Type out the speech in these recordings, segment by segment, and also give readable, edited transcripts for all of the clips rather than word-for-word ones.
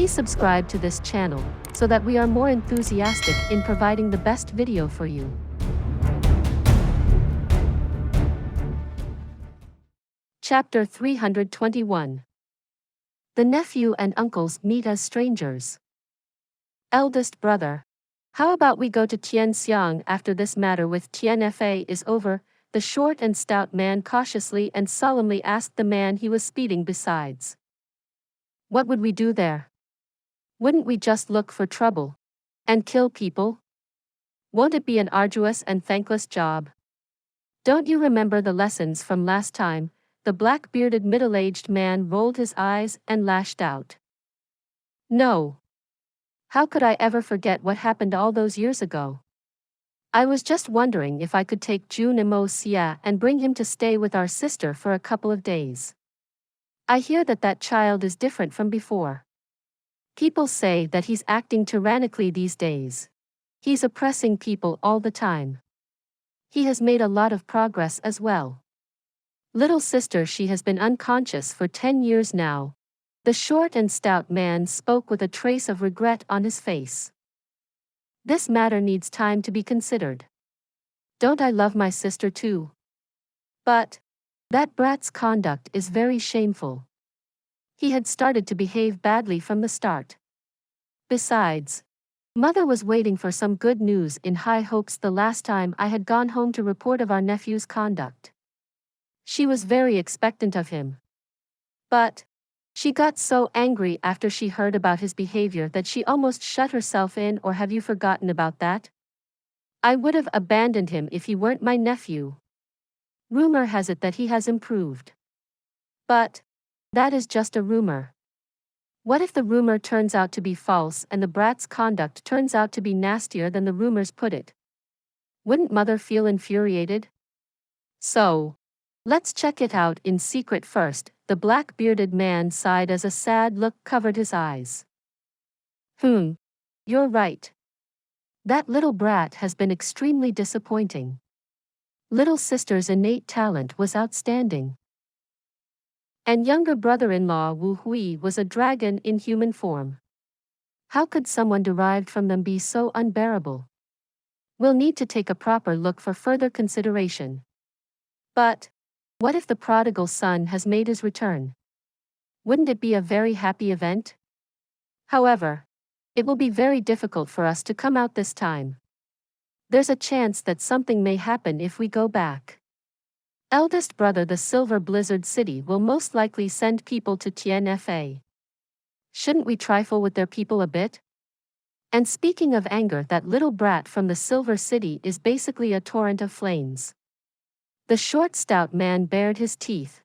Please subscribe to this channel, so that we are more enthusiastic in providing the best video for you. Chapter 321. The nephew and uncles meet as strangers. Eldest brother. How about we go to Tian Xiang after this matter with Tian Fa is over? The short and stout man cautiously and solemnly asked the man he was speeding besides. What would we do there? Wouldn't we just look for trouble? And kill people? Won't it be an arduous and thankless job? Don't you remember the lessons from last time? The black-bearded middle-aged man rolled his eyes and lashed out. No. How could I ever forget what happened all those years ago? I was just wondering if I could take Jun Moxie and bring him to stay with our sister for a couple of days. I hear that child is different from before. People say that he's acting tyrannically these days. He's oppressing people all the time. He has made a lot of progress as well. Little sister, she has been unconscious for 10 years now. The short and stout man spoke with a trace of regret on his face. This matter needs time to be considered. Don't I love my sister too? But that brat's conduct is very shameful. He had started to behave badly from the start. Besides, Mother was waiting for some good news in high hopes the last time I had gone home to report of our nephew's conduct. She was very expectant of him. But she got so angry after she heard about his behavior that she almost shut herself in. Or have you forgotten about that? I would have abandoned him if he weren't my nephew. Rumor has it that he has improved. But that is just a rumor. What if the rumor turns out to be false and the brat's conduct turns out to be nastier than the rumors put it? Wouldn't Mother feel infuriated? So, let's check it out in secret first. The black-bearded man sighed as a sad look covered his eyes. You're right. That little brat has been extremely disappointing. Little sister's innate talent was outstanding. And younger brother-in-law Wu Hui was a dragon in human form. How could someone derived from them be so unbearable? We'll need to take a proper look for further consideration. But what if the prodigal son has made his return? Wouldn't it be a very happy event? However, it will be very difficult for us to come out this time. There's a chance that something may happen if we go back. Eldest brother, the Silver Blizzard City will most likely send people to Tian Fa. Shouldn't we trifle with their people a bit? And speaking of anger, that little brat from the Silver City is basically a torrent of flames. The short, stout man bared his teeth.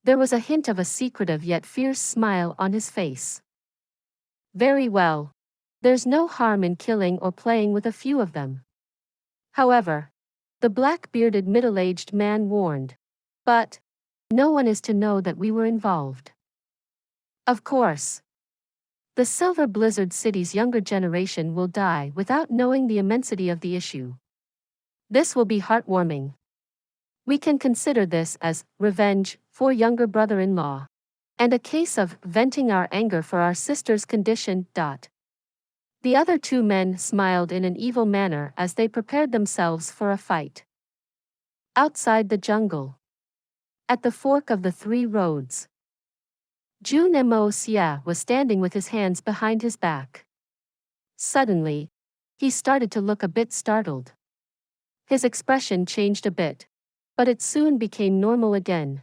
There was a hint of a secretive yet fierce smile on his face. Very well. There's no harm in killing or playing with a few of them. However, the black-bearded middle-aged man warned. But no one is to know that we were involved. Of course. The Silver Blizzard City's younger generation will die without knowing the immensity of the issue. This will be heartwarming. We can consider this as revenge for younger brother-in-law, and a case of venting our anger for our sister's condition. The other two men smiled in an evil manner as they prepared themselves for a fight. Outside the jungle, at the fork of the three roads, Jun Moxie was standing with his hands behind his back. Suddenly, he started to look a bit startled. His expression changed a bit, but it soon became normal again.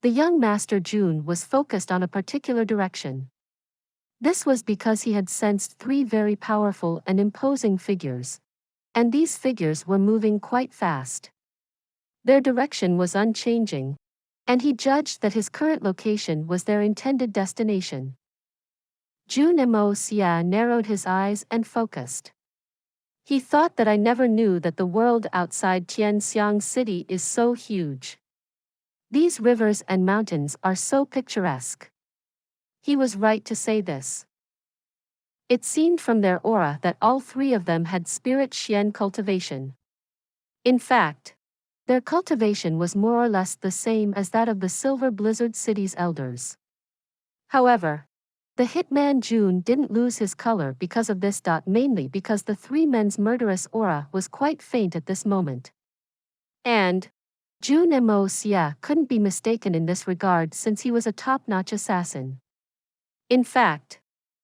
The young master Jun was focused on a particular direction. This was because he had sensed three very powerful and imposing figures, and these figures were moving quite fast. Their direction was unchanging, and he judged that his current location was their intended destination. Jun Moxie narrowed his eyes and focused. He thought that I never knew that the world outside Tian Xiang City is so huge. These rivers and mountains are so picturesque. He was right to say this. It seemed from their aura that all three of them had spirit Xian cultivation. In fact, their cultivation was more or less the same as that of the Silver Blizzard City's elders. However, The hitman Jun didn't lose his color because of this. Mainly because the three men's murderous aura was quite faint at this moment. And Jun Moxie couldn't be mistaken in this regard since he was a top-notch assassin. In fact,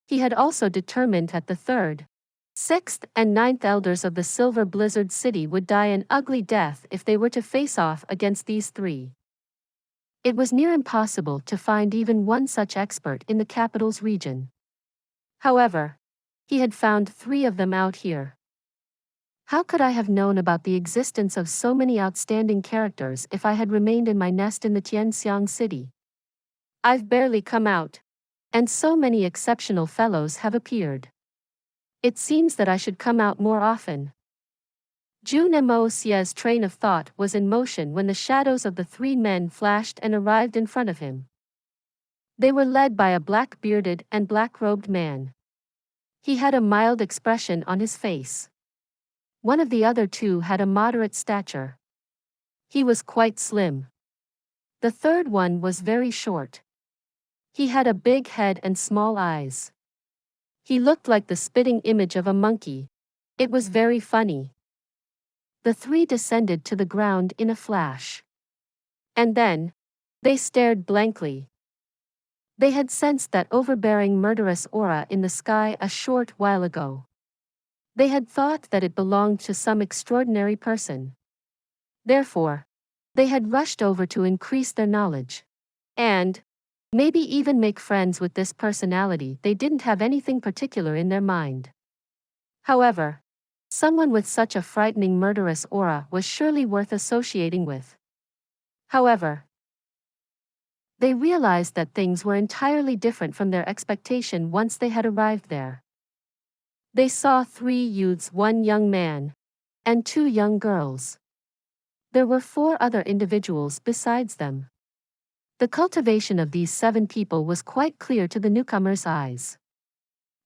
he had also determined that the third, sixth, and ninth elders of the Silver Blizzard City would die an ugly death if they were to face off against these three. It was near impossible to find even one such expert in the capital's region. However, he had found three of them out here. How could I have known about the existence of so many outstanding characters if I had remained in my nest in the Tianxiang city? I've barely come out, and so many exceptional fellows have appeared. It seems that I should come out more often. Jun Moxie's train of thought was in motion when the shadows of the three men flashed and arrived in front of him. They were led by a black-bearded and black-robed man. He had a mild expression on his face. One of the other two had a moderate stature. He was quite slim. The third one was very short. He had a big head and small eyes. He looked like the spitting image of a monkey. It was very funny. The three descended to the ground in a flash. And then, they stared blankly. They had sensed that overbearing murderous aura in the sky a short while ago. They had thought that it belonged to some extraordinary person. Therefore, they had rushed over to increase their knowledge. And maybe even make friends with this personality. They didn't have anything particular in their mind. However, someone with such a frightening murderous aura was surely worth associating with. However, they realized that things were entirely different from their expectation once they had arrived there. They saw three youths, one young man, and two young girls. There were four other individuals besides them. The cultivation of these 7 people was quite clear to the newcomer's eyes.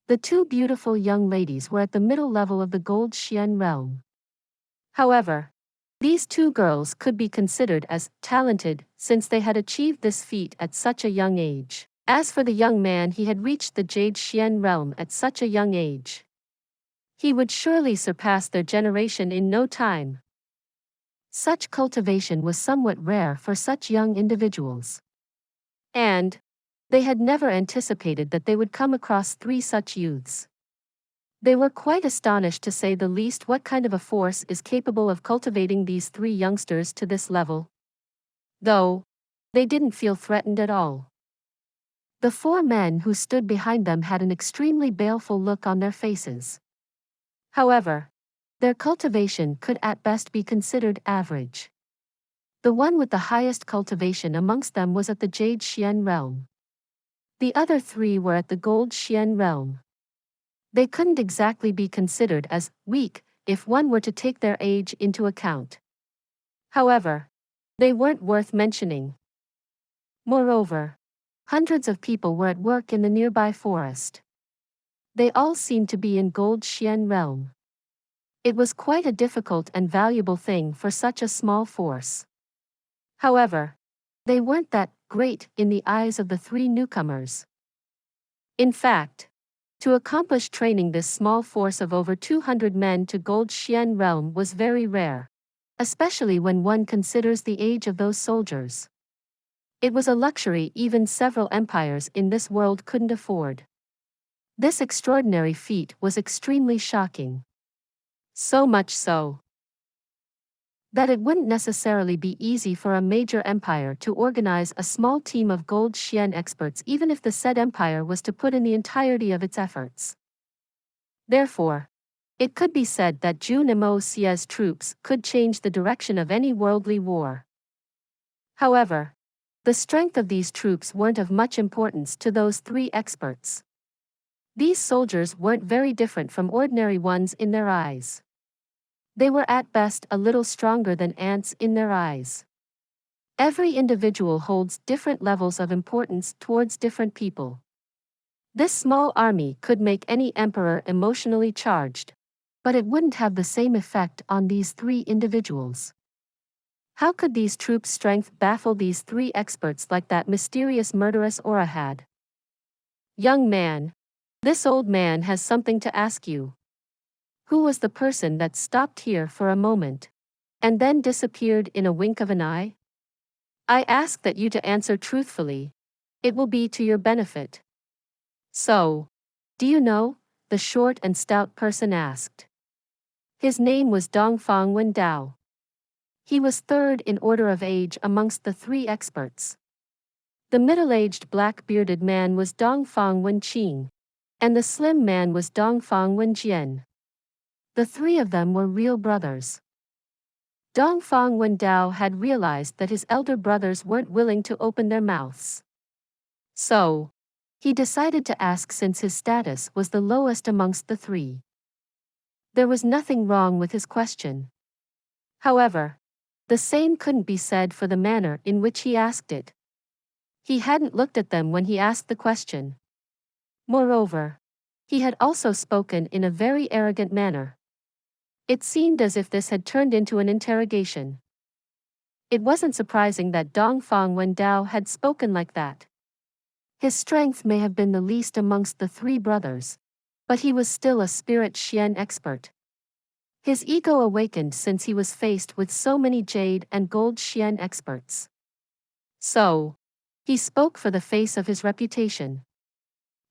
The two beautiful young ladies were at the middle level of the Gold Xian realm. However, these 2 girls could be considered as talented since they had achieved this feat at such a young age. As for the young man, he had reached the Jade Xian realm at such a young age. He would surely surpass their generation in no time. Such cultivation was somewhat rare for such young individuals. And they had never anticipated that they would come across 3 such youths. They were quite astonished, to say the least. What kind of a force is capable of cultivating these 3 youngsters to this level? Though, they didn't feel threatened at all. The 4 men who stood behind them had an extremely baleful look on their faces. However, their cultivation could at best be considered average. The one with the highest cultivation amongst them was at the Jade Xian realm. The other 3 were at the Gold Xian realm. They couldn't exactly be considered as weak if one were to take their age into account. However, they weren't worth mentioning. Moreover, hundreds of people were at work in the nearby forest. They all seemed to be in Gold Xian realm. It was quite a difficult and valuable thing for such a small force. However, they weren't that great in the eyes of the 3 newcomers. In fact, to accomplish training this small force of over 200 men to Gold Xian realm was very rare, especially when one considers the age of those soldiers. It was a luxury even several empires in this world couldn't afford. This extraordinary feat was extremely shocking. So much so that it wouldn't necessarily be easy for a major empire to organize a small team of Gold Xian experts, even if the said empire was to put in the entirety of its efforts. Therefore, it could be said that Jun Moxie's troops could change the direction of any worldly war. However, the strength of these troops weren't of much importance to those 3 experts. These soldiers weren't very different from ordinary ones in their eyes. They were at best a little stronger than ants in their eyes. Every individual holds different levels of importance towards different people. This small army could make any emperor emotionally charged, but it wouldn't have the same effect on these 3 individuals. How could these troops' strength baffle these 3 experts like that mysterious murderous aura had? Young man. This old man has something to ask you. Who was the person that stopped here for a moment and then disappeared in a wink of an eye? I ask that you to answer truthfully. It will be to your benefit. So, do you know? The short and stout person asked. His name was Dongfang Wen Xin. He was third in order of age amongst the three experts. The middle-aged black-bearded man was Dongfang Wen Xin, and the slim man was Dongfang Wen Xin. The three of them were real brothers. Dongfang Wen Xin had realized that his elder brothers weren't willing to open their mouths. So, he decided to ask since his status was the lowest amongst the three. There was nothing wrong with his question. However, the same couldn't be said for the manner in which he asked it. He hadn't looked at them when he asked the question. Moreover, he had also spoken in a very arrogant manner. It seemed as if this had turned into an interrogation. It wasn't surprising that Dongfang Wen Xin had spoken like that. His strength may have been the least amongst the three brothers, but he was still a spirit Xian expert. His ego awakened since he was faced with so many jade and gold Xian experts. So, he spoke for the face of his reputation.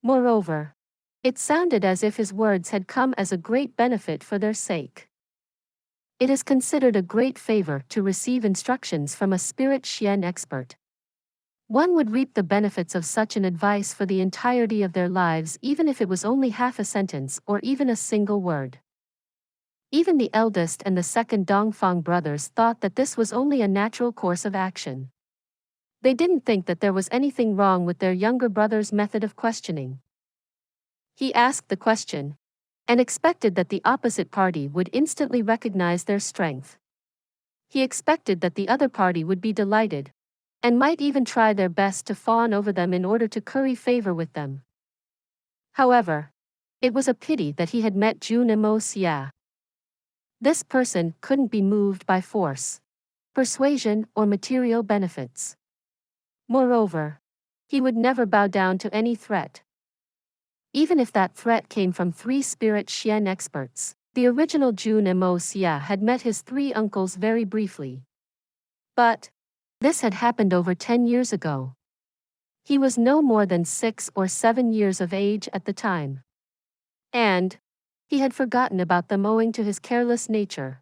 Moreover, it sounded as if his words had come as a great benefit for their sake. It is considered a great favor to receive instructions from a spirit Xian expert. One would reap the benefits of such an advice for the entirety of their lives even if it was only half a sentence or even a single word. Even the eldest and the second Dongfang brothers thought that this was only a natural course of action. They didn't think that there was anything wrong with their younger brother's method of questioning. He asked the question, and expected that the opposite party would instantly recognize their strength. He expected that the other party would be delighted, and might even try their best to fawn over them in order to curry favor with them. However, it was a pity that he had met Jun Moxie. This person couldn't be moved by force, persuasion, or material benefits. Moreover, he would never bow down to any threat. Even if that threat came from three spirit Xian experts, the original Jun Moxie had met his three uncles very briefly. But this had happened over 10 years ago. He was no more than 6 or 7 years of age at the time. And he had forgotten about them owing to his careless nature.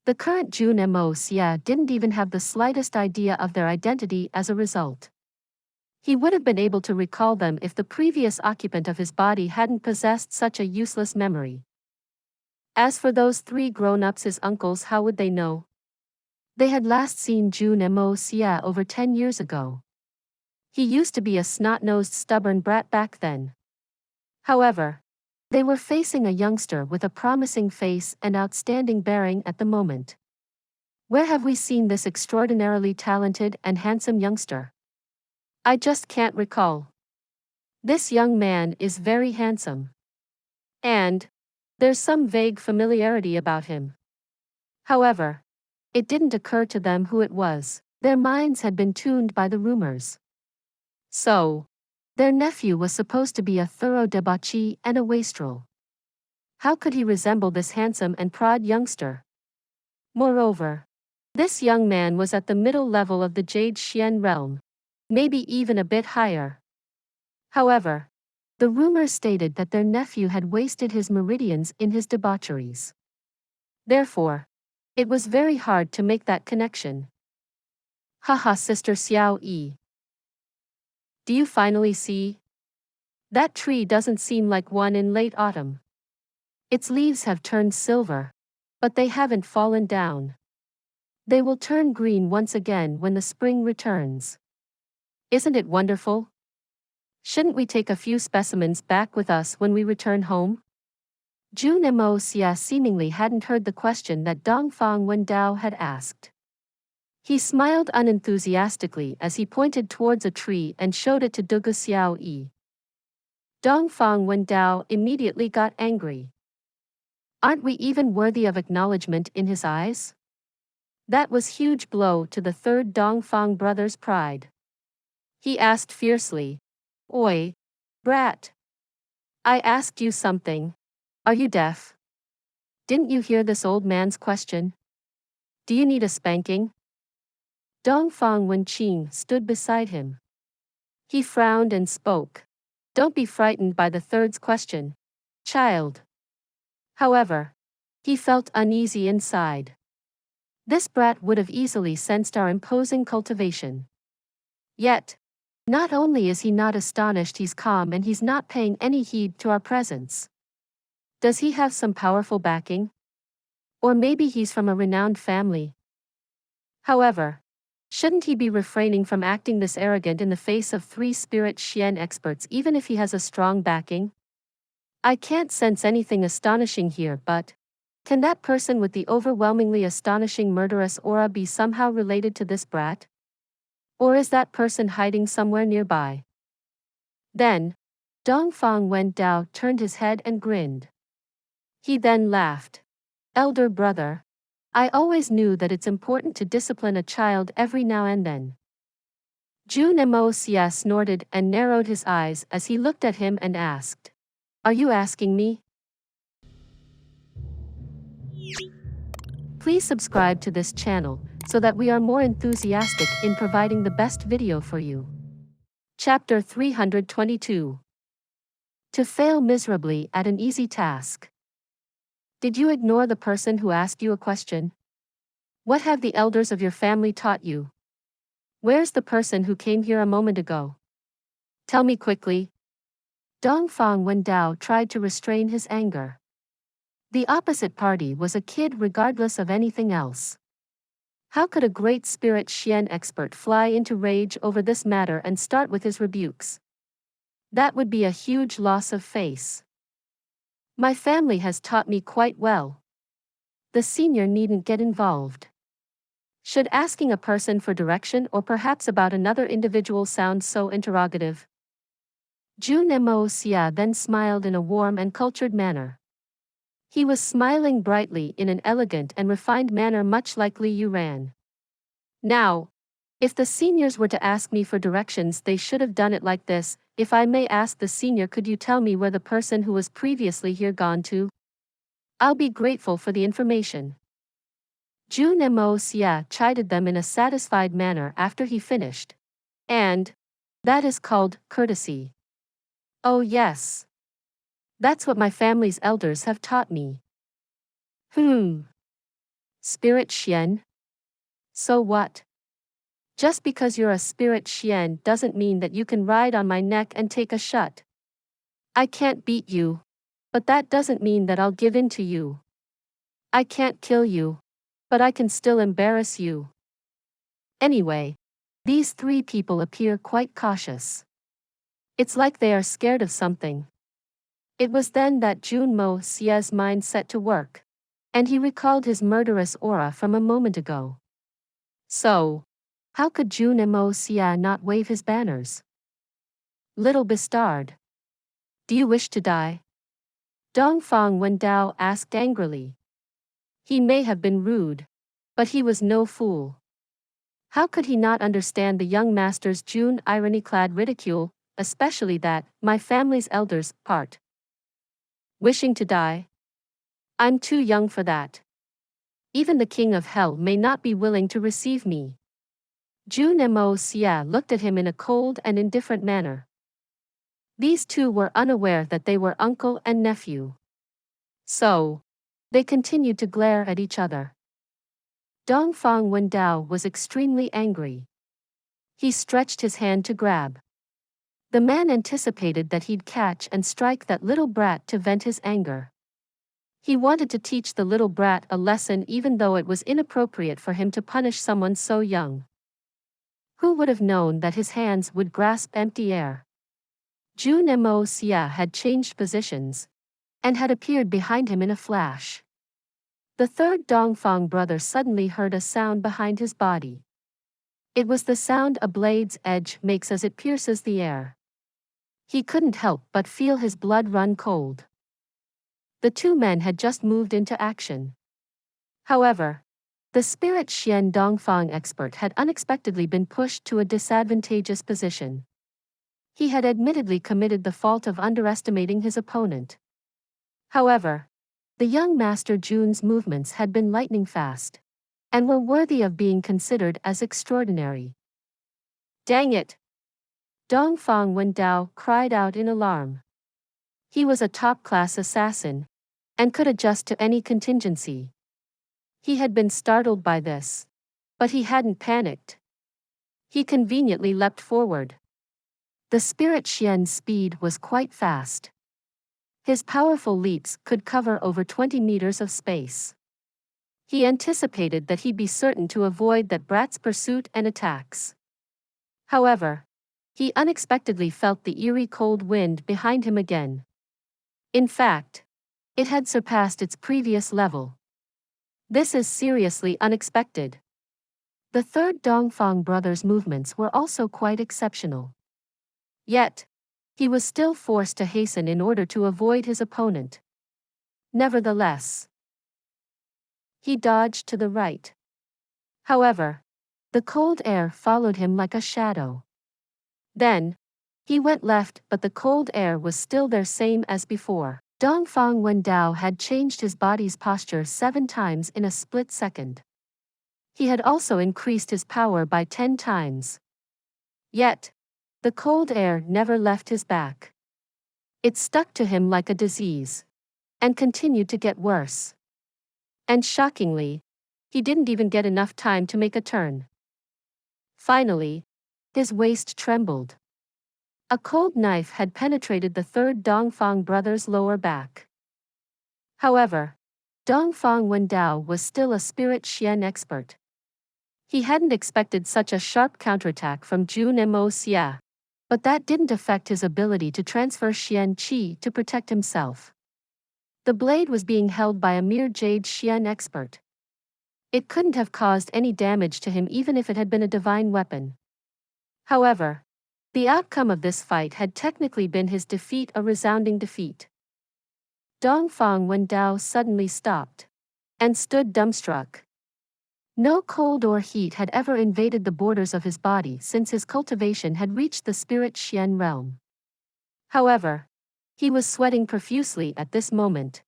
The current Jun Moxie didn't even have the slightest idea of their identity as a result. He would have been able to recall them if the previous occupant of his body hadn't possessed such a useless memory. As for those three grown-ups, his uncles, how would they know? They had last seen Jun Moxie over 10 years ago. He used to be a snot-nosed stubborn brat back then. However, they were facing a youngster with a promising face and outstanding bearing at the moment. Where have we seen this extraordinarily talented and handsome youngster? I just can't recall. This young man is very handsome. And there's some vague familiarity about him. However, it didn't occur to them who it was. Their minds had been tuned by the rumors. So, their nephew was supposed to be a thorough debauchee and a wastrel. How could he resemble this handsome and proud youngster? Moreover, this young man was at the middle level of the Jade Xian realm, maybe even a bit higher. However, the rumors stated that their nephew had wasted his meridians in his debaucheries. Therefore, it was very hard to make that connection. Haha, Sister Xiao Yi. Do you finally see? That tree doesn't seem like one in late autumn. Its leaves have turned silver, but they haven't fallen down. They will turn green once again when the spring returns. Isn't it wonderful? Shouldn't we take a few specimens back with us when we return home? Jun Moxie seemingly hadn't heard the question that Dongfang Wen Xin had asked. He smiled unenthusiastically as he pointed towards a tree and showed it to Dugu Xiao Yi. Dongfang Wen Xin immediately got angry. Aren't we even worthy of acknowledgement in his eyes? That was huge blow to the third Dongfang brother's pride. He asked fiercely, Oi, Brat! I asked you something. Are you deaf? Didn't you hear this old man's question? Do you need a spanking? Dongfang Wen Xin stood beside him. He frowned and spoke. Don't be frightened by the third's question, child. However, he felt uneasy inside. This brat would have easily sensed our imposing cultivation. Yet, not only is he not astonished, he's calm and he's not paying any heed to our presence. Does he have some powerful backing? Or maybe he's from a renowned family. However, shouldn't he be refraining from acting this arrogant in the face of 3 spirit Xian experts even if he has a strong backing? I can't sense anything astonishing here, but can that person with the overwhelmingly astonishing murderous aura be somehow related to this brat? Or is that person hiding somewhere nearby? Then, Dongfang Wen Dao turned his head and grinned. He then laughed. Elder brother, I always knew that it's important to discipline a child every now and then. Jun Moxie snorted and narrowed his eyes as he looked at him and asked, Are you asking me? Please subscribe to this channel so that we are more enthusiastic in providing the best video for you. Chapter 322. To fail miserably at an easy task. Did you ignore the person who asked you a question? What have the elders of your family taught you? Where's the person who came here a moment ago? Tell me quickly. Dongfang Wen Dao tried to restrain his anger. The opposite party was a kid regardless of anything else. How could a great spirit Xian expert fly into rage over this matter and start with his rebukes? That would be a huge loss of face. My family has taught me quite well. The senior needn't get involved. Should asking a person for direction or perhaps about another individual sound so interrogative? Jun Moxie then smiled in a warm and cultured manner. He was smiling brightly in an elegant and refined manner much like Li Yuran. Now, if the seniors were to ask me for directions, they should have done it like this. If I may ask the senior, could you tell me where the person who was previously here gone to? I'll be grateful for the information. Jun Moxie chided them in a satisfied manner after he finished. And that is called courtesy. Oh yes. That's what my family's elders have taught me. Spirit Xian? So what? Just because you're a spirit Xian doesn't mean that you can ride on my neck and take a shot. I can't beat you, but that doesn't mean that I'll give in to you. I can't kill you, but I can still embarrass you. Anyway, these 3 people appear quite cautious. It's like they are scared of something. It was then that Jun Moxie's mind set to work, and he recalled his murderous aura from a moment ago. So, how could Jun Moxie not wave his banners? Little bastard. Do you wish to die? Dongfang Wen Dao asked angrily. He may have been rude, but he was no fool. How could he not understand the young master's Jun irony-clad ridicule, especially that, my family's elders, part? Wishing to die? I'm too young for that. Even the king of hell may not be willing to receive me. Jun Moxie looked at him in a cold and indifferent manner. These 2 were unaware that they were uncle and nephew. So, they continued to glare at each other. Dongfang Wen Dao was extremely angry. He stretched his hand to grab. The man anticipated that he'd catch and strike that little brat to vent his anger. He wanted to teach the little brat a lesson even though it was inappropriate for him to punish someone so young. Who would have known that his hands would grasp empty air? Jun Moxie had changed positions and had appeared behind him in a flash. The third Dongfang brother suddenly heard a sound behind his body. It was the sound a blade's edge makes as it pierces the air. He couldn't help but feel his blood run cold. The 2 men had just moved into action. However, the spirit Xian Dongfang expert had unexpectedly been pushed to a disadvantageous position. He had admittedly committed the fault of underestimating his opponent. However, the young Master Jun's movements had been lightning fast, and were worthy of being considered as extraordinary. Dang it! Dongfang Wen cried out in alarm. He was a top-class assassin, and could adjust to any contingency. He had been startled by this, but he hadn't panicked. He conveniently leapt forward. The Spirit Xian's speed was quite fast. His powerful leaps could cover over 20 meters of space. He anticipated that he'd be certain to avoid that brat's pursuit and attacks. However, he unexpectedly felt the eerie cold wind behind him again. In fact, it had surpassed its previous level. This is seriously unexpected. The third Dongfang brother's movements were also quite exceptional. Yet, he was still forced to hasten in order to avoid his opponent. Nevertheless, he dodged to the right. However, the cold air followed him like a shadow. Then, he went left, but the cold air was still there, same as before. Dongfang Wen had changed his body's posture 7 times in a split second. He had also increased his power by 10 times. Yet, the cold air never left his back. It stuck to him like a disease, and continued to get worse. And shockingly, he didn't even get enough time to make a turn. Finally, his waist trembled. A cold knife had penetrated the third Dongfang brother's lower back. However, Dongfang Wen was still a Spirit Xian expert. He hadn't expected such a sharp counterattack from Jun Moxie, but that didn't affect his ability to transfer Xian Qi to protect himself. The blade was being held by a mere Jade Xian expert. It couldn't have caused any damage to him even if it had been a divine weapon. However, the outcome of this fight had technically been his defeat, a resounding defeat. Dongfang Wen suddenly stopped and stood dumbstruck. No cold or heat had ever invaded the borders of his body since his cultivation had reached the Spirit Xian realm. However, he was sweating profusely at this moment.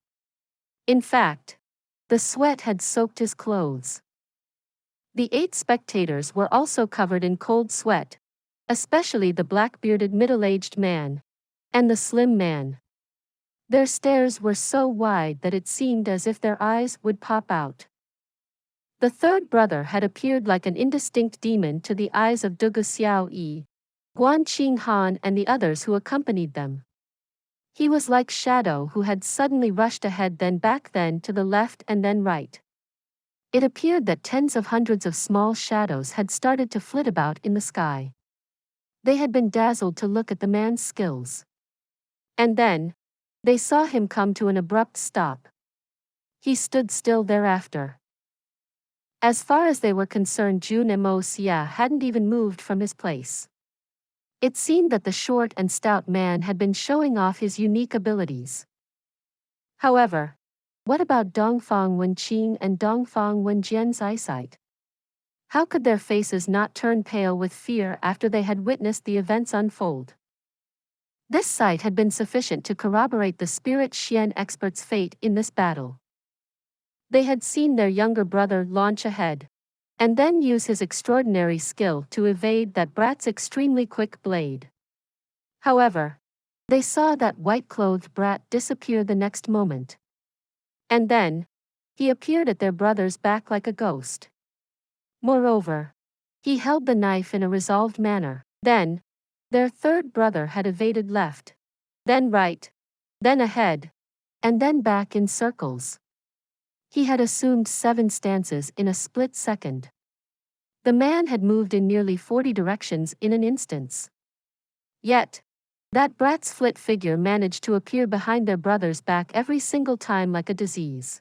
In fact, the sweat had soaked his clothes. The 8 spectators were also covered in cold sweat, especially the black-bearded middle-aged man and the slim man. Their stares were so wide that it seemed as if their eyes would pop out. The third brother had appeared like an indistinct demon to the eyes of Dugu Xiao Yi, Guan Qing Han, and the others who accompanied them. He was like shadow who had suddenly rushed ahead, then back, then to the left, and then right. It appeared that tens of hundreds of small shadows had started to flit about in the sky. They had been dazzled to look at the man's skills. And then, they saw him come to an abrupt stop. He stood still thereafter. As far as they were concerned, Jun Moxie hadn't even moved from his place. It seemed that the short and stout man had been showing off his unique abilities. However, what about Dongfang Wen Xin and Dongfang Wen Jian's eyesight? How could their faces not turn pale with fear after they had witnessed the events unfold? This sight had been sufficient to corroborate the Spirit Xian expert's fate in this battle. They had seen their younger brother launch ahead, and then use his extraordinary skill to evade that brat's extremely quick blade. However, they saw that white-clothed brat disappear the next moment. And then, he appeared at their brother's back like a ghost. Moreover, he held the knife in a resolved manner. Then, their third brother had evaded left, then right, then ahead, and then back in circles. He had assumed 7 stances in a split second. The man had moved in nearly 40 directions in an instance. Yet, that brat's flit figure managed to appear behind their brother's back every single time like a disease.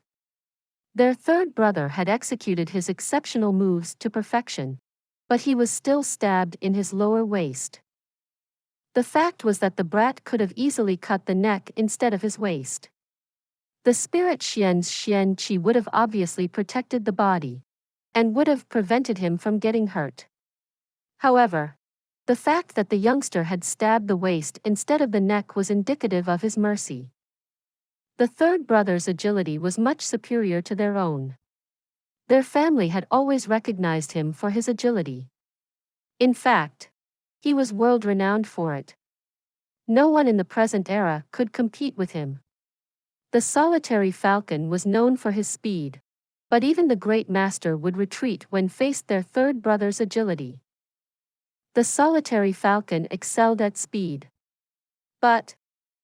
Their third brother had executed his exceptional moves to perfection, but he was still stabbed in his lower waist. The fact was that the brat could have easily cut the neck instead of his waist. The Spirit Xian's Xian Qi would have obviously protected the body, and would have prevented him from getting hurt. However, The fact that the youngster had stabbed the waist instead of the neck was indicative of his mercy. The third brother's agility was much superior to their own. Their family had always recognized him for his agility. In fact, he was world-renowned for it. No one in the present era could compete with him. The solitary falcon was known for his speed, but even the great master would retreat when faced their third brother's agility. The solitary falcon excelled at speed. But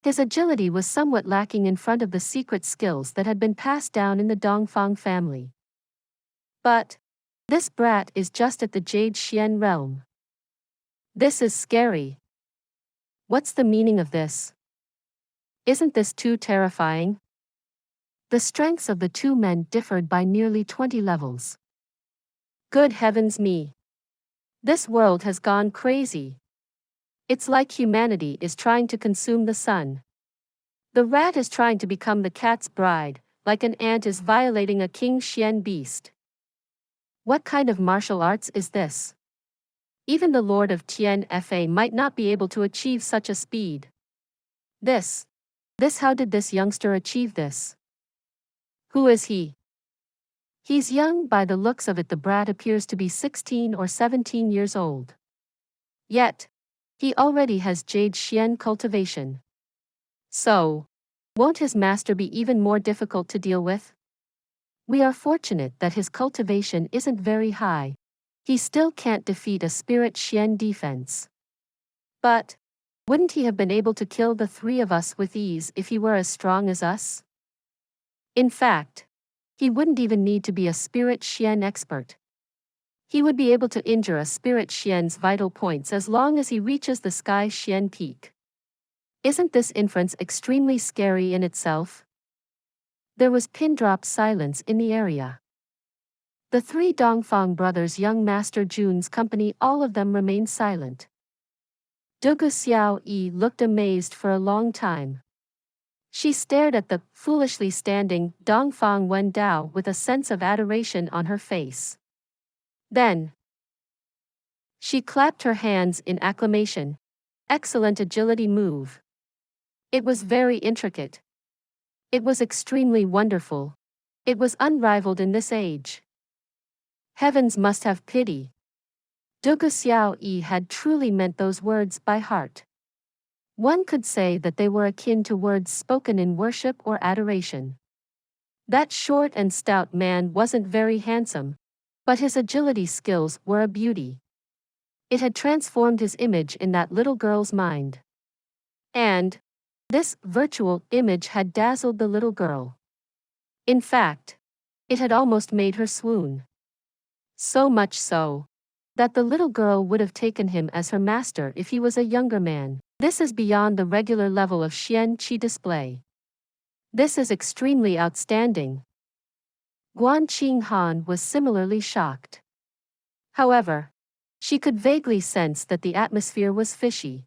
his agility was somewhat lacking in front of the secret skills that had been passed down in the Dongfang family. But this brat is just at the Jade Xian realm. This is scary. What's the meaning of this? Isn't this too terrifying? The strengths of the two men differed by nearly 20 levels. Good heavens me! This world has gone crazy. It's like humanity is trying to consume the sun. The rat is trying to become the cat's bride, like an ant is violating a King Xian beast. What kind of martial arts is this? Even the Lord of Tian Fa might not be able to achieve such a speed. How did this youngster achieve this? Who is he? He's young by the looks of it. The brat appears to be 16 or 17 years old. Yet, he already has Jade Xian cultivation. So, won't his master be even more difficult to deal with? We are fortunate that his cultivation isn't very high. He still can't defeat a Spirit Xian defense. But wouldn't he have been able to kill the three of us with ease if he were as strong as us? In fact, he wouldn't even need to be a Spirit Xian expert. He would be able to injure a Spirit Xian's vital points as long as he reaches the Sky Xian peak. Isn't this inference extremely scary in itself? There was pin-drop silence in the area. The three Dongfang brothers' young master Jun's company, all of them remained silent. Dugu Xiaoyi looked amazed for a long time. She stared at the foolishly standing Dongfang Wen Xin with a sense of adoration on her face. Then, she clapped her hands in acclamation. Excellent agility move. It was very intricate. It was extremely wonderful. It was unrivaled in this age. Heavens must have pity. Dugu Xiaoyi had truly meant those words by heart. One could say that they were akin to words spoken in worship or adoration. That short and stout man wasn't very handsome, but his agility skills were a beauty. It had transformed his image in that little girl's mind. And this virtual image had dazzled the little girl. In fact, it had almost made her swoon. So much so that the little girl would have taken him as her master if he was a younger man. This is beyond the regular level of Xian Qi display. This is extremely outstanding. Guan Qinghan was similarly shocked. However, she could vaguely sense that the atmosphere was fishy.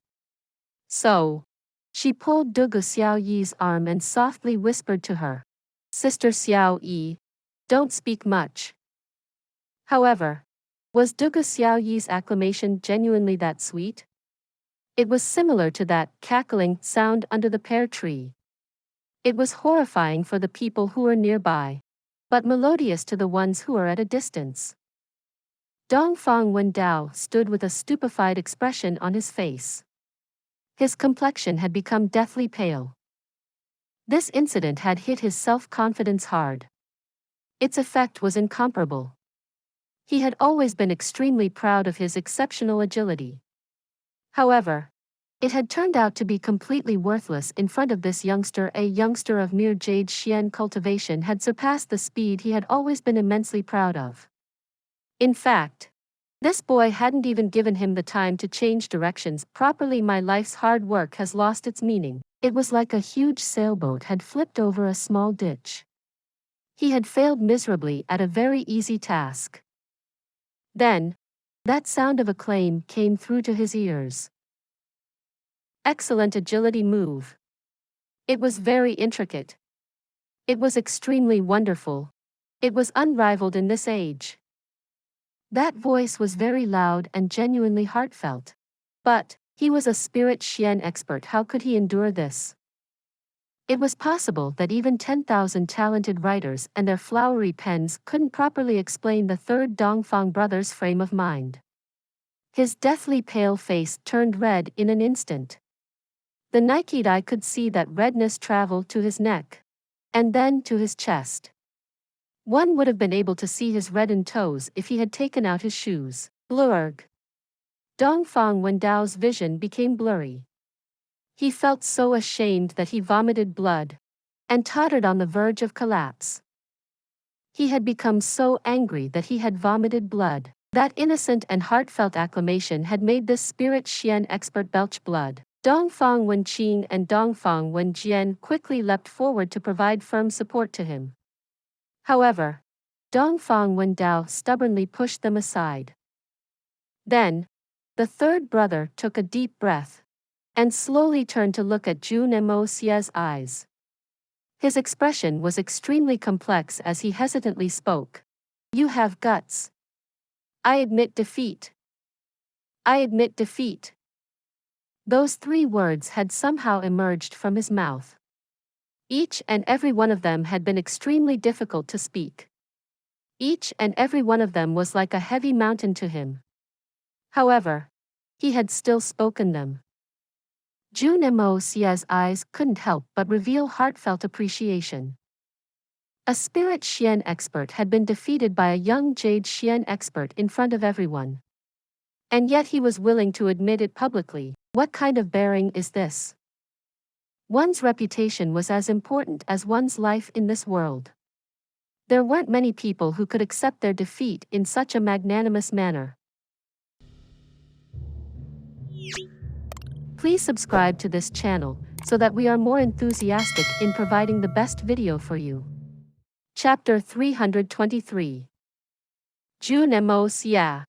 So, she pulled Dugu Xiaoyi's arm and softly whispered to her, "Sister Xiaoyi, don't speak much." However, was Dugu Xiaoyi's acclamation genuinely that sweet? It was similar to that cackling sound under the pear tree. It was horrifying for the people who were nearby, but melodious to the ones who were at a distance. Dongfang Wen Xin stood with a stupefied expression on his face. His complexion had become deathly pale. This incident had hit his self-confidence hard. Its effect was incomparable. He had always been extremely proud of his exceptional agility. However, it had turned out to be completely worthless in front of this youngster. A youngster of mere Jade Xian cultivation had surpassed the speed he had always been immensely proud of. In fact, this boy hadn't even given him the time to change directions properly. My life's hard work has lost its meaning. It was like a huge sailboat had flipped over a small ditch. He had failed miserably at a very easy task. Then, that sound of acclaim came through to his ears. Excellent agility move. It was very intricate. It was extremely wonderful. It was unrivaled in this age. That voice was very loud and genuinely heartfelt. But he was a spirit Xian expert. How could he endure this? It was possible that even 10,000 talented writers and their flowery pens couldn't properly explain the third Dongfang brother's frame of mind. His deathly pale face turned red in an instant. The naked eye could see that redness travel to his neck, and then to his chest. One would have been able to see his reddened toes if he had taken out his shoes. Blurg. Dongfang Wen Dao's vision became blurry. He felt so ashamed that he vomited blood, and tottered on the verge of collapse. He had become so angry that he had vomited blood. That innocent and heartfelt acclamation had made this spirit Xian expert belch blood. Dongfang Wen Xin and Dongfang Wen Jian quickly leapt forward to provide firm support to him. However, Dongfang Wen Dao stubbornly pushed them aside. Then, the third brother took a deep breath, and slowly turned to look at Jun Moxie's eyes. His expression was extremely complex as he hesitantly spoke. "You have guts. I admit defeat. I admit defeat." Those 3 words had somehow emerged from his mouth. Each and every one of them had been extremely difficult to speak. Each and every one of them was like a heavy mountain to him. However, he had still spoken them. Jun Moxie's eyes couldn't help but reveal heartfelt appreciation. A spirit Xian expert had been defeated by a young jade Xian expert in front of everyone. And yet he was willing to admit it publicly. What kind of bearing is this? One's reputation was as important as one's life in this world. There weren't many people who could accept their defeat in such a magnanimous manner. Please subscribe to this channel so that we are more enthusiastic in providing the best video for you. Chapter 323. Jun Moxie.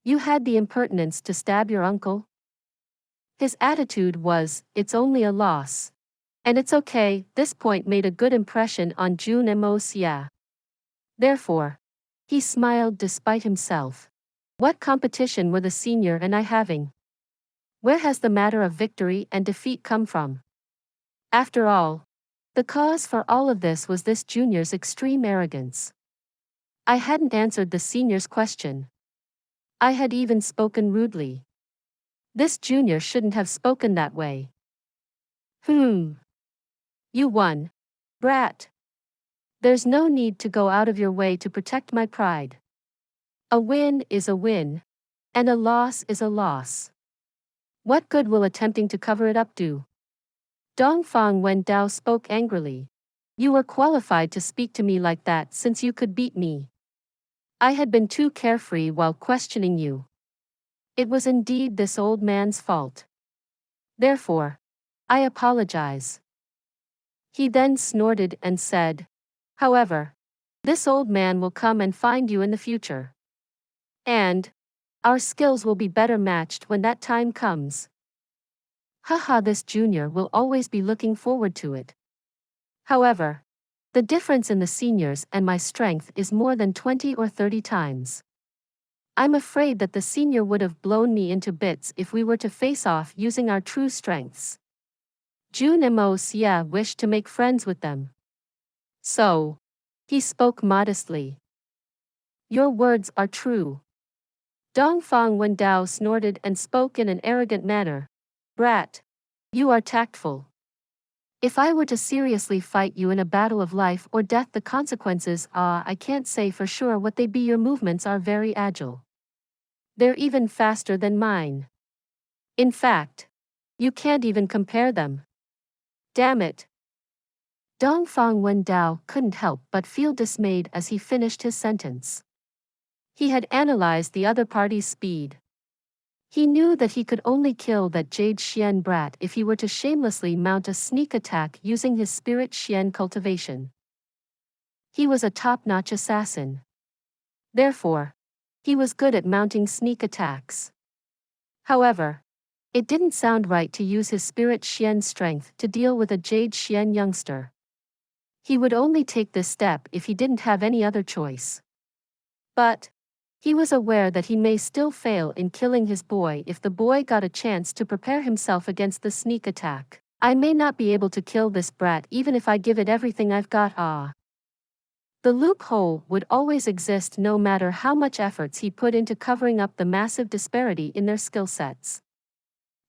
You had the impertinence to stab your uncle? His attitude was, "It's only a loss. And it's okay." This point made a good impression on Jun Moxie. Therefore, he smiled despite himself. What competition were the senior and I having? Where has the matter of victory and defeat come from? After all, the cause for all of this was this junior's extreme arrogance. I hadn't answered the senior's question. I had even spoken rudely. This junior shouldn't have spoken that way. You won, brat. There's no need to go out of your way to protect my pride. A win is a win, and a loss is a loss. What good will attempting to cover it up do? Dongfang Wen Dao spoke angrily. You were qualified to speak to me like that since you could beat me. I had been too carefree while questioning you. It was indeed this old man's fault. Therefore, I apologize. He then snorted and said, "However, this old man will come and find you in the future. And our skills will be better matched when that time comes." Haha, this junior will always be looking forward to it. However, the difference in the seniors and my strength is more than 20 or 30 times. I'm afraid that the senior would have blown me into bits if we were to face off using our true strengths. Jun Moxie wished to make friends with them. So, he spoke modestly. Your words are true. Dongfang Wen Dao snorted and spoke in an arrogant manner. Brat, you are tactful. If I were to seriously fight you in a battle of life or death, the consequences, I can't say for sure what they be. Your movements are very agile. They're even faster than mine. In fact, you can't even compare them. Damn it. Dongfang Wen Dao couldn't help but feel dismayed as he finished his sentence. He had analyzed the other party's speed. He knew that he could only kill that Jade Xian brat if he were to shamelessly mount a sneak attack using his spirit Xian cultivation. He was a top-notch assassin. Therefore, he was good at mounting sneak attacks. However, it didn't sound right to use his spirit Xian strength to deal with a Jade Xian youngster. He would only take this step if he didn't have any other choice. But He was aware that he may still fail in killing his boy if the boy got a chance to prepare himself against the sneak attack. I may not be able to kill this brat even if I give it everything I've got. The loophole would always exist no matter how much efforts he put into covering up the massive disparity in their skill sets.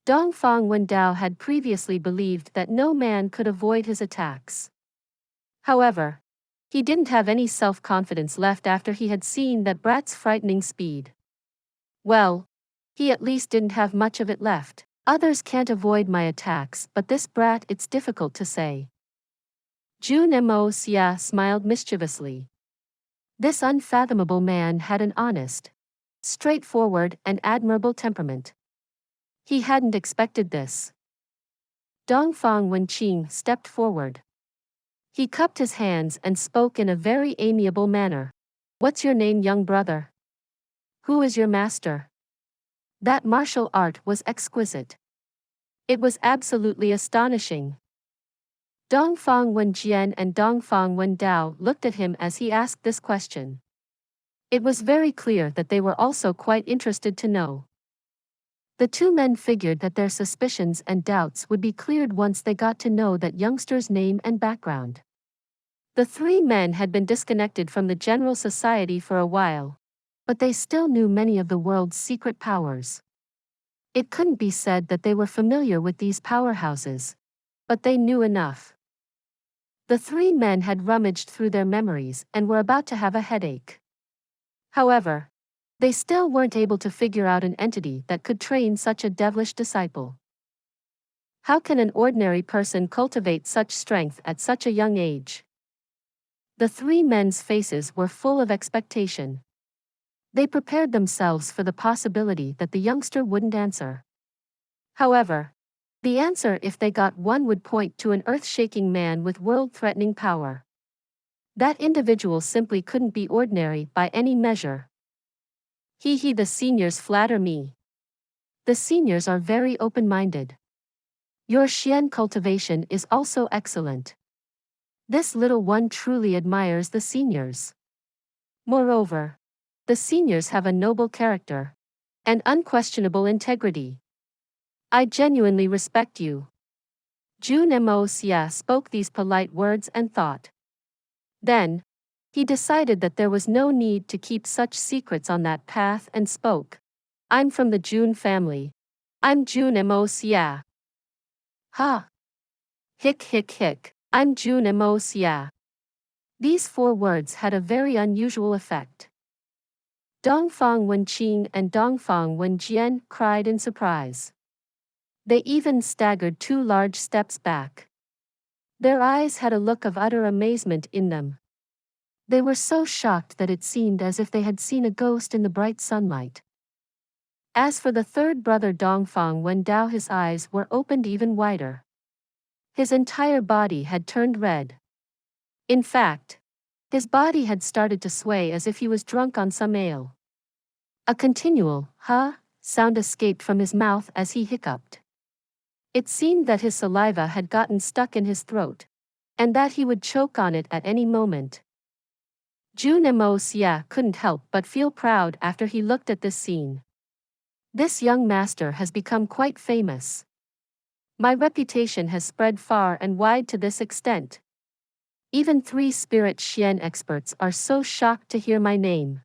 Dongfang Wen had previously believed that no man could avoid his attacks. However, he didn't have any self-confidence left after he had seen that brat's frightening speed. Well, he at least didn't have much of it left. Others can't avoid my attacks, but this brat, it's difficult to say. Jun Moxie smiled mischievously. This unfathomable man had an honest, straightforward, and admirable temperament. He hadn't expected this. Dongfang Wen Xin stepped forward. He cupped his hands and spoke in a very amiable manner. What's your name, young brother? Who is your master? That martial art was exquisite. It was absolutely astonishing. Dongfang Wen Xin and Dongfang Wen looked at him as he asked this question. It was very clear that they were also quite interested to know. The two men figured that their suspicions and doubts would be cleared once they got to know that youngster's name and background. The three men had been disconnected from the general society for a while, but they still knew many of the world's secret powers. It couldn't be said that they were familiar with these powerhouses, but they knew enough. The three men had rummaged through their memories and were about to have a headache. However, they still weren't able to figure out an entity that could train such a devilish disciple. How can an ordinary person cultivate such strength at such a young age? The three men's faces were full of expectation. They prepared themselves for the possibility that the youngster wouldn't answer. However, the answer, if they got one, would point to an earth-shaking man with world-threatening power. That individual simply couldn't be ordinary by any measure. The seniors flatter me. The seniors are very open-minded. Your Xian cultivation is also excellent. This little one truly admires the seniors. Moreover, the seniors have a noble character and unquestionable integrity. I genuinely respect you. Jun Moxie spoke these polite words and thought. Then, he decided that there was no need to keep such secrets on that path and spoke. I'm from the Jun family. I'm Jun Moxie. Ha! Hick hick hick, I'm Jun Moxie. These four words had a very unusual effect. Dongfang Wen Xin and Dongfang Wen Jian cried in surprise. They even staggered 2 large steps back. Their eyes had a look of utter amazement in them. They were so shocked that it seemed as if they had seen a ghost in the bright sunlight. As for the third brother Dongfang Wen, his eyes were opened even wider. His entire body had turned red. In fact, his body had started to sway as if he was drunk on some ale. A continual, sound escaped from his mouth as he hiccuped. It seemed that his saliva had gotten stuck in his throat, and that he would choke on it at any moment. Jun Moxie couldn't help but feel proud after he looked at this scene. This young master has become quite famous. My reputation has spread far and wide to this extent. Even 3 spirit Xian experts are so shocked to hear my name.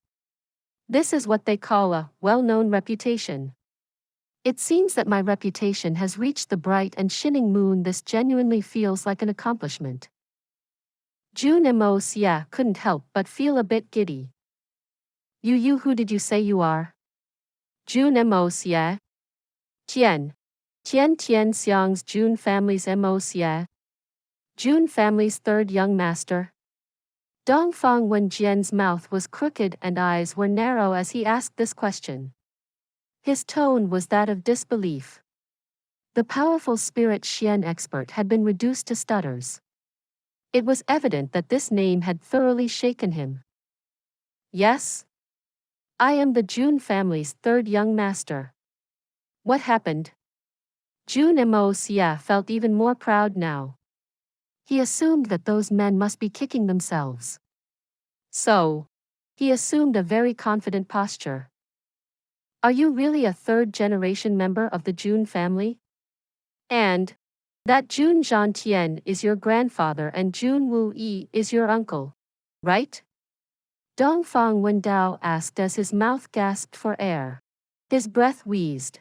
This is what they call a well-known reputation. It seems that my reputation has reached the bright and shining moon. This genuinely feels like an accomplishment. Jun Moxie couldn't help but feel a bit giddy. You, who did you say you are? Jun Moxie. Tian Xiang's Jun family's Moxie. Jun family's third young master. Dongfang Wen Jian's mouth was crooked and eyes were narrow as he asked this question. His tone was that of disbelief. The powerful spirit Xian expert had been reduced to stutters. It was evident that this name had thoroughly shaken him. Yes? I am the Jun family's third young master. What happened? Jun Moxie felt even more proud now. He assumed that those men must be kicking themselves. So, He assumed a very confident posture. Are you really a third-generation member of the Jun family? And that Jun Tian is your grandfather and Jun Yi is your uncle, right? Dongfang Wen asked as his mouth gasped for air. His breath wheezed,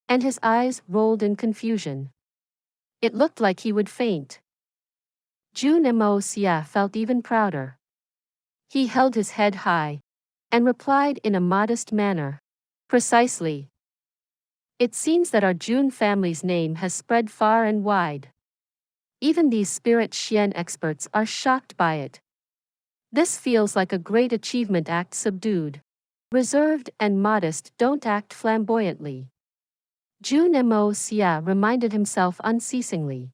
and his eyes rolled in confusion. It looked like he would faint. Jun Moxie felt even prouder. He held his head high and replied in a modest manner. Precisely. It seems that our Jun family's name has spread far and wide. Even these spirit Xian experts are shocked by it. This feels like a great achievement. Act subdued, reserved and modest, don't act flamboyantly. Jun Moxie reminded himself unceasingly.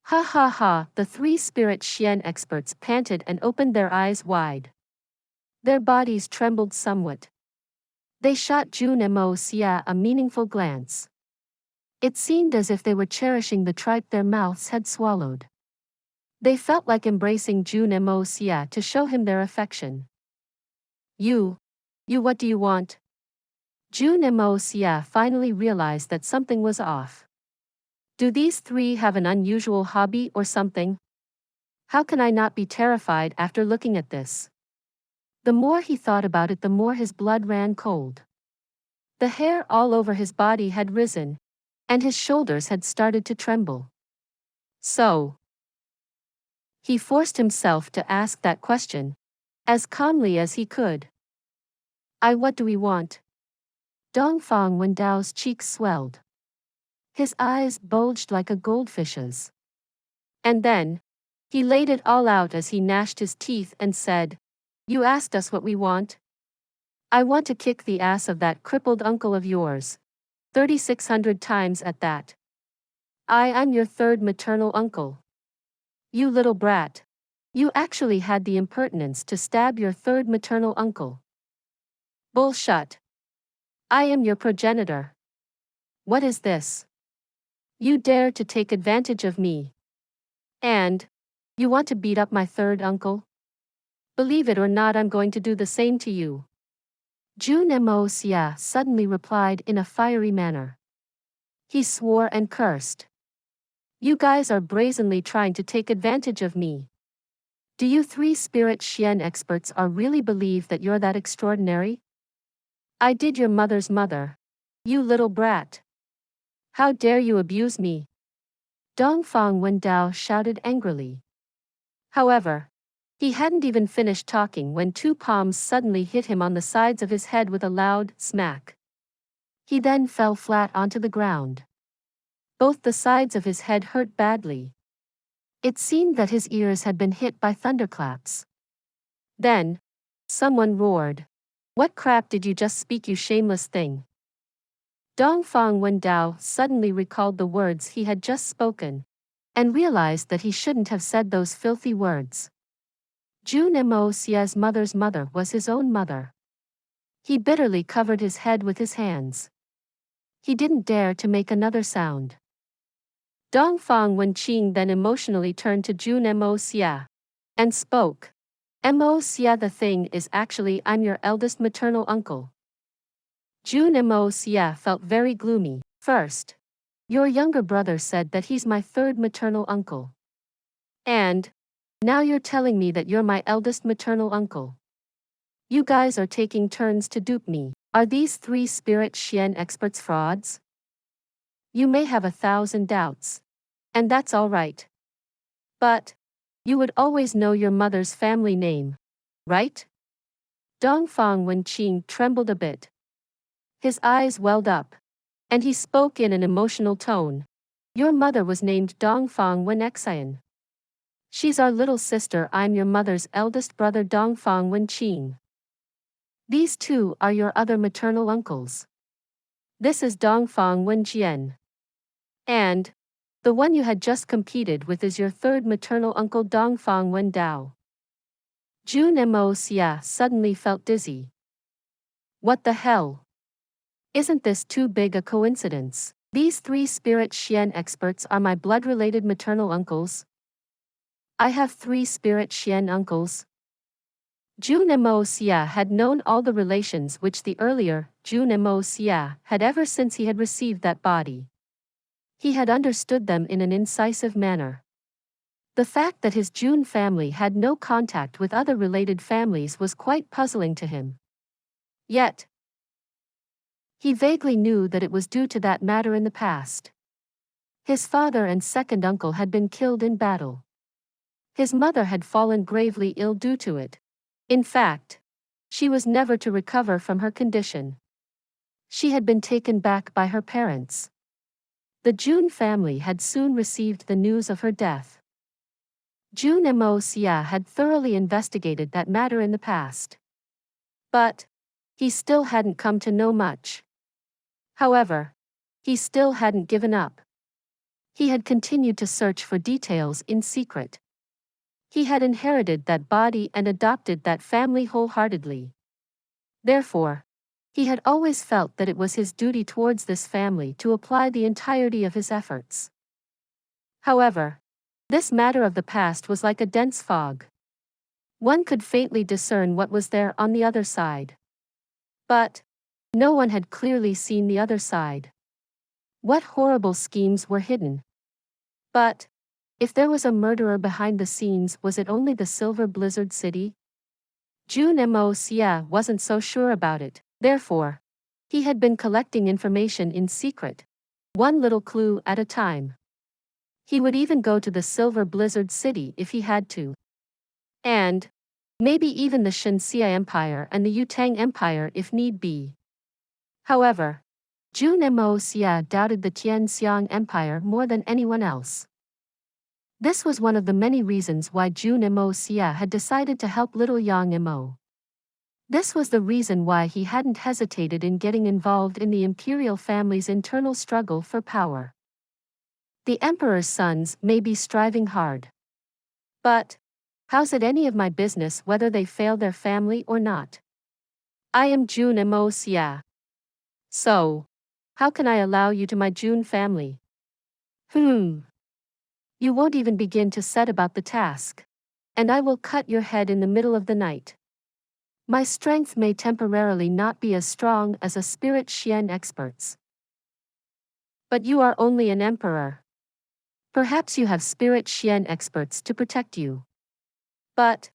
Ha ha ha, the three spirit Xian experts panted and opened their eyes wide. Their bodies trembled somewhat. They shot Jun Moxie a meaningful glance. It seemed as if they were cherishing the tripe their mouths had swallowed. They felt like embracing Jun Moxie to show him their affection. You, what do you want? Jun Moxie finally realized that something was off. Do these three have an unusual hobby or something? How can I not be terrified after looking at this? The more he thought about it, the more his blood ran cold. The hair all over his body had risen, and his shoulders had started to tremble. So, he forced himself to ask that question, as calmly as he could. What do we want? Dongfang Wen cheeks swelled. His eyes bulged like a goldfish's. And then, he laid it all out as he gnashed his teeth and said, You asked us what we want? I want to kick the ass of that crippled uncle of yours. 3,600 times at that. I'm your third maternal uncle. You little brat. You actually had the impertinence to stab your third maternal uncle. Bullshit. I am your progenitor. What is this? You dare to take advantage of me. And you want to beat up my third uncle? Believe it or not, I'm going to do the same to you. Jun Moxie suddenly replied in a fiery manner. He swore and cursed. You guys are brazenly trying to take advantage of me. Do you three spirit Xian experts really believe that you're that extraordinary? I did your mother's mother. You little brat. How dare you abuse me? Dongfang Wen shouted angrily. However, he hadn't even finished talking when two palms suddenly hit him on the sides of his head with a loud smack. He then fell flat onto the ground. Both the sides of his head hurt badly. It seemed that his ears had been hit by thunderclaps. Then, someone roared. What crap did you just speak, you shameless thing? Dongfang Wen suddenly recalled the words he had just spoken, and realized that he shouldn't have said those filthy words. Jun Moxie's mother's mother was his own mother. He bitterly covered his head with his hands. He didn't dare to make another sound. Dongfang Wen Xin then emotionally turned to Jun Moxie and spoke. Moxie, the thing is actually I'm your eldest maternal uncle. Jun Moxie felt very gloomy. First, your younger brother said that he's my third maternal uncle. And now you're telling me that you're my eldest maternal uncle. You guys are taking turns to dupe me. Are these three spirit Xian experts frauds? You may have 1,000 doubts. And that's all right. But you would always know your mother's family name, right? Dongfang Wen Xin trembled a bit. His eyes welled up, and he spoke in an emotional tone. Your mother was named Dongfang Wen Xin. She's our little sister. I'm your mother's eldest brother, Dongfang Wen Xin. These two are your other maternal uncles. This is Dongfang Wen Jian. And the one you had just competed with is your third maternal uncle, Dongfang Wen Dao. Jun Moxie suddenly felt dizzy. What the hell? Isn't this too big a coincidence? These three spirit Xian experts are my blood-related maternal uncles. I have 3 spirit Xian uncles. Jun Moxie had known all the relations which the earlier Jun Moxie had ever since he had received that body. He had understood them in an incisive manner. The fact that his Jun family had no contact with other related families was quite puzzling to him. Yet, he vaguely knew that it was due to that matter in the past. His father and second uncle had been killed in battle. His mother had fallen gravely ill due to it. In fact, she was never to recover from her condition. She had been taken back by her parents. The Jun family had soon received the news of her death. Jun Moxie had thoroughly investigated that matter in the past. But he still hadn't come to know much. However, he still hadn't given up. He had continued to search for details in secret. He had inherited that body and adopted that family wholeheartedly. Therefore, he had always felt that it was his duty towards this family to apply the entirety of his efforts. However, this matter of the past was like a dense fog. One could faintly discern what was there on the other side. But no one had clearly seen the other side. What horrible schemes were hidden? But if there was a murderer behind the scenes, was it only the Silver Blizzard City? Jun Moxie wasn't so sure about it. Therefore, he had been collecting information in secret, one little clue at a time. He would even go to the Silver Blizzard City if he had to. And maybe even the Shenxia Empire and the Yutang Empire if need be. However, Jun Moxie doubted the Tian Empire more than anyone else. This was one of the many reasons why Jun Moxie had decided to help little Yang Mo. This was the reason why he hadn't hesitated in getting involved in the imperial family's internal struggle for power. The emperor's sons may be striving hard. But how's it any of my business whether they fail their family or not? I am Jun Moxie. So, how can I allow you to my Jun family? You won't even begin to set about the task. And I will cut your head in the middle of the night. My strength may temporarily not be as strong as a spirit Xian expert's. But you are only an emperor. Perhaps you have spirit Xian experts to protect you. But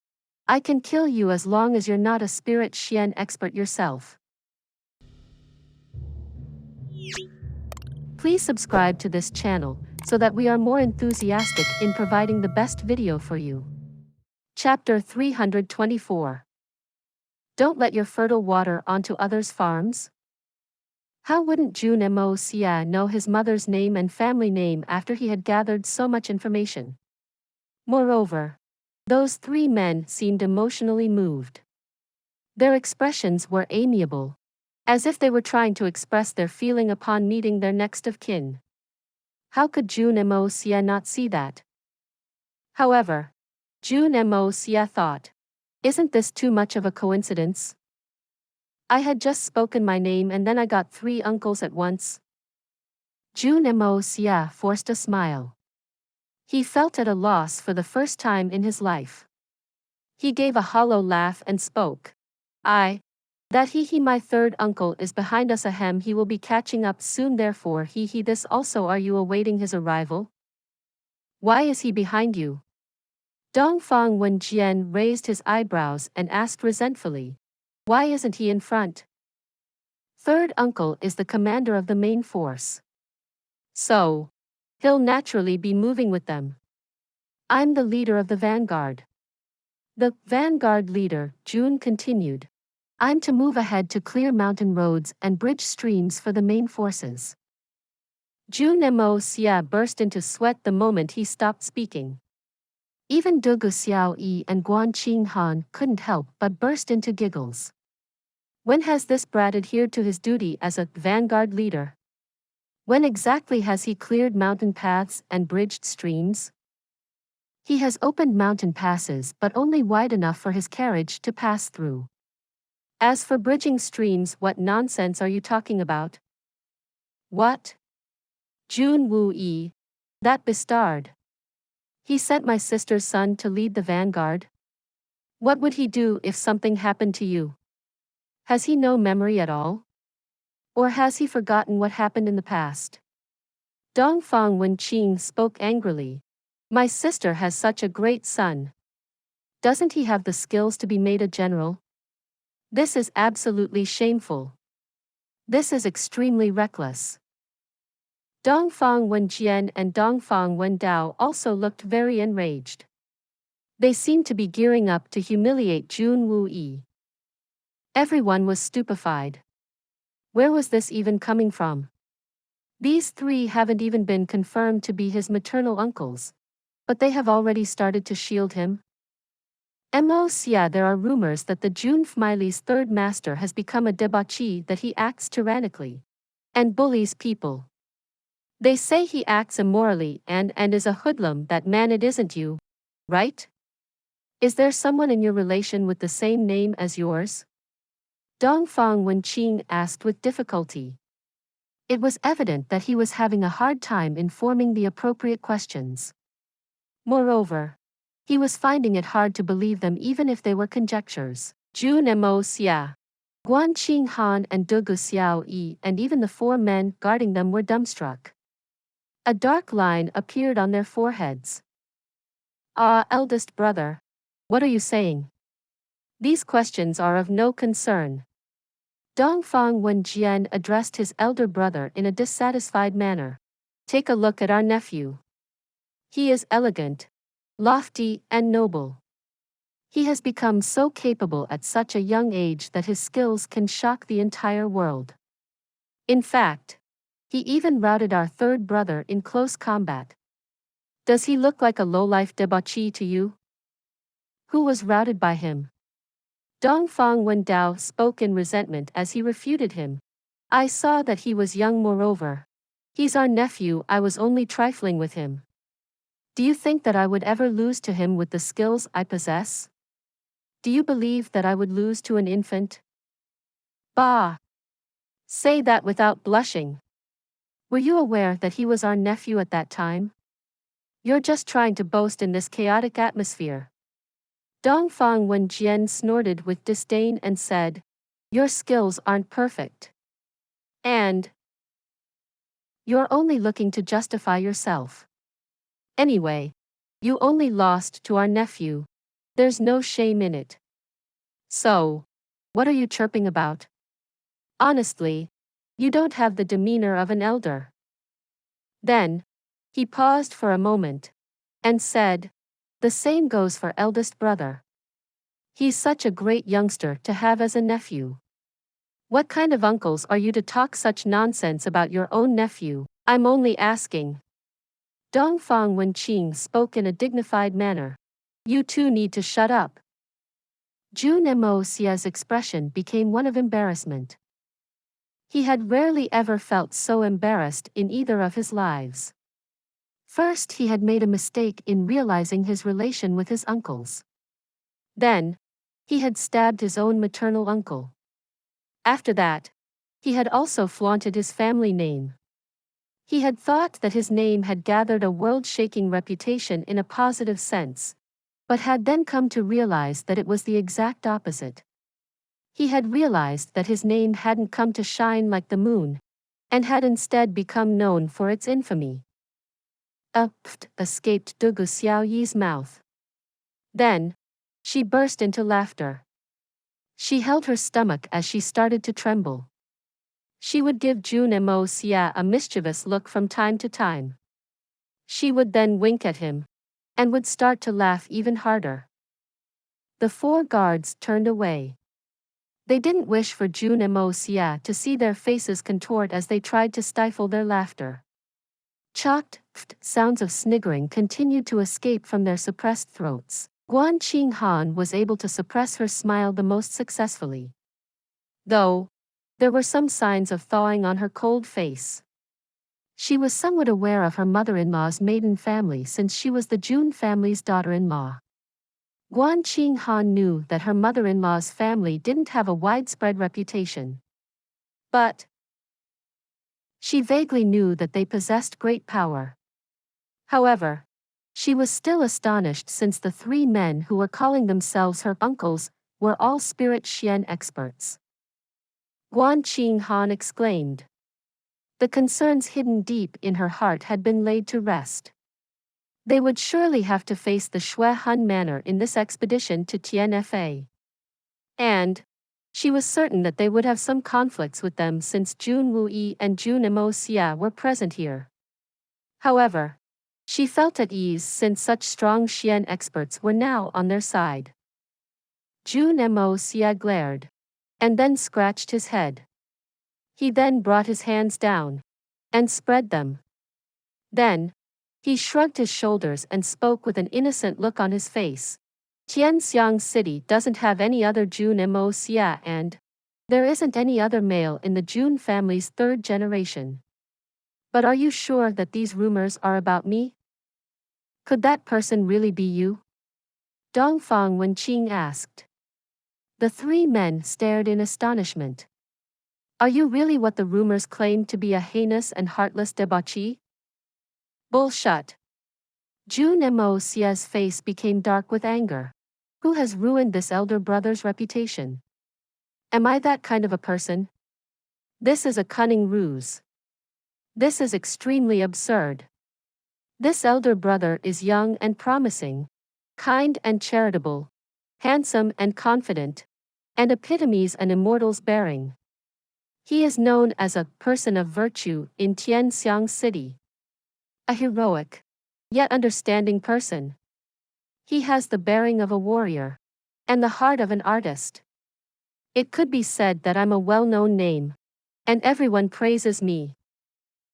I can kill you as long as you're not a spirit Xian expert yourself. Please subscribe to this channel so that we are more enthusiastic in providing the best video for you. Chapter 324. Don't let your fertile water onto others' farms? How wouldn't Jun Moxie know his mother's name and family name after he had gathered so much information? Moreover, those three men seemed emotionally moved. Their expressions were amiable, as if they were trying to express their feeling upon meeting their next of kin. How could Jun Moxie not see that? However, Jun Moxie thought, isn't this too much of a coincidence? I had just spoken my name and then I got three uncles at once. Jun Moxie forced a smile. He felt at a loss for the first time in his life. He gave a hollow laugh and spoke. That he my third uncle is behind us ahem he will be catching up soon therefore he this also are you awaiting his arrival? Why is he behind you? Dongfang Wen Xin raised his eyebrows and asked resentfully. Why isn't he in front? Third uncle is the commander of the main force. So, he'll naturally be moving with them. I'm the leader of the vanguard. The vanguard leader, Jun continued. I'm to move ahead to clear mountain roads and bridge streams for the main forces. Jun Moxie burst into sweat the moment he stopped speaking. Even Dugu Xiaoyi and Guan Qinghan couldn't help but burst into giggles. When has this brat adhered to his duty as a vanguard leader? When exactly has he cleared mountain paths and bridged streams? He has opened mountain passes but only wide enough for his carriage to pass through. As for bridging streams, what nonsense are you talking about? What? Jun Wuyi, that bastard. He sent my sister's son to lead the vanguard? What would he do if something happened to you? Has he no memory at all? Or has he forgotten what happened in the past? Dongfang Wen Xin spoke angrily. My sister has such a great son. Doesn't he have the skills to be made a general? This is absolutely shameful. This is extremely reckless. Dongfang Wen Jian and Dongfang Wen Dao also looked very enraged. They seemed to be gearing up to humiliate Jun Wuyi. Everyone was stupefied. Where was this even coming from? These three haven't even been confirmed to be his maternal uncles, but they have already started to shield him. Moxie, there are rumors that the Jun Fmile's third master has become a debauchee, that he acts tyrannically and bullies people. They say he acts immorally and is a hoodlum. That man, it isn't you, right? Is there someone in your relation with the same name as yours? Dongfang Wen Xin asked with difficulty. It was evident that he was having a hard time in forming the appropriate questions. Moreover, he was finding it hard to believe them even if they were conjectures. Jun Moxie, Guan Qinghan and Dugu Xiao Yi and even the four men guarding them were dumbstruck. A dark line appeared on their foreheads. Ah, eldest brother. What are you saying? These questions are of no concern. Dongfang Wen Jian addressed his elder brother in a dissatisfied manner. Take a look at our nephew. He is elegant, lofty, and noble. He has become so capable at such a young age that his skills can shock the entire world. In fact, he even routed our third brother in close combat. Does he look like a low-life debauchee to you? Who was routed by him? Dongfang Wen Dao spoke in resentment as he refuted him. I saw that he was young. Moreover, he's our nephew. I was only trifling with him. Do you think that I would ever lose to him with the skills I possess? Do you believe that I would lose to an infant? Bah! Say that without blushing. Were you aware that he was our nephew at that time? You're just trying to boast in this chaotic atmosphere. Dongfang Wen Jian snorted with disdain and said, your skills aren't perfect. And you're only looking to justify yourself. Anyway, you only lost to our nephew. There's no shame in it. So, what are you chirping about? Honestly, you don't have the demeanor of an elder. Then, he paused for a moment and said, the same goes for eldest brother. He's such a great youngster to have as a nephew. What kind of uncles are you to talk such nonsense about your own nephew? I'm only asking. Dongfang Wen Xin spoke in a dignified manner. You two need to shut up. Jun Moxie's expression became one of embarrassment. He had rarely ever felt so embarrassed in either of his lives. First, he had made a mistake in realizing his relation with his uncles. Then, he had stabbed his own maternal uncle. After that, he had also flaunted his family name. He had thought that his name had gathered a world-shaking reputation in a positive sense, but had then come to realize that it was the exact opposite. He had realized that his name hadn't come to shine like the moon, and had instead become known for its infamy. A pft escaped Dugu Xiao Yi's mouth. Then, she burst into laughter. She held her stomach as she started to tremble. She would give Jun Moxie a mischievous look from time to time. She would then wink at him, and would start to laugh even harder. The four guards turned away. They didn't wish for Jun Moxie to see their faces contort as they tried to stifle their laughter. Chalked sounds of sniggering continued to escape from their suppressed throats. Guan Qinghan was able to suppress her smile the most successfully. Though, there were some signs of thawing on her cold face. She was somewhat aware of her mother-in-law's maiden family since she was the Jun family's daughter-in-law. Guan Qinghan knew that her mother-in-law's family didn't have a widespread reputation. But she vaguely knew that they possessed great power. However, She was still astonished since the three men who were calling themselves her uncles were all spirit Xian experts. Guan Qinghan exclaimed. The concerns hidden deep in her heart had been laid to rest. They would surely have to face the Shui Han manor in this expedition to Tianfa. And she was certain that they would have some conflicts with them since Jun Wuyi and Jun Moxie were present here. However, she felt at ease since such strong Xian experts were now on their side. Jun Moxie glared, and then scratched his head. He then brought his hands down and spread them. Then, he shrugged his shoulders and spoke with an innocent look on his face. Tianxiang City doesn't have any other Jun Moxie, and there isn't any other male in the Jun family's third generation. But are you sure that these rumors are about me? Could that person really be you? Dongfang Wen Xin asked. The three men stared in astonishment. Are you really what the rumors claim to be, a heinous and heartless debauchee? Bullshit. Jun Moxie's face became dark with anger. Who has ruined this elder brother's reputation? Am I that kind of a person? This is a cunning ruse. This is extremely absurd. This elder brother is young and promising, kind and charitable, handsome and confident, and epitomes an immortal's bearing. He is known as a person of virtue in Tianxiang City. A heroic, yet understanding person. He has the bearing of a warrior, and the heart of an artist. It could be said that I'm a well-known name, and everyone praises me.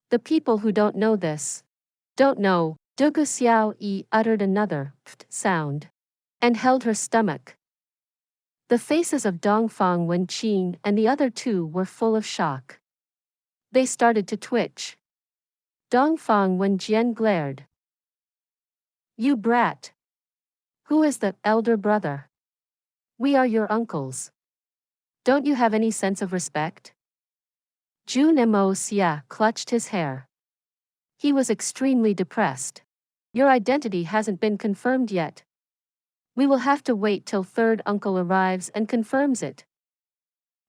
The people who don't know this, don't know. Dugu Xiao Yi uttered another sound, and held her stomach. The faces of Dongfang Wen Xin and the other two were full of shock. They started to twitch. Dongfang Wen Jian glared. You brat! Who is the elder brother? We are your uncles. Don't you have any sense of respect? Jun Moxie clutched his hair. He was extremely depressed. Your identity hasn't been confirmed yet. We will have to wait till third uncle arrives and confirms it.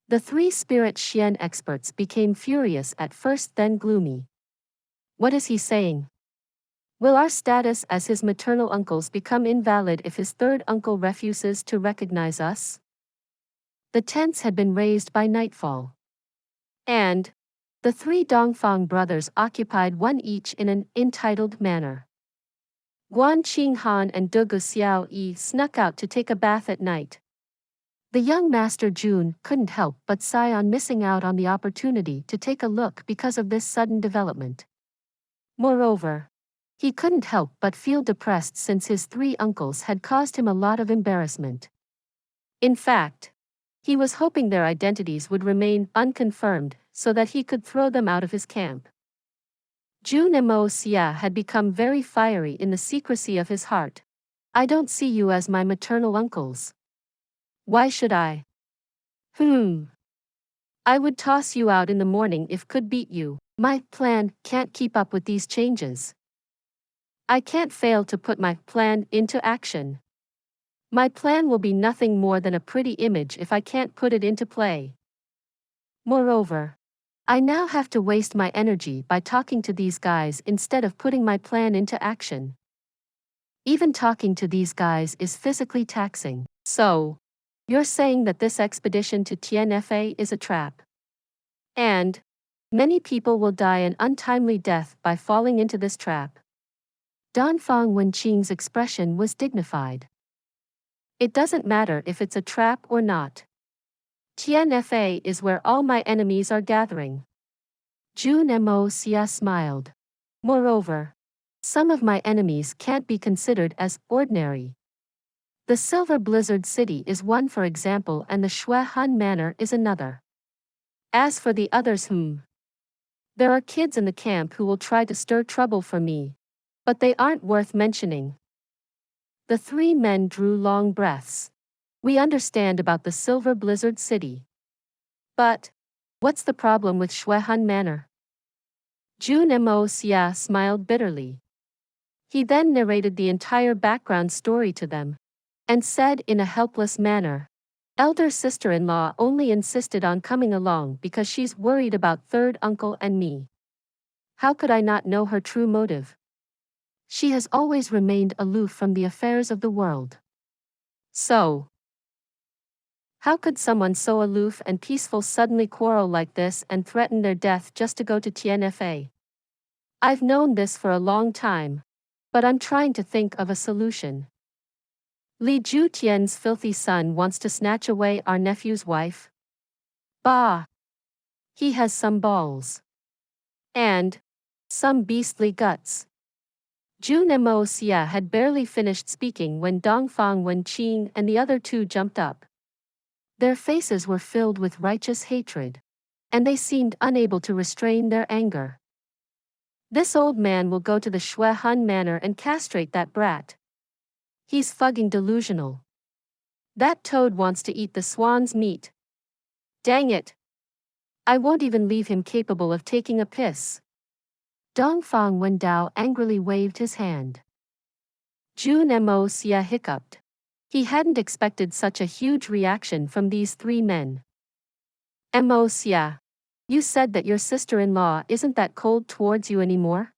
The three spirit Xian experts became furious at first, then gloomy. What is he saying? Will our status as his maternal uncles become invalid if his third uncle refuses to recognize us? The tents had been raised by nightfall. And the three Dongfang brothers occupied one each in an entitled manner. Guan Qinghan and Dugu Xiao Yi snuck out to take a bath at night. The young Master Jun couldn't help but sigh on missing out on the opportunity to take a look because of this sudden development. Moreover, he couldn't help but feel depressed since his three uncles had caused him a lot of embarrassment. In fact, he was hoping their identities would remain unconfirmed so that he could throw them out of his camp. Jun Moxie had become very fiery in the secrecy of his heart. I don't see you as my maternal uncles. Why should I? I would toss you out in the morning if could beat you. My plan can't keep up with these changes. I can't fail to put my plan into action. My plan will be nothing more than a pretty image if I can't put it into play. Moreover, I now have to waste my energy by talking to these guys instead of putting my plan into action. Even talking to these guys is physically taxing. So, you're saying that this expedition to Tianfa is a trap? And many people will die an untimely death by falling into this trap. Dongfang Wen Qing's expression was dignified. It doesn't matter if it's a trap or not. Tianfa is where all my enemies are gathering. Jun Moxie smiled. Moreover, some of my enemies can't be considered as ordinary. The Silver Blizzard City is one, for example, and the Shui Han Manor is another. As for the others, there are kids in the camp who will try to stir trouble for me, but they aren't worth mentioning. The three men drew long breaths. We understand about the Silver Blizzard City. But what's the problem with Shui Han Manor? Jun Moxie smiled bitterly. He then narrated the entire background story to them, and said in a helpless manner, "Elder sister-in-law only insisted on coming along because she's worried about third uncle and me. How could I not know her true motive? She has always remained aloof from the affairs of the world. So, how could someone so aloof and peaceful suddenly quarrel like this and threaten their death just to go to Tian Fa? I've known this for a long time, but I'm trying to think of a solution. Li Ju Tian's filthy son wants to snatch away our nephew's wife. Bah! He has some balls. And some beastly guts." Jun Moxie had barely finished speaking when Dongfang Wen Xin and the other two jumped up. Their faces were filled with righteous hatred, and they seemed unable to restrain their anger. "This old man will go to the Xuan manor and castrate that brat. He's fucking delusional. That toad wants to eat the swan's meat. Dang it. I won't even leave him capable of taking a piss." Dongfang Wen angrily waved his hand. Jun Moxie hiccuped. He hadn't expected such a huge reaction from these three men. "Moxie, you said that your sister-in-law isn't that cold towards you anymore?"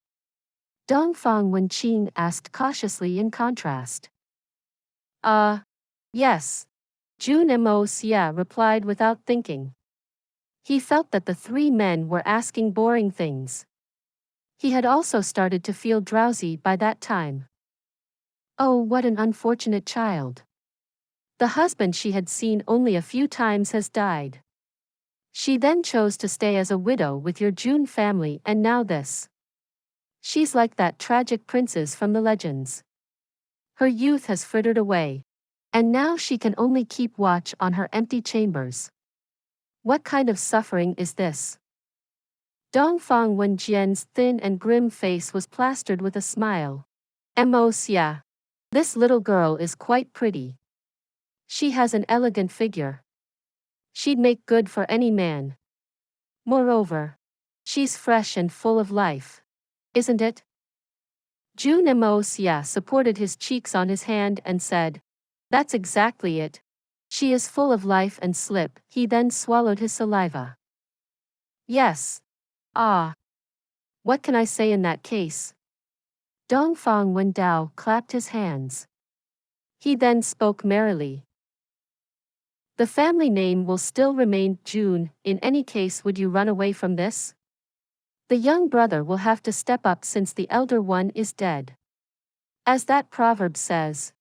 Dongfang Wen Xin asked cautiously in contrast. Yes," Jun Moxie replied without thinking. He felt that the three men were asking boring things. He had also started to feel drowsy by that time. Oh, what an unfortunate child. The husband she had seen only a few times has died. She then chose to stay as a widow with your Jun family, and now this. She's like that tragic princess from the legends. Her youth has frittered away, and now she can only keep watch on her empty chambers. What kind of suffering is this? Dongfang Wen Jian's thin and grim face was plastered with a smile. "Moxie, this little girl is quite pretty. She has an elegant figure. She'd make good for any man. Moreover, she's fresh and full of life. Isn't it?" Jun Moxie supported his cheeks on his hand and said, "That's exactly it. She is full of life and slip." He then swallowed his saliva. "Yes. What can I say in that case?" Dongfang Wen clapped his hands. He then spoke merrily. "The family name will still remain Jun. In any case, would you run away from this? The young brother will have to step up since the elder one is dead. As that proverb says,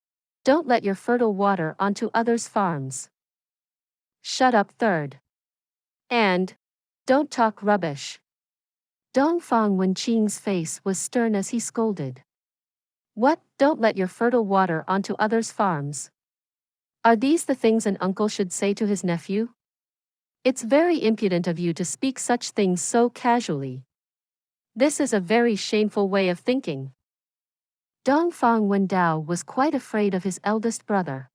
don't let your fertile water onto others' farms. Shut up, third. And don't talk rubbish." Dongfang Wen Qing's face was stern as he scolded. "What, don't let your fertile water onto others' farms? Are these the things an uncle should say to his nephew? It's very impudent of you to speak such things so casually. This is a very shameful way of thinking." Dongfang Wen was quite afraid of his eldest brother.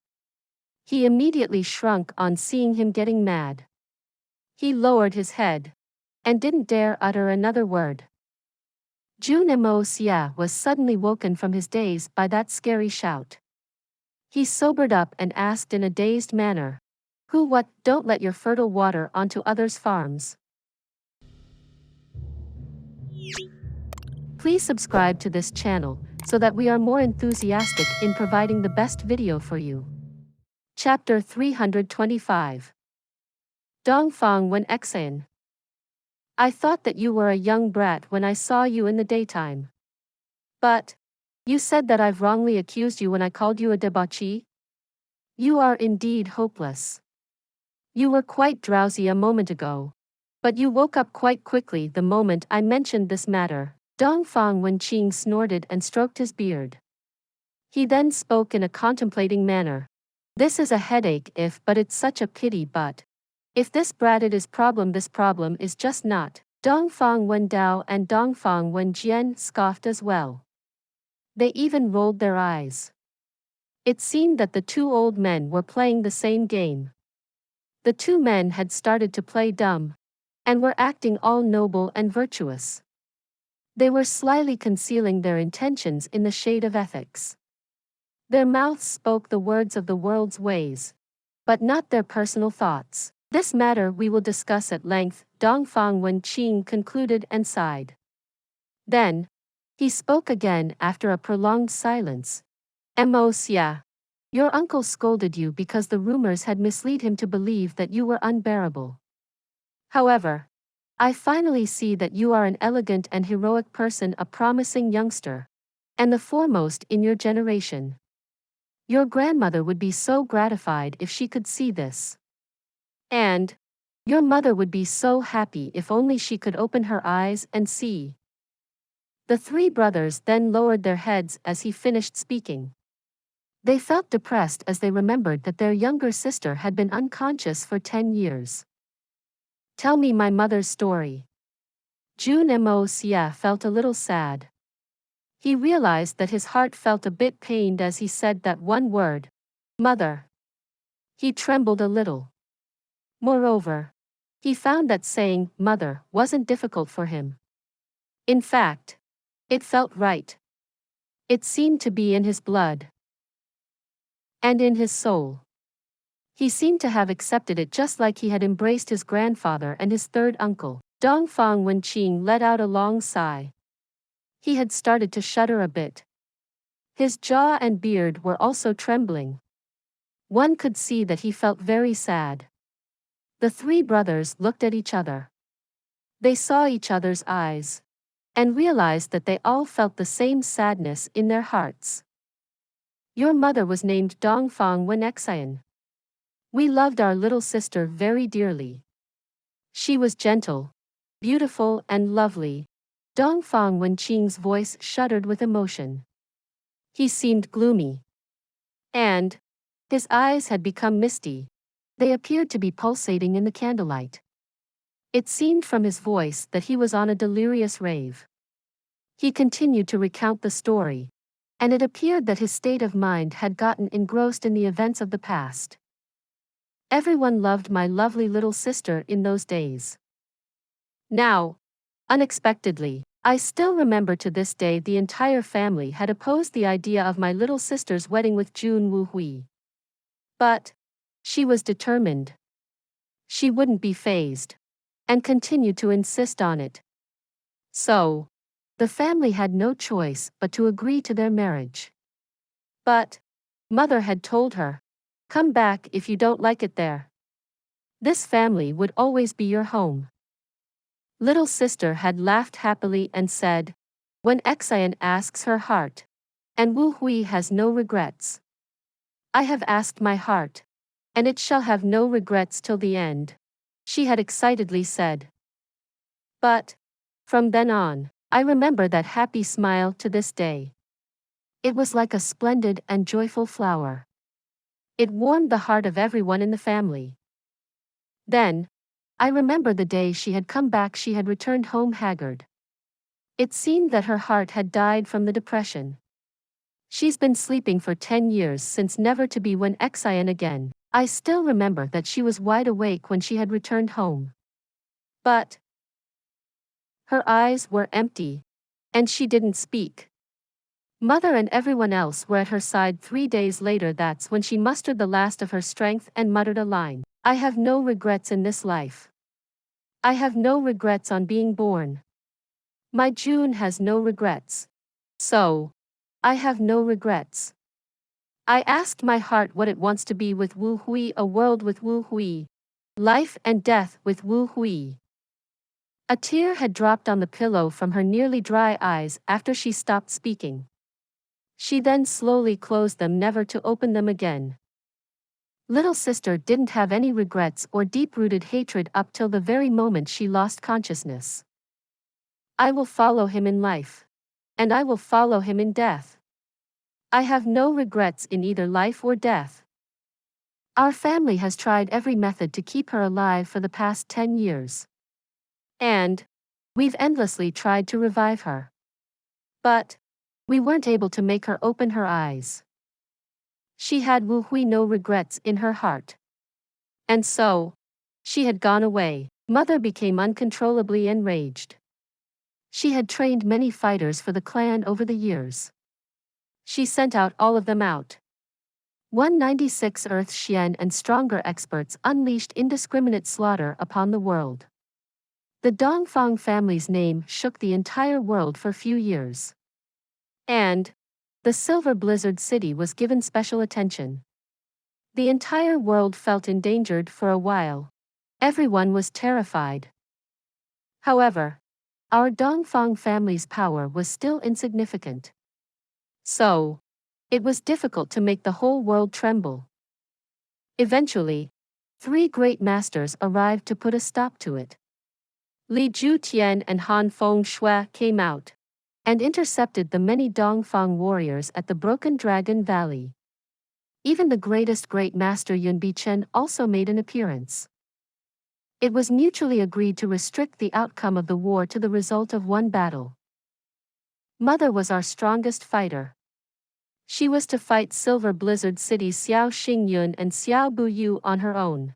He immediately shrunk on seeing him getting mad. He lowered his head and didn't dare utter another word. Jun Moxie was suddenly woken from his daze by that scary shout. He sobered up and asked in a dazed manner, "Who what, don't let your fertile water onto others' farms?" Please subscribe to this channel so that we are more enthusiastic in providing the best video for you. Chapter 325. Dongfang Wen Xin. "I thought that you were a young brat when I saw you in the daytime. But you said that I've wrongly accused you when I called you a debauchee? You are indeed hopeless. You were quite drowsy a moment ago, but you woke up quite quickly the moment I mentioned this matter." Dongfang Wen Qing snorted and stroked his beard. He then spoke in a contemplating manner. "This is a headache but it's such a pity, but if this bratted is problem, this problem is just not." Dongfang Wen and Dongfang Wen Jian scoffed as well. They even rolled their eyes. It seemed that the two old men were playing the same game. The two men had started to play dumb, and were acting all noble and virtuous. They were slyly concealing their intentions in the shade of ethics. Their mouths spoke the words of the world's ways, but not their personal thoughts. This matter we will discuss at length, Dongfang Wen Xin concluded and sighed. Then, he spoke again after a prolonged silence. Xie, your uncle scolded you because the rumors had misled him to believe that you were unbearable. However, I finally see that you are an elegant and heroic person, a promising youngster, and the foremost in your generation. Your grandmother would be so gratified if she could see this. And your mother would be so happy if only she could open her eyes and see. The three brothers then lowered their heads as he finished speaking. They felt depressed as they remembered that their younger sister had been unconscious for 10 years. Tell me my mother's story. Jun Moxie felt a little sad. He realized that his heart felt a bit pained as he said that one word, mother. He trembled a little. Moreover, he found that saying mother wasn't difficult for him. In fact, it felt right. It seemed to be in his blood and in his soul. He seemed to have accepted it just like he had embraced his grandfather and his third uncle. Dongfang Wen Xin let out a long sigh. He had started to shudder a bit. His jaw and beard were also trembling. One could see that he felt very sad. The three brothers looked at each other. They saw each other's eyes and realized that they all felt the same sadness in their hearts. Your mother was named Dongfang Wen Xin. We loved our little sister very dearly. She was gentle, beautiful and lovely. Dongfang Wen Xin's voice shuddered with emotion. He seemed gloomy. And his eyes had become misty. They appeared to be pulsating in the candlelight. It seemed from his voice that he was on a delirious rave. He continued to recount the story, and it appeared that his state of mind had gotten engrossed in the events of the past. Everyone loved my lovely little sister in those days. Now, unexpectedly, I still remember to this day the entire family had opposed the idea of my little sister's wedding with Jun Xie. But she was determined. She wouldn't be fazed, and continued to insist on it. So, the family had no choice but to agree to their marriage. But mother had told her, come back if you don't like it there. This family would always be your home. Little sister had laughed happily and said, when Xian asks her heart, and Wu Hui has no regrets. I have asked my heart, and it shall have no regrets till the end, she had excitedly said. But, from then on, I remember that happy smile to this day. It was like a splendid and joyful flower. It warmed the heart of everyone in the family. Then, I remember the day she had come back. She had returned home haggard. It seemed that her heart had died from the depression. She's been sleeping for 10 years since, never to be Wen Xin again. I still remember that she was wide awake when she had returned home. But her eyes were empty, and she didn't speak. Mother and everyone else were at her side 3 days later. That's when she mustered the last of her strength and muttered a line. I have no regrets in this life. I have no regrets on being born. My Jun has no regrets. So, I have no regrets. I asked my heart what it wants to be with Wu Hui, a world with Wu Hui. Life and death with Wu Hui. A tear had dropped on the pillow from her nearly dry eyes after she stopped speaking. She then slowly closed them, never to open them again. Little sister didn't have any regrets or deep-rooted hatred up till the very moment she lost consciousness. I will follow him in life. And I will follow him in death. I have no regrets in either life or death. Our family has tried every method to keep her alive for the past 10 years. And we've endlessly tried to revive her. But we weren't able to make her open her eyes. She had Wu Hui no regrets in her heart. And so, she had gone away. Mother became uncontrollably enraged. She had trained many fighters for the clan over the years. She sent out all of them out. 196 Earth-Xian and stronger experts unleashed indiscriminate slaughter upon the world. The Dongfang family's name shook the entire world for few years. And the Silver Blizzard City was given special attention. The entire world felt endangered for a while. Everyone was terrified. However, our Dongfang family's power was still insignificant. So, it was difficult to make the whole world tremble. Eventually, 3 great masters arrived to put a stop to it. Li Ju Tian and Han Feng Shui came out and intercepted the many Dongfang warriors at the Broken Dragon Valley. Even the greatest great master Yun Bichen also made an appearance. It was mutually agreed to restrict the outcome of the war to the result of one battle. Mother was our strongest fighter. She was to fight Silver Blizzard City's Xiao Xingyun and Xiao Buyu on her own.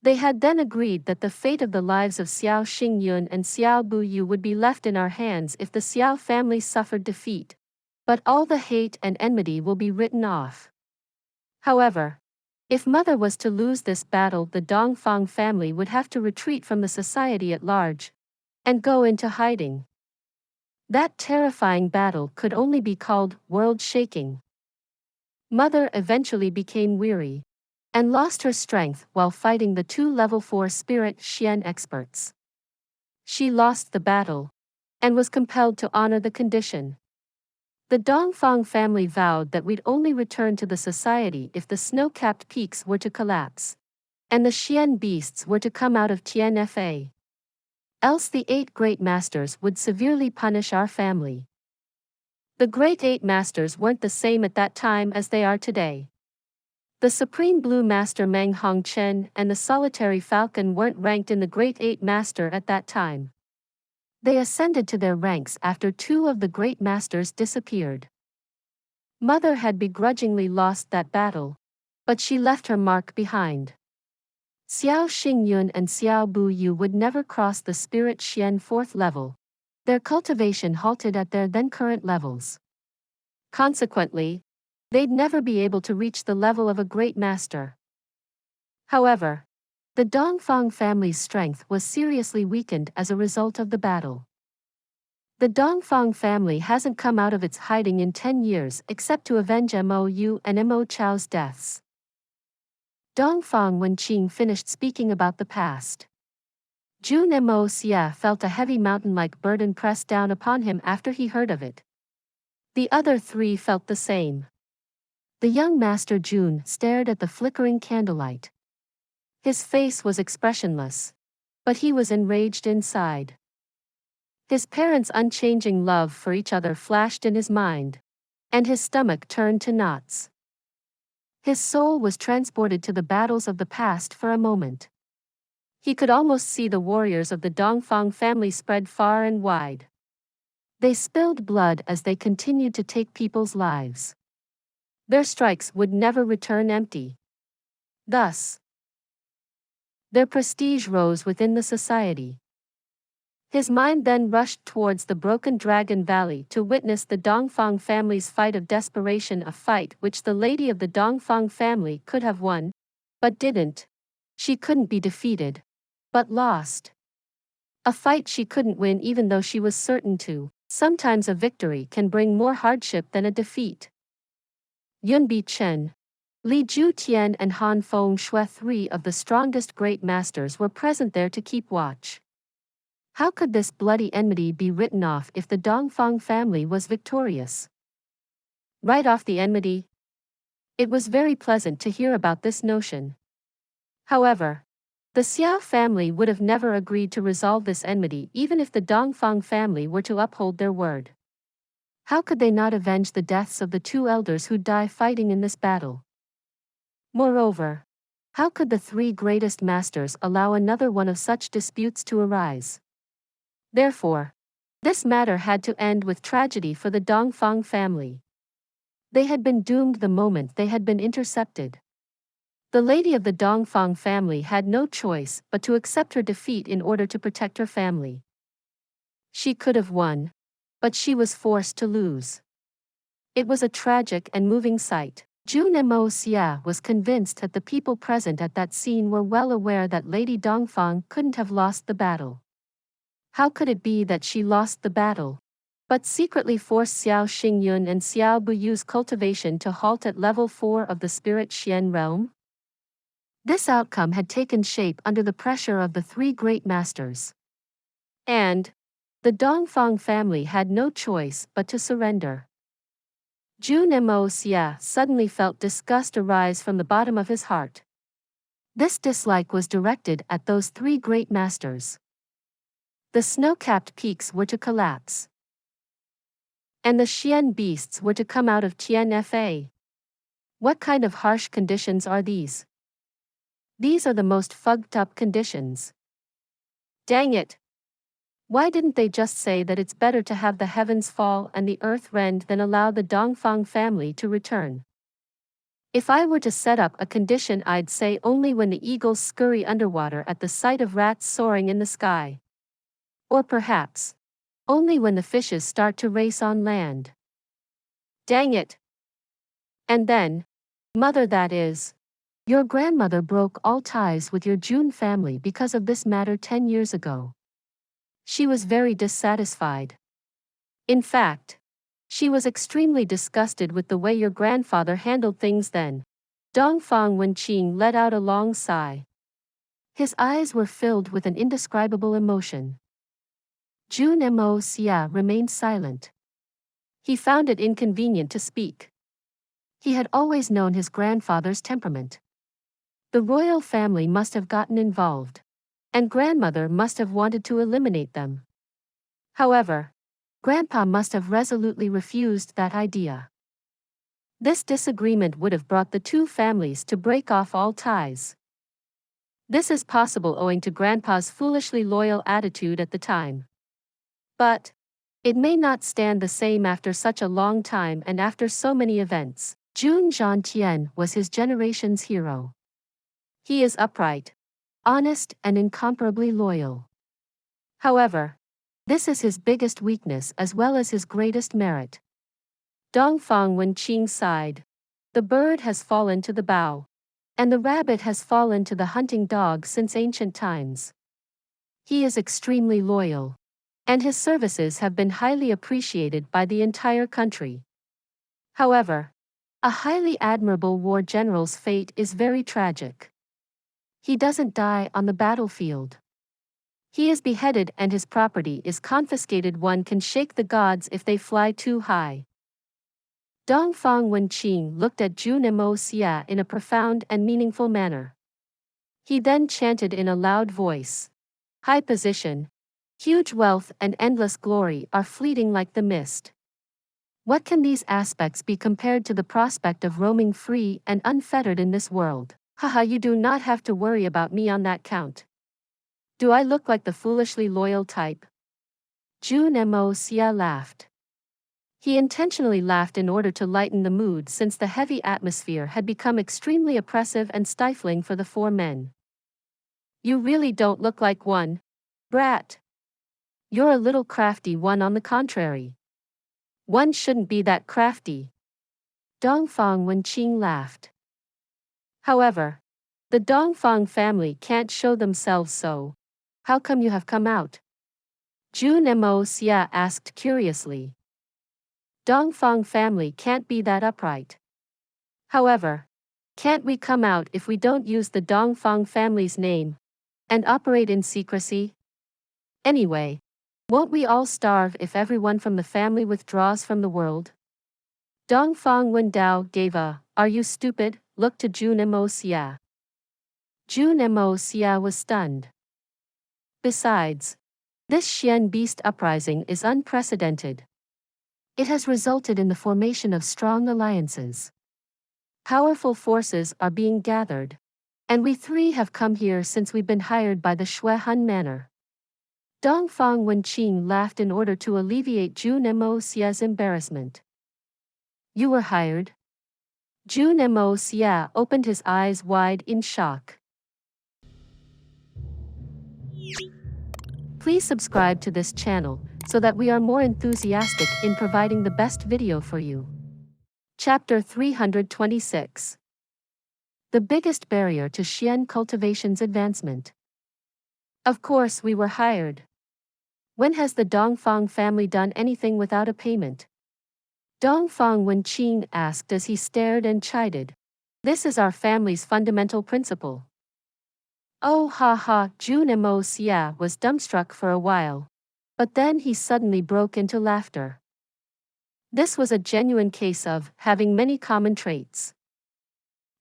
They had then agreed that the fate of the lives of Xiao Xingyun and Xiao Buyu would be left in our hands if the Xiao family suffered defeat, but all the hate and enmity will be written off. However, if Mother was to lose this battle, the Dongfang family would have to retreat from the society at large and go into hiding. That terrifying battle could only be called world-shaking. Mother eventually became weary and lost her strength while fighting the 2 level 4 spirit Xian experts. She lost the battle and was compelled to honor the condition. The Dongfang family vowed that we'd only return to the society if the snow-capped peaks were to collapse and the Xian beasts were to come out of Tian Fa. Else the 8 great masters would severely punish our family. The great 8 masters weren't the same at that time as they are today. The Supreme Blue Master Meng Hongchen and the Solitary Falcon weren't ranked in the Great 8 Master at that time. They ascended to their ranks after 2 of the great masters disappeared. Mother had begrudgingly lost that battle, but she left her mark behind. Xiao Xingyun and Xiao Buyu would never cross the Spirit Xian 4th level. Their cultivation halted at their then current levels. Consequently, they'd never be able to reach the level of a great master. However, the Dongfang family's strength was seriously weakened as a result of the battle. The Dongfang family hasn't come out of its hiding in 10 years except to avenge Mo Yu and Mo Chao's deaths. Dongfang Wen Xin finished speaking about the past. Jun Moxie felt a heavy mountain-like burden pressed down upon him after he heard of it. The other 3 felt the same. The young master Jun stared at the flickering candlelight. His face was expressionless, but he was enraged inside. His parents' unchanging love for each other flashed in his mind, and his stomach turned to knots. His soul was transported to the battles of the past for a moment. He could almost see the warriors of the Dongfang family spread far and wide. They spilled blood as they continued to take people's lives. Their strikes would never return empty. Thus, their prestige rose within the society. His mind then rushed towards the Broken Dragon Valley to witness the Dongfang family's fight of desperation, a fight which the lady of the Dongfang family could have won, but didn't. She couldn't be defeated, but lost. A fight she couldn't win even though she was certain to. Sometimes a victory can bring more hardship than a defeat. Yun Bichen, Li Ju Tian and Han Feng Shui, 3 of the strongest great masters, were present there to keep watch. How could this bloody enmity be written off if the Dongfang family was victorious? Write off the enmity? It was very pleasant to hear about this notion. However, the Xiao family would have never agreed to resolve this enmity even if the Dongfang family were to uphold their word. How could they not avenge the deaths of the 2 elders who die fighting in this battle? Moreover, how could the 3 greatest masters allow another one of such disputes to arise? Therefore, this matter had to end with tragedy for the Dongfang family. They had been doomed the moment they had been intercepted. The lady of the Dongfang family had no choice but to accept her defeat in order to protect her family. She could have won, but she was forced to lose. It was a tragic and moving sight. Jun Moxie was convinced that the people present at that scene were well aware that Lady Dongfang couldn't have lost the battle. How could it be that she lost the battle, but secretly forced Xiao Xingyun and Xiao Buyu's cultivation to halt at level 4 of the Spirit Xian realm? This outcome had taken shape under the pressure of the three great masters. And the Dongfang family had no choice but to surrender. Jun Moxie suddenly felt disgust arise from the bottom of his heart. This dislike was directed at those three great masters. The snow-capped peaks were to collapse, and the Xian beasts were to come out of Tian Fa. What kind of harsh conditions are these? These are the most fucked-up conditions. Dang it! Why didn't they just say that it's better to have the heavens fall and the earth rend than allow the Dongfang family to return? If I were to set up a condition, I'd say only when the eagles scurry underwater at the sight of rats soaring in the sky. Or perhaps, only when the fishes start to race on land. Dang it! And then, mother, that is, your grandmother broke all ties with your Jun family because of this matter 10 years ago. She was very dissatisfied. In fact, she was extremely disgusted with the way your grandfather handled things then. Dongfang Wen Xin let out a long sigh. His eyes were filled with an indescribable emotion. Jun Moxie remained silent. He found it inconvenient to speak. He had always known his grandfather's temperament. The royal family must have gotten involved, and grandmother must have wanted to eliminate them. However, grandpa must have resolutely refused that idea. This disagreement would have brought the two families to break off all ties. This is possible owing to grandpa's foolishly loyal attitude at the time. But it may not stand the same after such a long time and after so many events. Jun Tian was his generation's hero. He is upright, honest, and incomparably loyal. However, this is his biggest weakness as well as his greatest merit. Dongfang Wen Xin sighed. The bird has fallen to the bough, and the rabbit has fallen to the hunting dog since ancient times. He is extremely loyal, and his services have been highly appreciated by the entire country. However, a highly admirable war general's fate is very tragic. He doesn't die on the battlefield. He is beheaded and his property is confiscated. One can shake the gods if they fly too high. Dongfang Wen Xin looked at Jun Moxie in a profound and meaningful manner. He then chanted in a loud voice. High position, huge wealth and endless glory are fleeting like the mist. What can these aspects be compared to the prospect of roaming free and unfettered in this world? Haha, you do not have to worry about me on that count. Do I look like the foolishly loyal type? Jun Moxie laughed. He intentionally laughed in order to lighten the mood since the heavy atmosphere had become extremely oppressive and stifling for the four men. You really don't look like one, brat. You're a little crafty one on the contrary. One shouldn't be that crafty. Dongfang Wen Xin laughed. However, the Dongfang family can't show themselves so. How come you have come out? Jun Moxie asked curiously. Dongfang family can't be that upright. However, can't we come out if we don't use the Dongfang family's name and operate in secrecy? Anyway, won't we all starve if everyone from the family withdraws from the world? Dongfang Wen Dao gave a, "Are you stupid?" look to Jun Moxie. Jun Moxie was stunned. Besides, this Xian beast uprising is unprecedented. It has resulted in the formation of strong alliances. Powerful forces are being gathered, and we three have come here since we've been hired by the Xuan manor. Dongfang Wen Xin laughed in order to alleviate Jun Moxie's embarrassment. You were hired? Jun Moxie opened his eyes wide in shock. Please subscribe to this channel so that we are more enthusiastic in providing the best video for you. Chapter 326. The biggest barrier to Xian cultivation's advancement. Of course we were hired. When has the Dongfang family done anything without a payment? Dongfang Wen Xin asked as he stared and chided. This is our family's fundamental principle. Oh ha ha, Jun Moxie was dumbstruck for a while. But then he suddenly broke into laughter. This was a genuine case of having many common traits.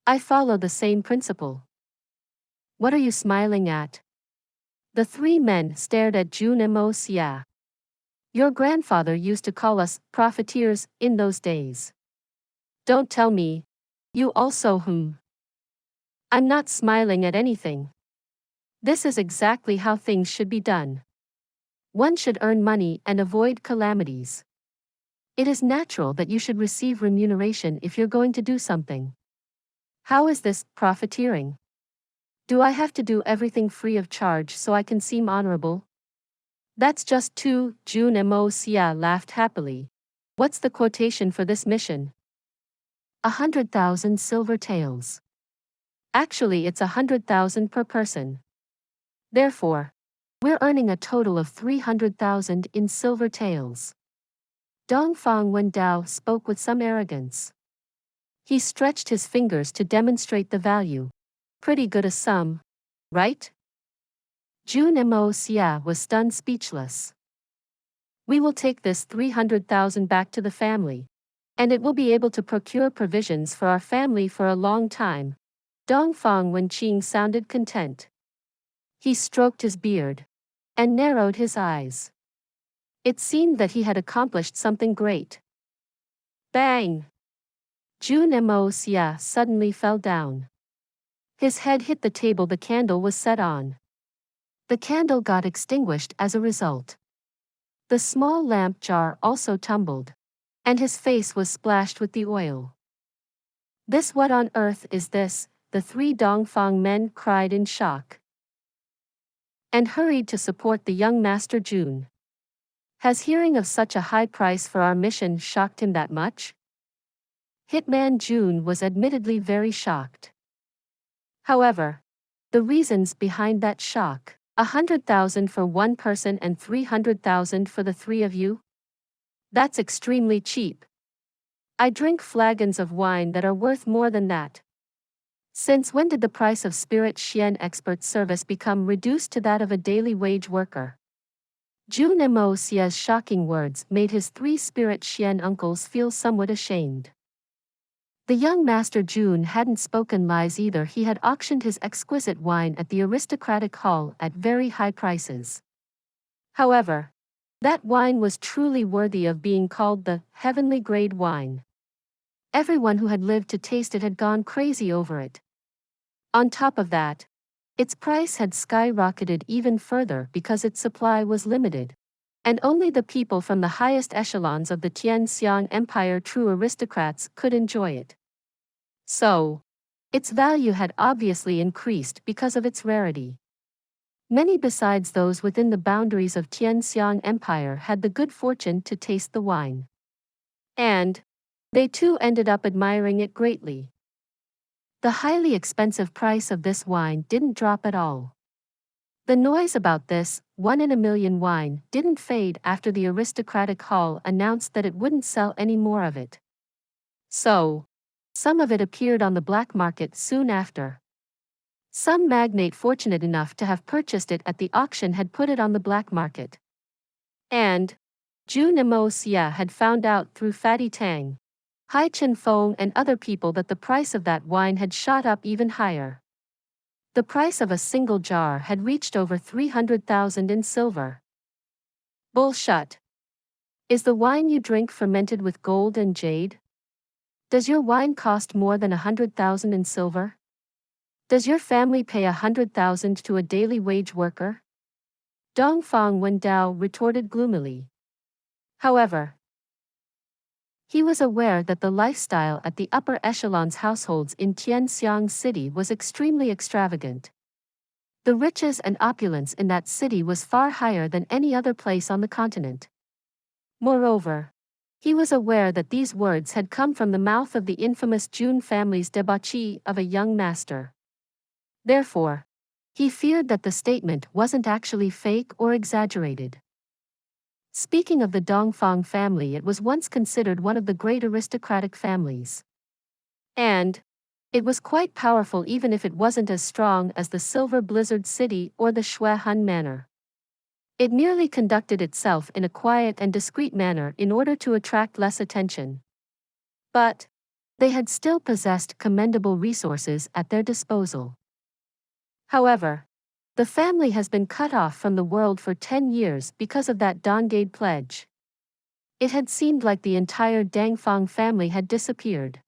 I follow the same principle. What are you smiling at? The three men stared at Jun Moxie. Your grandfather used to call us profiteers in those days. Don't tell me. You also I'm not smiling at anything. This is exactly how things should be done. One should earn money and avoid calamities. It is natural that you should receive remuneration if you're going to do something. How is this profiteering? Do I have to do everything free of charge so I can seem honorable? That's just too. Jun Moxie laughed happily. What's the quotation for this mission? 100,000 silver taels. Actually, it's 100,000 per person. Therefore, we're earning a total of 300,000 in silver taels. Dongfang Wen spoke with some arrogance. He stretched his fingers to demonstrate the value. Pretty good a sum, right? Jun Moxie was stunned speechless. We will take this 300,000 back to the family, and it will be able to procure provisions for our family for a long time. Dongfang Wen Xin sounded content. He stroked his beard and narrowed his eyes. It seemed that he had accomplished something great. Bang! Jun Moxie suddenly fell down. His head hit the table the candle was set on. The candle got extinguished as a result. The small lamp jar also tumbled, and his face was splashed with the oil. This, what on earth is this? The three Dongfang men cried in shock and hurried to support the young Master Jun. Has hearing of such a high price for our mission shocked him that much? Hitman Jun was admittedly very shocked. However, the reasons behind that shock, 100,000 for one person and 300,000 for the three of you? That's extremely cheap. I drink flagons of wine that are worth more than that. Since when did the price of spirit Xian expert service become reduced to that of a daily wage worker? Jun Moxie's shocking words made his three spirit Xian uncles feel somewhat ashamed. The young Master Jun hadn't spoken lies either. He had auctioned his exquisite wine at the aristocratic hall at very high prices. However, that wine was truly worthy of being called the heavenly grade wine. Everyone who had lived to taste it had gone crazy over it. On top of that, its price had skyrocketed even further because its supply was limited, and only the people from the highest echelons of the Tian Empire, true aristocrats, could enjoy it. So, its value had obviously increased because of its rarity. Many besides those within the boundaries of Tian Empire had the good fortune to taste the wine. And they too ended up admiring it greatly. The highly expensive price of this wine didn't drop at all. The noise about this 1 in a million wine didn't fade after the aristocratic hall announced that it wouldn't sell any more of it. So, some of it appeared on the black market soon after. Some magnate fortunate enough to have purchased it at the auction had put it on the black market. And Jun Moxie had found out through Fatty Tang, Hai Chen Feng and other people that the price of that wine had shot up even higher. The price of a single jar had reached over 300,000 in silver. Bullshit. Is the wine you drink fermented with gold and jade? Does your wine cost more than 100,000 in silver? Does your family pay 100,000 to a daily wage worker? Dongfang Wen retorted gloomily. However, he was aware that the lifestyle at the upper echelons households in Tianxiang City was extremely extravagant. The riches and opulence in that city was far higher than any other place on the continent. Moreover, he was aware that these words had come from the mouth of the infamous Jun family's debauchee of a young master. Therefore, he feared that the statement wasn't actually fake or exaggerated. Speaking of the Dongfang family, it was once considered one of the great aristocratic families. And it was quite powerful even if it wasn't as strong as the Silver Blizzard City or the Xuan Manor. It merely conducted itself in a quiet and discreet manner in order to attract less attention. But they had still possessed commendable resources at their disposal. However, the family has been cut off from the world for 10 years because of that Dongade pledge. It had seemed like the entire Dongfang family had disappeared.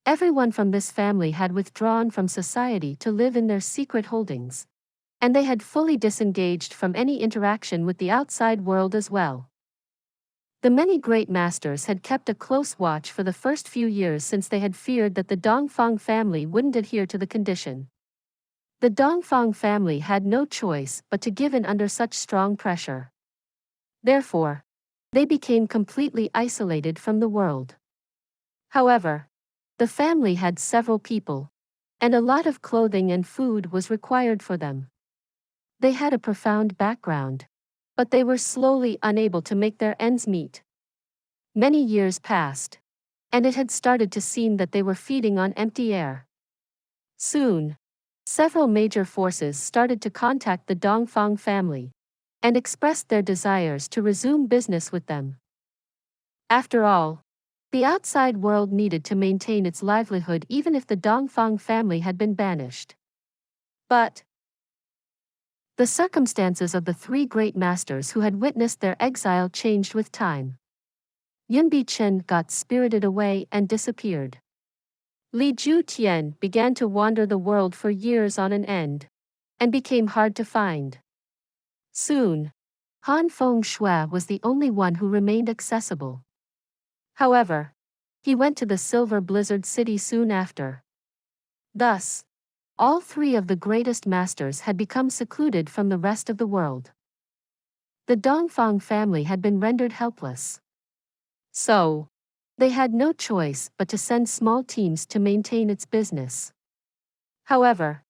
Everyone from this family had withdrawn from society to live in their secret holdings, and they had fully disengaged from any interaction with the outside world as well. The many great masters had kept a close watch for the first few years since they had feared that the Dongfang family wouldn't adhere to the condition. The Dongfang family had no choice but to give in under such strong pressure. Therefore, they became completely isolated from the world. However, the family had several people, and a lot of clothing and food was required for them. They had a profound background, but they were slowly unable to make their ends meet. Many years passed, and it had started to seem that they were feeding on empty air. Soon, several major forces started to contact the Dongfang family and expressed their desires to resume business with them. After all, the outside world needed to maintain its livelihood even if the Dongfang family had been banished. But the circumstances of the three great masters who had witnessed their exile changed with time. Yunbi Chen got spirited away and disappeared. Li Ju Tian began to wander the world for years on end, and became hard to find. Soon, Han Feng Shui was the only one who remained accessible. However, he went to the Silver Blizzard City soon after. Thus, all three of the greatest masters had become secluded from the rest of the world. The Dongfang family had been rendered helpless. So, they had no choice but to send small teams to maintain its business. However,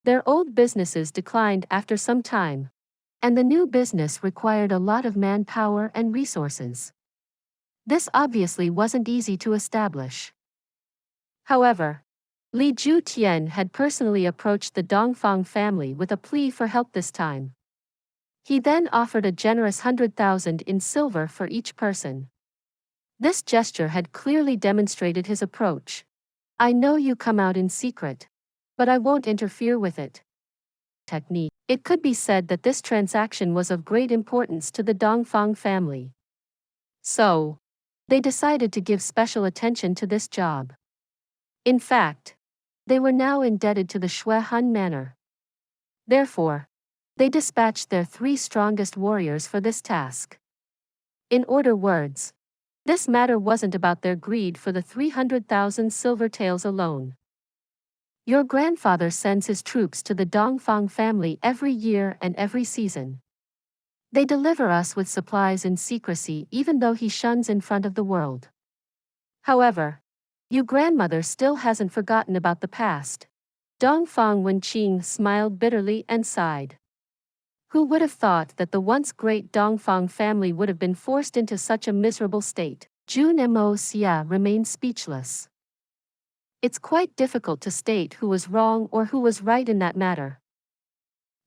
their old businesses declined after some time, and the new business required a lot of manpower and resources. This obviously wasn't easy to establish. However, Li Ju Tian had personally approached the Dongfang family with a plea for help this time. He then offered a generous 100,000 in silver for each person. This gesture had clearly demonstrated his approach. I know you come out in secret, but I won't interfere with it. Technique. It could be said that this transaction was of great importance to the Dongfang family. So, they decided to give special attention to this job. In fact, they were now indebted to the Xuan Manor. Therefore, they dispatched their three strongest warriors for this task. In other words, this matter wasn't about their greed for the 300,000 silver taels alone. Your grandfather sends his troops to the Dongfang family every year and every season. They deliver us with supplies in secrecy even though he shuns in front of the world. However, your grandmother still hasn't forgotten about the past. Dongfang Wen Xin smiled bitterly and sighed. Who would have thought that the once great Dongfang family would have been forced into such a miserable state? Jun Moxie remained speechless. It's quite difficult to state who was wrong or who was right in that matter.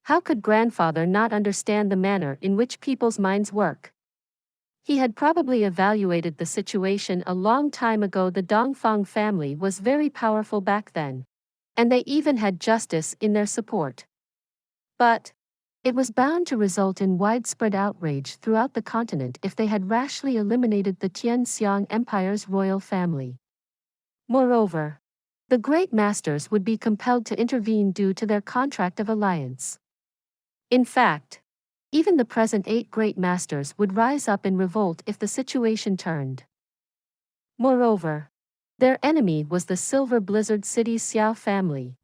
How could grandfather not understand the manner in which people's minds work? He had probably evaluated the situation a long time ago. The Dongfang family was very powerful back then, and they even had justice in their support. But it was bound to result in widespread outrage throughout the continent if they had rashly eliminated the Tian Empire's royal family. Moreover, the great masters would be compelled to intervene due to their contract of alliance. In fact, even the present 8 great masters would rise up in revolt if the situation turned. Moreover, their enemy was the Silver Blizzard City Xiao family.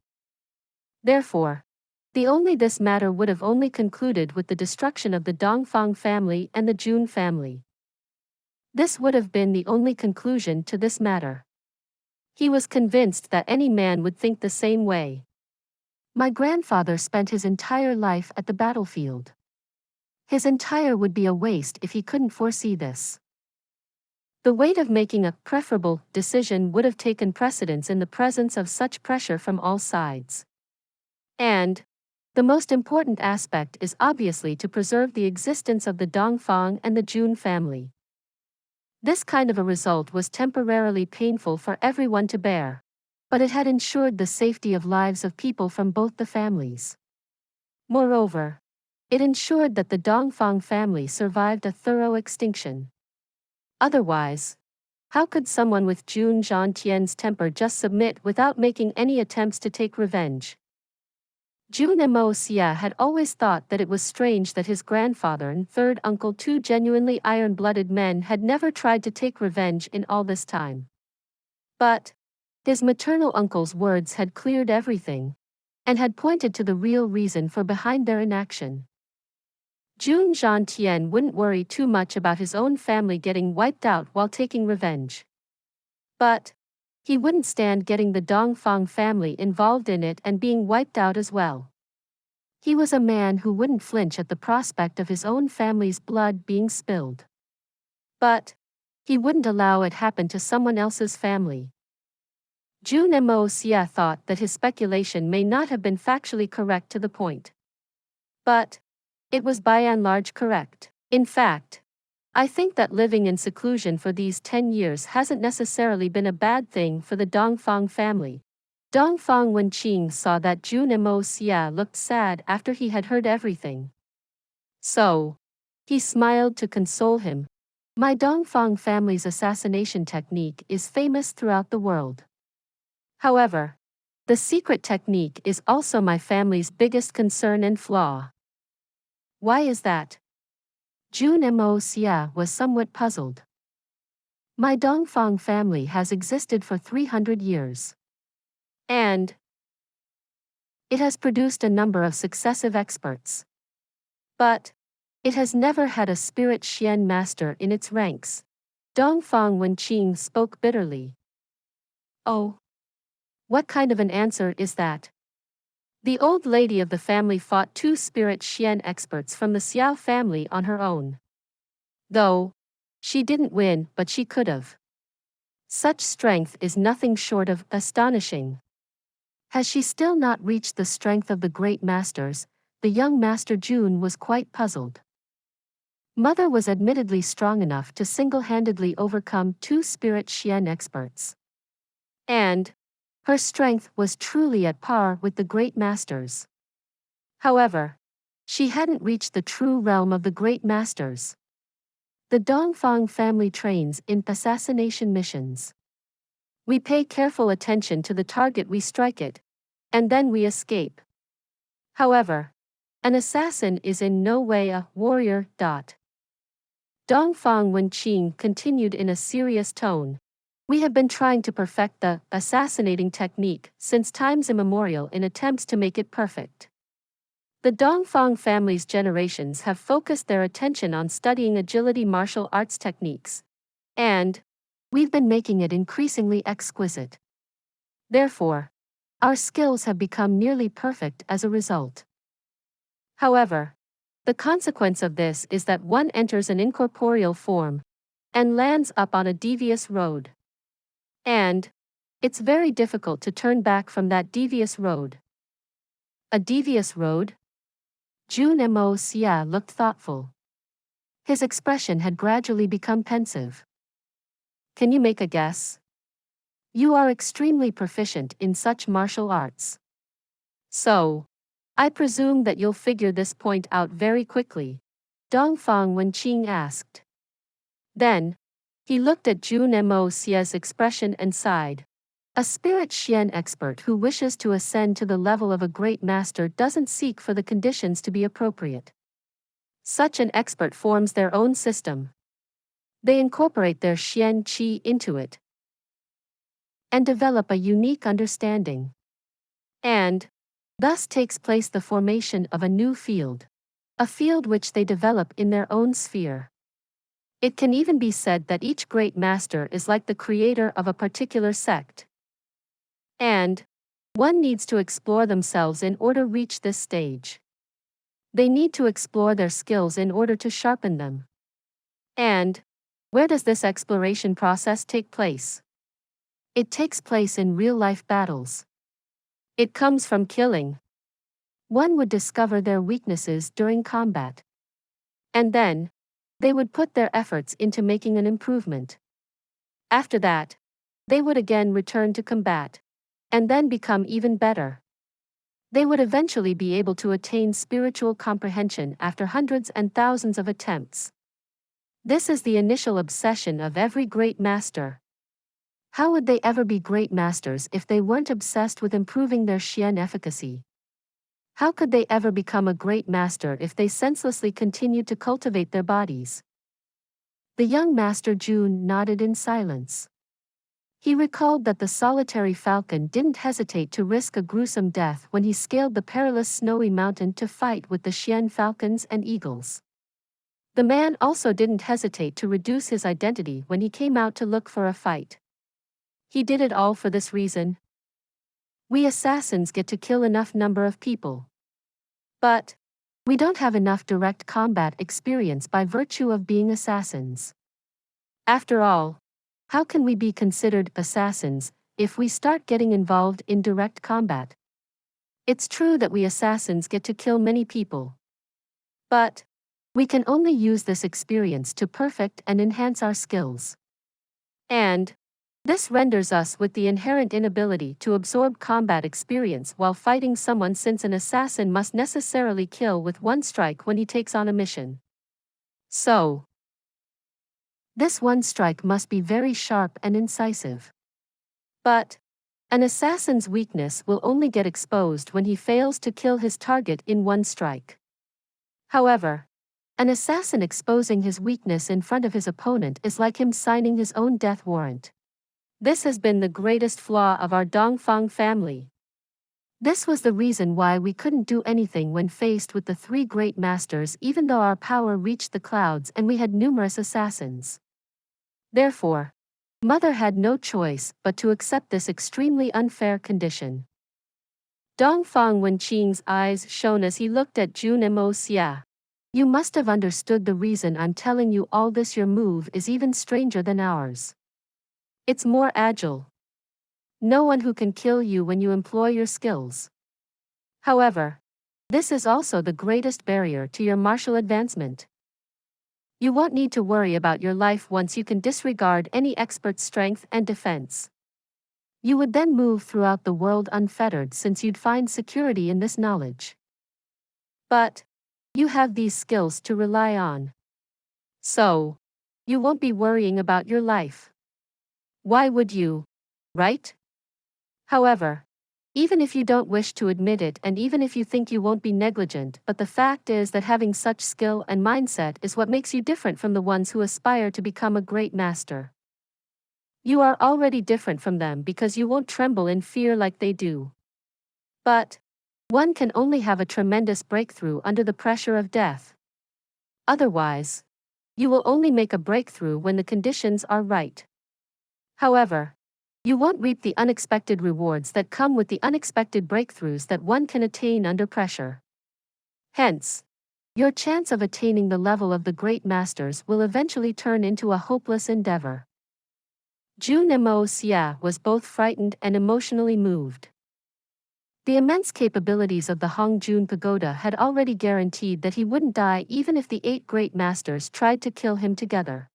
Therefore, this matter would have only concluded with the destruction of the Dongfang family and the Jun family. This would have been the only conclusion to this matter. He was convinced that any man would think the same way. My grandfather spent his entire life at the battlefield. His entire would be a waste if he couldn't foresee this. The weight of making a preferable decision would have taken precedence in the presence of such pressure from all sides. And the most important aspect is obviously to preserve the existence of the Dongfang and the Jun family. This kind of a result was temporarily painful for everyone to bear, but it had ensured the safety of lives of people from both the families. Moreover, it ensured that the Dongfang family survived a thorough extinction. Otherwise, how could someone with Jun Tian's temper just submit without making any attempts to take revenge? Jun Moxie had always thought that it was strange that his grandfather and third uncle, two genuinely iron-blooded men, had never tried to take revenge in all this time. But his maternal uncle's words had cleared everything, and had pointed to the real reason for behind their inaction. Jun Tian wouldn't worry too much about his own family getting wiped out while taking revenge. But he wouldn't stand getting the Dongfang family involved in it and being wiped out as well. He was a man who wouldn't flinch at the prospect of his own family's blood being spilled. But he wouldn't allow it happen to someone else's family. Jun Moxie thought that his speculation may not have been factually correct to the point. But it was by and large correct. In fact, I think that living in seclusion for these 10 years hasn't necessarily been a bad thing for the Dongfang family. Dongfang Wen Xin saw that Jun Moxie looked sad after he had heard everything. So he smiled to console him. My Dongfang family's assassination technique is famous throughout the world. However, the secret technique is also my family's biggest concern and flaw. Why is that? Jun Moxie was somewhat puzzled. My Dongfang family has existed for 300 years. And it has produced a number of successive experts. But it has never had a spirit Xian master in its ranks. Dongfang Wen Xin spoke bitterly. Oh, what kind of an answer is that? The old lady of the family fought 2 spirit Xian experts from the Xiao family on her own. Though she didn't win, but she could have. Such strength is nothing short of astonishing. Has she still not reached the strength of the great masters? The young master Jun was quite puzzled. Mother was admittedly strong enough to single-handedly overcome 2 spirit Xian experts. And her strength was truly at par with the great masters. However, she hadn't reached the true realm of the great masters. The Dongfang family trains in assassination missions. We pay careful attention to the target we strike it, and then we escape. However, an assassin is in no way a warrior. Dongfang Wen Xin continued in a serious tone. We have been trying to perfect the assassinating technique since times immemorial in attempts to make it perfect. The Dongfang family's generations have focused their attention on studying agility martial arts techniques, and we've been making it increasingly exquisite. Therefore, our skills have become nearly perfect as a result. However, the consequence of this is that one enters an incorporeal form and lands up on a devious road. And it's very difficult to turn back from that devious road. A devious road? Jun Moxie looked thoughtful. His expression had gradually become pensive. Can you make a guess? You are extremely proficient in such martial arts. So, I presume that you'll figure this point out very quickly, Dongfang Wen Xin asked. Then, he looked at Jun Moxie's expression and sighed. A spirit Xian expert who wishes to ascend to the level of a great master doesn't seek for the conditions to be appropriate. Such an expert forms their own system. They incorporate their Xian qi into it and develop a unique understanding. And thus takes place the formation of a new field, a field which they develop in their own sphere. It can even be said that each great master is like the creator of a particular sect. And one needs to explore themselves in order to reach this stage. They need to explore their skills in order to sharpen them. And where does this exploration process take place? It takes place in real-life battles. It comes from killing. One would discover their weaknesses during combat. And then, they would put their efforts into making an improvement. After that, they would again return to combat, and then become even better. They would eventually be able to attain spiritual comprehension after hundreds and thousands of attempts. This is the initial obsession of every great master. How would they ever be great masters if they weren't obsessed with improving their Xian efficacy? How could they ever become a great master if they senselessly continued to cultivate their bodies? The young master Jun nodded in silence. He recalled that the solitary falcon didn't hesitate to risk a gruesome death when he scaled the perilous snowy mountain to fight with the Xian falcons and eagles. The man also didn't hesitate to reduce his identity when he came out to look for a fight. He did it all for this reason. We assassins get to kill enough number of people. But we don't have enough direct combat experience by virtue of being assassins. After all, how can we be considered assassins if we start getting involved in direct combat? It's true that we assassins get to kill many people. But we can only use this experience to perfect and enhance our skills. And this renders us with the inherent inability to absorb combat experience while fighting someone, since an assassin must necessarily kill with one strike when he takes on a mission. So, this one strike must be very sharp and incisive. But an assassin's weakness will only get exposed when he fails to kill his target in one strike. However, an assassin exposing his weakness in front of his opponent is like him signing his own death warrant. This has been the greatest flaw of our Dongfang family. This was the reason why we couldn't do anything when faced with the three great masters, even though our power reached the clouds and we had numerous assassins. Therefore, Mother had no choice but to accept this extremely unfair condition. Dongfang Wen Xin's eyes shone as he looked at Jun Moxie. You must have understood the reason I'm telling you all this. Your move is even stranger than ours. It's more agile. No one who can kill you when you employ your skills. However, this is also the greatest barrier to your martial advancement. You won't need to worry about your life once you can disregard any expert's strength and defense. You would then move throughout the world unfettered, since you'd find security in this knowledge. But you have these skills to rely on. So, you won't be worrying about your life. Why would you? Right? However, even if you don't wish to admit it, and even if you think you won't be negligent, but the fact is that having such skill and mindset is what makes you different from the ones who aspire to become a great master. You are already different from them because you won't tremble in fear like they do. But one can only have a tremendous breakthrough under the pressure of death. Otherwise, you will only make a breakthrough when the conditions are right. However, you won't reap the unexpected rewards that come with the unexpected breakthroughs that one can attain under pressure. Hence, your chance of attaining the level of the great masters will eventually turn into a hopeless endeavor. Jun Moxie was both frightened and emotionally moved. The immense capabilities of the Hongjun Pagoda had already guaranteed that he wouldn't die even if the 8 great masters tried to kill him together.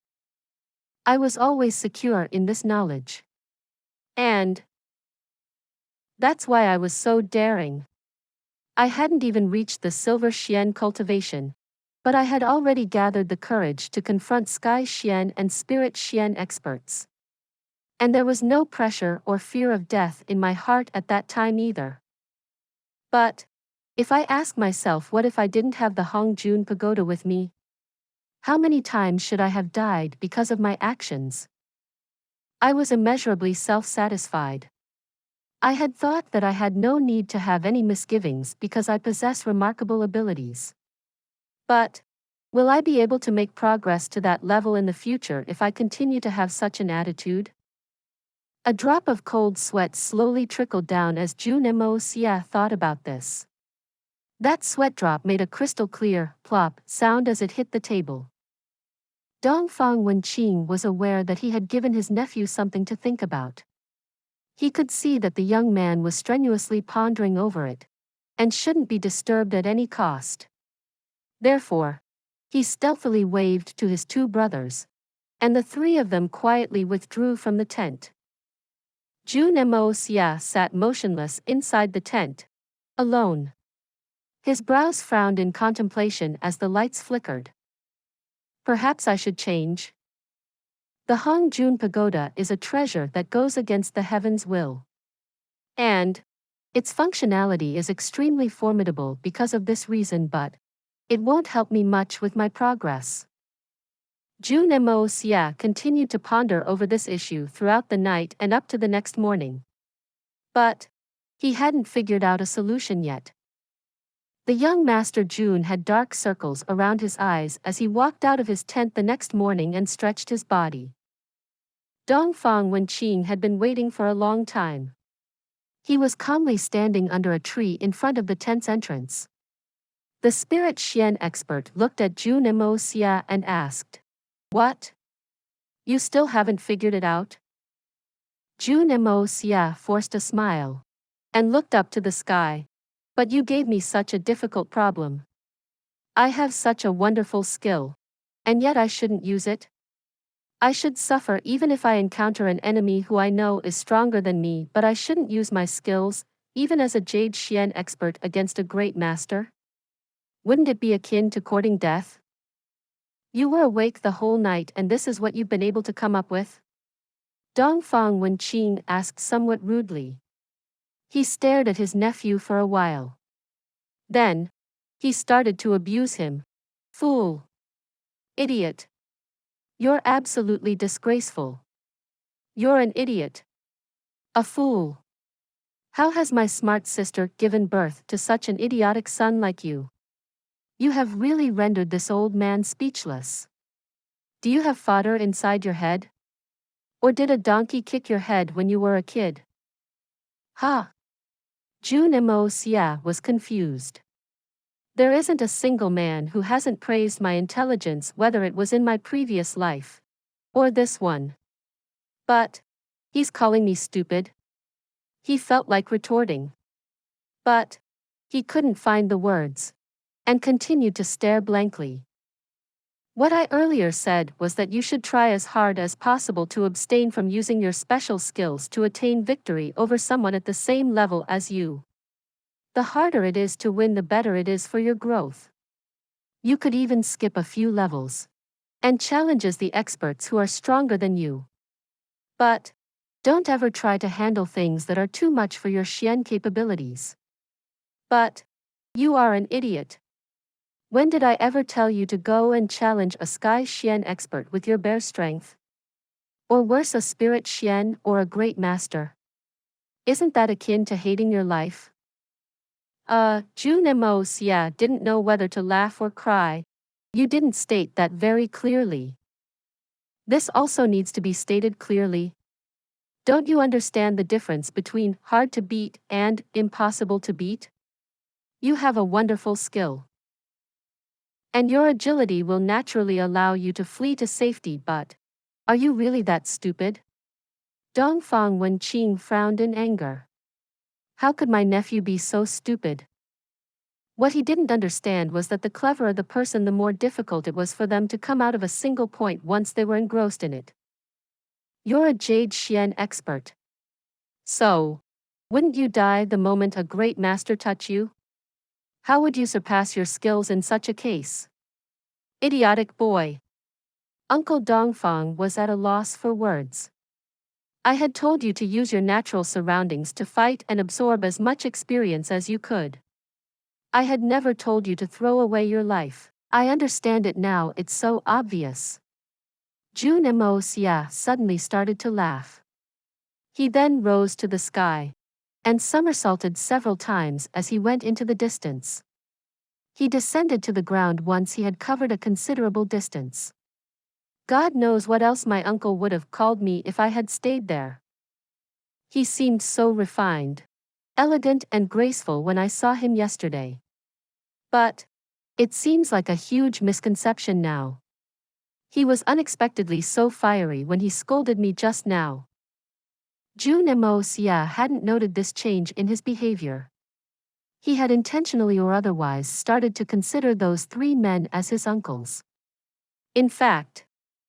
I was always secure in this knowledge. And that's why I was so daring. I hadn't even reached the Silver Xian cultivation, but I had already gathered the courage to confront Sky Xian and Spirit Xian experts. And there was no pressure or fear of death in my heart at that time either. But if I ask myself, what if I didn't have the Hongjun Pagoda with me? How many times should I have died because of my actions? I was immeasurably self-satisfied. I had thought that I had no need to have any misgivings because I possess remarkable abilities. But Will I be able to make progress to that level in the future if I continue to have such an attitude? A drop of cold sweat slowly trickled down as Jun Moxie thought about this. That sweat drop made a crystal clear, plop, sound as it hit the table. Dongfang Wen Xin was aware that he had given his nephew something to think about. He could see that the young man was strenuously pondering over it, and shouldn't be disturbed at any cost. Therefore, he stealthily waved to his two brothers, and the three of them quietly withdrew from the tent. Jun Moxie sat motionless inside the tent, alone. His brows frowned in contemplation as the lights flickered. Perhaps I should change. The Hongjun Pagoda is a treasure that goes against the heaven's will. And its functionality is extremely formidable because of this reason, but it won't help me much with my progress. Jun Moxie continued to ponder over this issue throughout the night and up to the next morning. But he hadn't figured out a solution yet. The young Master Jun had dark circles around his eyes as he walked out of his tent the next morning and stretched his body. Dongfang Wen Xin had been waiting for a long time. He was calmly standing under a tree in front of the tent's entrance. The spirit Xian expert looked at Jun Moxie and asked, "What? You still haven't figured it out?" Jun Moxie forced a smile and looked up to the sky. "But you gave me such a difficult problem. I have such a wonderful skill, and yet I shouldn't use it. I should suffer even if I encounter an enemy who I know is stronger than me, but I shouldn't use my skills, even as a Jade Xian expert against a great master. Wouldn't it be akin to courting death? You were awake the whole night and this is what you've been able to come up with?" Dongfang Wen Xin asked somewhat rudely. He stared at his nephew for a while. Then, he started to abuse him. "Fool! Idiot! You're absolutely disgraceful. You're an idiot. A fool. How has my smart sister given birth to such an idiotic son like you? You have really rendered this old man speechless. Do you have fodder inside your head? Or did a donkey kick your head when you were a kid?" "Ha!" Jun Moxie was confused. There isn't a single man who hasn't praised my intelligence, whether it was in my previous life or this one. But he's calling me stupid. He felt like retorting. But he couldn't find the words and continued to stare blankly. What I earlier said was that you should try as hard as possible to abstain from using your special skills to attain victory over someone at the same level as you. The harder it is to win, the better it is for your growth. You could even skip a few levels and challenges the experts who are stronger than you. But don't ever try to handle things that are too much for your Xian capabilities. But you are an idiot. When did I ever tell you to go and challenge a Sky Xian expert with your bare strength? Or worse, a Spirit Xian or a Great Master? Isn't that akin to hating your life?" Jun Moxie didn't know whether to laugh or cry. "You didn't state that very clearly. This also needs to be stated clearly. Don't you understand the difference between hard to beat and impossible to beat? You have a wonderful skill. And your agility will naturally allow you to flee to safety, but are you really that stupid?" Dongfang Wen Xin frowned in anger. How could my nephew be so stupid? What he didn't understand was that the cleverer the person, the more difficult it was for them to come out of a single point once they were engrossed in it. You're a Jade Xian expert. So, wouldn't you die the moment a great master touched you? How would you surpass your skills in such a case? Idiotic boy. Uncle Dongfang was at a loss for words. I had told you to use your natural surroundings to fight and absorb as much experience as you could. I had never told you to throw away your life. I understand it now, it's so obvious. Jun Moxie suddenly started to laugh. He then rose to the sky and somersaulted several times as he went into the distance. He descended to the ground once he had covered a considerable distance. God knows what else my uncle would have called me if I had stayed there. He seemed so refined, elegant and graceful when I saw him yesterday. But it seems like a huge misconception now. He was unexpectedly so fiery when he scolded me just now. Jun Moxie hadn't noted this change in his behavior. He had intentionally or otherwise started to consider those three men as his uncles. In fact,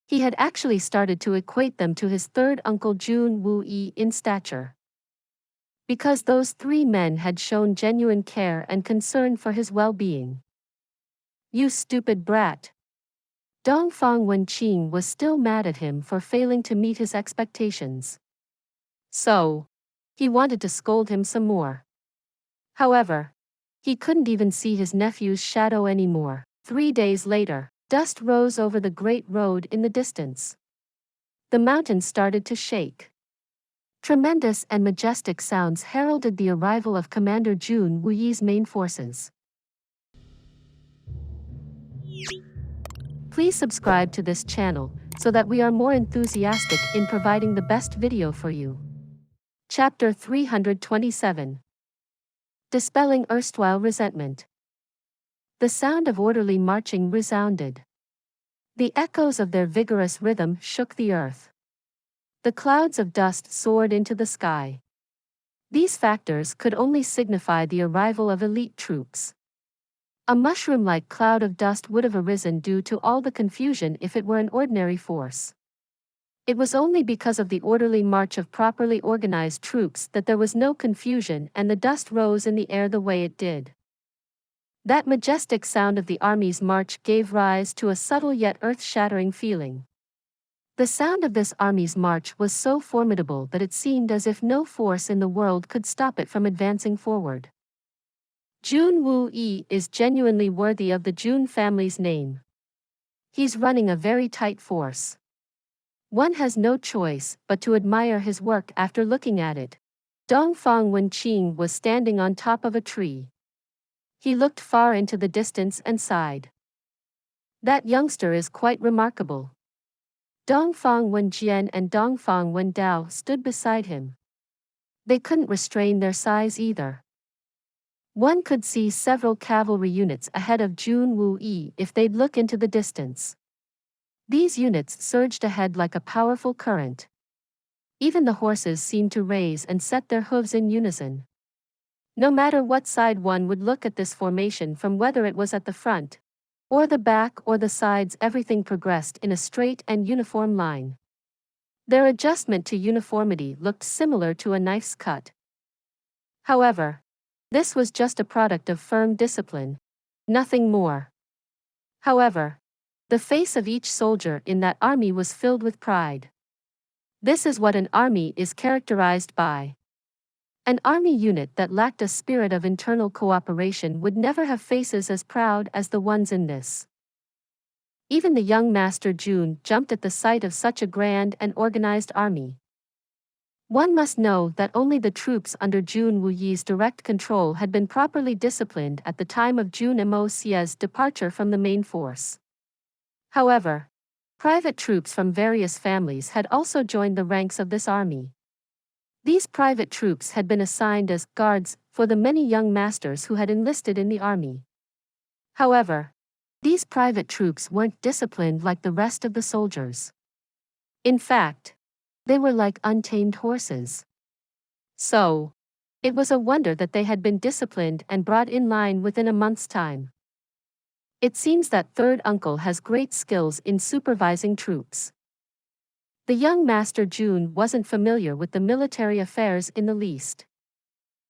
he had actually started to equate them to his third uncle Jun Xie in stature. Because those three men had shown genuine care and concern for his well-being. You stupid brat. Dongfang Wen Xin was still mad at him for failing to meet his expectations. So, he wanted to scold him some more. However, he couldn't even see his nephew's shadow anymore. 3 days later, dust rose over the great road in the distance. The mountains started to shake. Tremendous and majestic sounds heralded the arrival of Commander Jun Xie's main forces. Please subscribe to this channel so that we are more enthusiastic in providing the best video for you. Chapter 327. Dispelling Erstwhile Resentment. The sound of orderly marching resounded. The echoes of their vigorous rhythm shook the earth. The clouds of dust soared into the sky. These factors could only signify the arrival of elite troops. A mushroom-like cloud of dust would have arisen due to all the confusion if it were an ordinary force. It was only because of the orderly march of properly organized troops that there was no confusion and the dust rose in the air the way it did. That majestic sound of the army's march gave rise to a subtle yet earth-shattering feeling. The sound of this army's march was so formidable that it seemed as if no force in the world could stop it from advancing forward. Jun Xie is genuinely worthy of the Jun family's name. He's running a very tight force. One has no choice but to admire his work after looking at it. Dongfang Wen Xin was standing on top of a tree. He looked far into the distance and sighed. That youngster is quite remarkable. Dongfang Wen Jian and Dongfang Wen Dao stood beside him. They couldn't restrain their sighs either. One could see several cavalry units ahead of Jun Xie if they'd look into the distance. These units surged ahead like a powerful current. Even the horses seemed to raise and set their hooves in unison. No matter what side one would look at this formation from, whether it was at the front, or the back or the sides, everything progressed in a straight and uniform line. Their adjustment to uniformity looked similar to a knife's cut. However, this was just a product of firm discipline, nothing more. However, the face of each soldier in that army was filled with pride. This is what an army is characterized by. An army unit that lacked a spirit of internal cooperation would never have faces as proud as the ones in this. Even the young Master Jun jumped at the sight of such a grand and organized army. One must know that only the troops under Jun Xie's direct control had been properly disciplined at the time of Jun Moxie's departure from the main force. However, private troops from various families had also joined the ranks of this army. These private troops had been assigned as guards for the many young masters who had enlisted in the army. However, these private troops weren't disciplined like the rest of the soldiers. In fact, they were like untamed horses. So, it was a wonder that they had been disciplined and brought in line within a month's time. It seems that third uncle has great skills in supervising troops. The young Master Jun wasn't familiar with the military affairs in the least.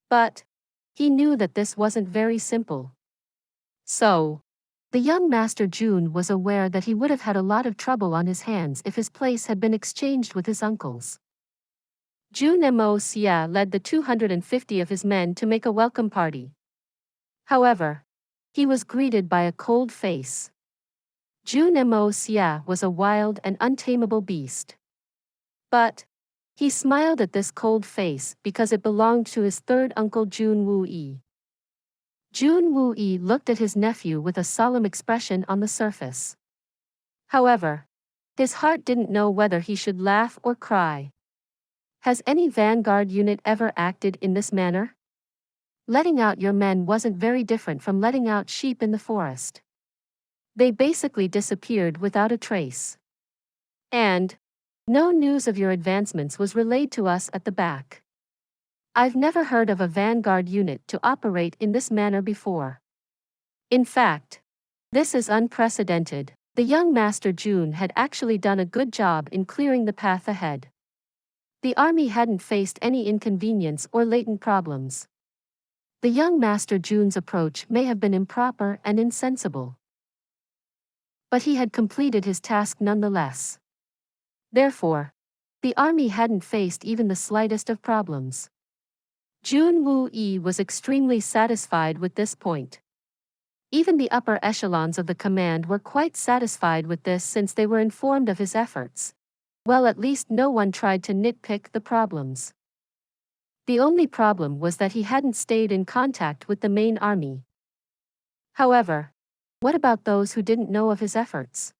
But he knew that this wasn't very simple. So, the young Master Jun was aware that he would have had a lot of trouble on his hands if his place had been exchanged with his uncle's. Jun Moxie led the 250 of his men to make a welcome party. However, he was greeted by a cold face. Jun Moxie was a wild and untamable beast. But he smiled at this cold face because it belonged to his third uncle Jun Xie. Jun Xie looked at his nephew with a solemn expression on the surface. However, his heart didn't know whether he should laugh or cry. Has any vanguard unit ever acted in this manner? Letting out your men wasn't very different from letting out sheep in the forest. They basically disappeared without a trace. And no news of your advancements was relayed to us at the back. I've never heard of a vanguard unit to operate in this manner before. In fact, this is unprecedented. The young Master Jun had actually done a good job in clearing the path ahead. The army hadn't faced any inconvenience or latent problems. The young Master Jun's approach may have been improper and insensible, but he had completed his task nonetheless. Therefore, the army hadn't faced even the slightest of problems. Jun Xie was extremely satisfied with this point. Even the upper echelons of the command were quite satisfied with this since they were informed of his efforts. Well, at least no one tried to nitpick the problems. The only problem was that he hadn't stayed in contact with the main army. However, what about those who didn't know of his efforts?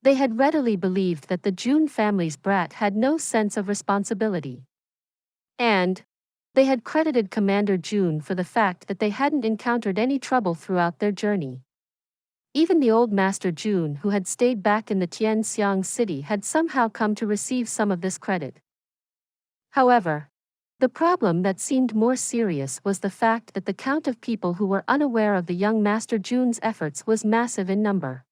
They had readily believed that the Jun family's brat had no sense of responsibility. And they had credited Commander Jun for the fact that they hadn't encountered any trouble throughout their journey. Even the old Master Jun, who had stayed back in the Tianxiang city, had somehow come to receive some of this credit. However, the problem that seemed more serious was the fact that the count of people who were unaware of the young Master Jun's efforts was massive in number.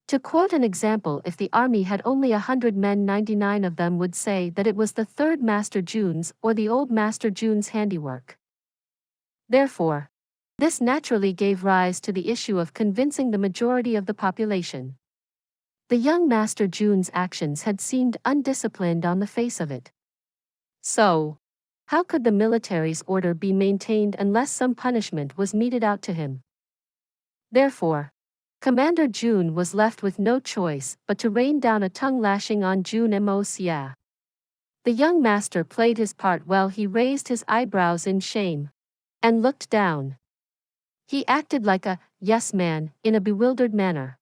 To quote an example, if the army had only 100 men, 99 of them would say that it was the third Master Jun's or the old Master Jun's handiwork. Therefore, this naturally gave rise to the issue of convincing the majority of the population. The young Master Jun's actions had seemed undisciplined on the face of it. So, how could the military's order be maintained unless some punishment was meted out to him? Therefore, Commander Jun was left with no choice but to rain down a tongue-lashing on Jun Moxie. The young master played his part well. He raised his eyebrows in shame and looked down. He acted like a yes man in a bewildered manner.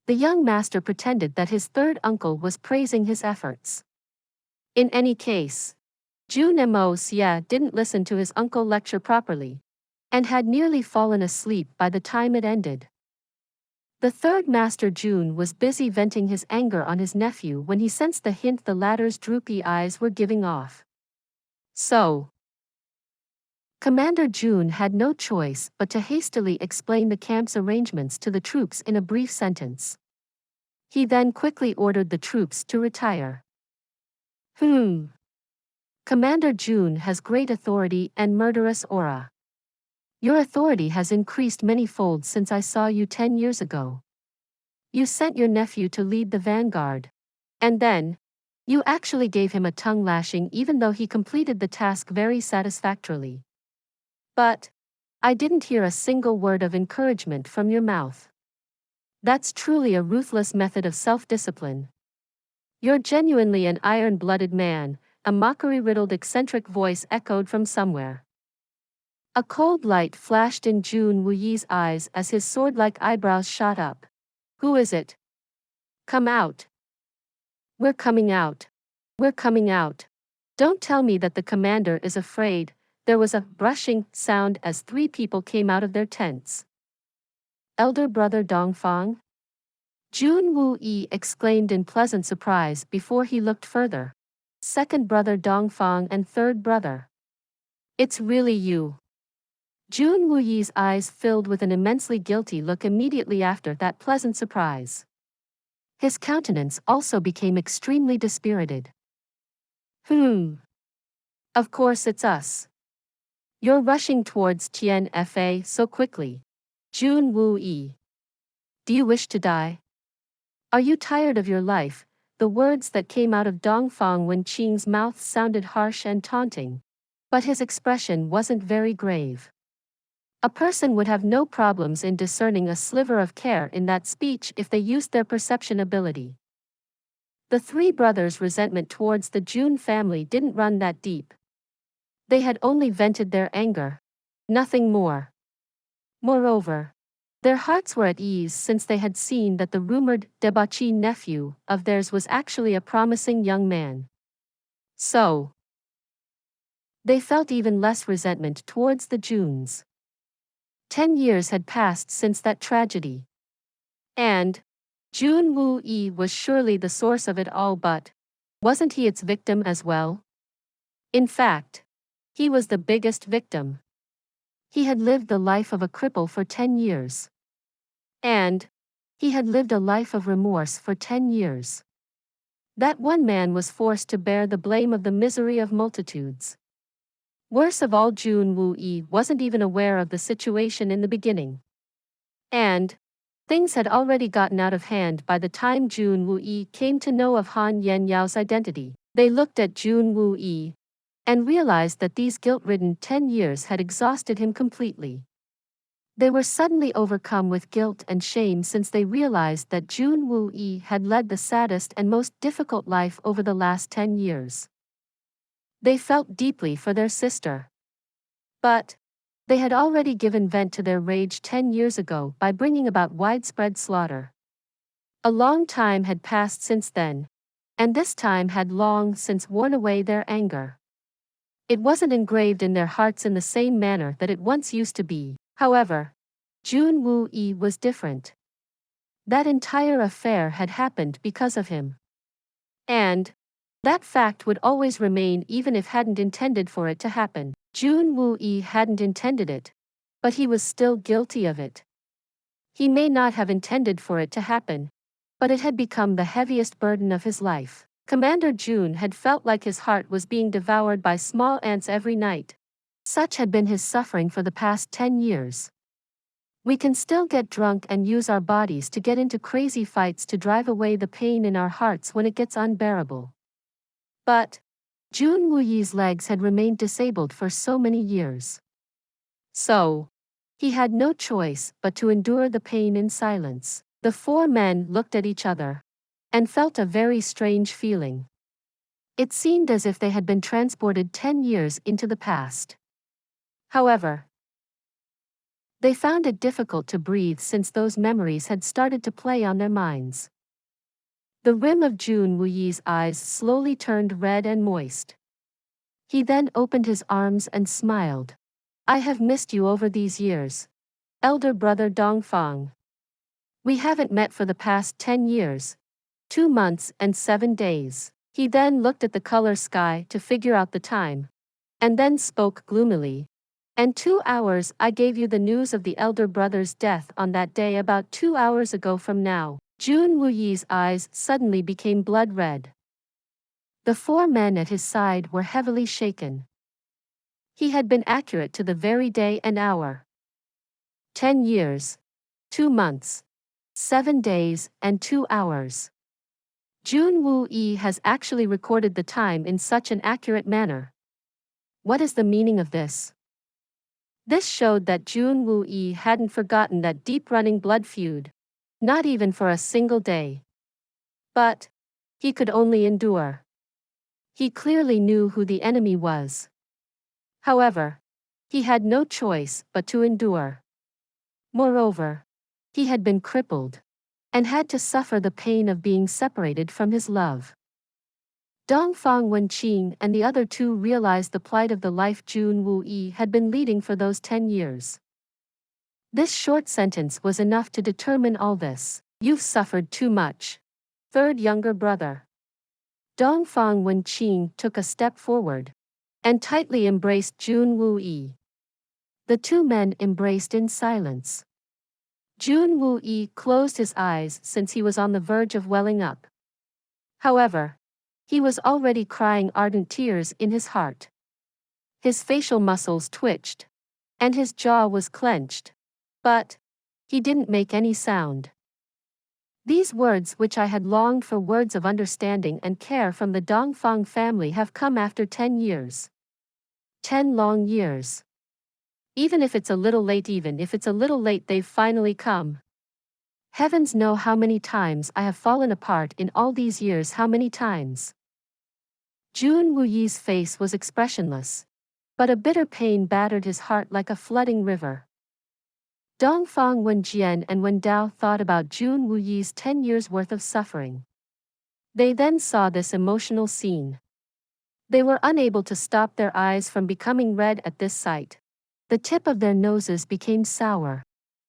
The young master pretended that his third uncle was praising his efforts. In any case, Jun Moxie didn't listen to his uncle lecture properly and had nearly fallen asleep by the time it ended. The third Master Jun was busy venting his anger on his nephew when he sensed the hint the latter's droopy eyes were giving off. So, Commander Jun had no choice but to hastily explain the camp's arrangements to the troops in a brief sentence. He then quickly ordered the troops to retire. Commander Jun has great authority and murderous aura. Your authority has increased many-fold since I saw you 10 years ago. You sent your nephew to lead the vanguard. And then, you actually gave him a tongue-lashing even though he completed the task very satisfactorily. But I didn't hear a single word of encouragement from your mouth. That's truly a ruthless method of self-discipline. You're genuinely an iron-blooded man, a mockery-riddled eccentric voice echoed from somewhere. A cold light flashed in Jun Xie's eyes as his sword-like eyebrows shot up. Who is it? Come out. We're coming out. We're coming out. Don't tell me that the commander is afraid. There was a brushing sound as 3 people came out of their tents. Elder brother Dongfang? Jun Xie exclaimed in pleasant surprise before he looked further. Second brother Dongfang and third brother. It's really you. Jun Xie's eyes filled with an immensely guilty look immediately after that pleasant surprise. His countenance also became extremely dispirited. Of course it's us. You're rushing towards Tian Fa so quickly. Jun Xie. Do you wish to die? Are you tired of your life? The words that came out of Dongfang Wen Xin's mouth sounded harsh and taunting, but his expression wasn't very grave. A person would have no problems in discerning a sliver of care in that speech if they used their perception ability. The 3 brothers' resentment towards the Jun family didn't run that deep. They had only vented their anger. Nothing more. Moreover, their hearts were at ease since they had seen that the rumored debauchee nephew of theirs was actually a promising young man. So, they felt even less resentment towards the Juns. 10 years had passed since that tragedy. And Jun Xie was surely the source of it all, but wasn't he its victim as well? In fact, he was the biggest victim. He had lived the life of a cripple for 10 years. And he had lived a life of remorse for 10 years. That one man was forced to bear the blame of the misery of multitudes. Worst of all, Jun Xie wasn't even aware of the situation in the beginning. And things had already gotten out of hand by the time Jun Xie came to know of Han Yanyao's identity. They looked at Jun Xie and realized that these guilt-ridden 10 years had exhausted him completely. They were suddenly overcome with guilt and shame since they realized that Jun Xie had led the saddest and most difficult life over the last 10 years. They felt deeply for their sister. But they had already given vent to their rage 10 years ago by bringing about widespread slaughter. A long time had passed since then, and this time had long since worn away their anger. It wasn't engraved in their hearts in the same manner that it once used to be. However, Jun Xie was different. That entire affair had happened because of him. And that fact would always remain even if hadn't intended for it to happen. Jun Xie hadn't intended it, but he was still guilty of it. He may not have intended for it to happen, but it had become the heaviest burden of his life. Commander Jun had felt like his heart was being devoured by small ants every night. Such had been his suffering for the past 10 years. We can still get drunk and use our bodies to get into crazy fights to drive away the pain in our hearts when it gets unbearable. But Jun Xie's legs had remained disabled for so many years. So, he had no choice but to endure the pain in silence. The four men looked at each other and felt a very strange feeling. It seemed as if they had been transported 10 years into the past. However, they found it difficult to breathe since those memories had started to play on their minds. The rim of Jun Xie's eyes slowly turned red and moist. He then opened his arms and smiled. I have missed you over these years, elder brother Dongfang. We haven't met for the past 10 years, 2 months and 7 days. He then looked at the color sky to figure out the time, and then spoke gloomily. And 2 hours I gave you the news of the elder brother's death on that day about 2 hours ago from now. Jun Xie's eyes suddenly became blood red. The four men at his side were heavily shaken. He had been accurate to the very day and hour. 10 years, 2 months, 7 days, and 2 hours. Jun Xie has actually recorded the time in such an accurate manner. What is the meaning of this? This showed that Jun Xie hadn't forgotten that deep-running blood feud, not even for a single day. But he could only endure. He clearly knew who the enemy was. However, he had no choice but to endure. Moreover, he had been crippled and had to suffer the pain of being separated from his love. Dongfang Wen Xin and the other two realized the plight of the life Jun Xie had been leading for those 10 years. This short sentence was enough to determine all this. You've suffered too much. Third younger brother. Dongfang Wen Xin took a step forward and tightly embraced Jun Xie. The two men embraced in silence. Jun Xie closed his eyes since he was on the verge of welling up. However, he was already crying ardent tears in his heart. His facial muscles twitched, and his jaw was clenched. But he didn't make any sound. These words, which I had longed for, words of understanding and care from the Dongfang family, have come after 10 years. 10 long years. Even if it's a little late, they've finally come. Heavens know how many times I have fallen apart in all these years, how many times. Jun Xie's face was expressionless, but a bitter pain battered his heart like a flooding river. Dongfang Wen Xin and Wen Dao thought about Jun Wuyi's 10 years' worth of suffering. They then saw this emotional scene. They were unable to stop their eyes from becoming red at this sight. The tip of their noses became sour,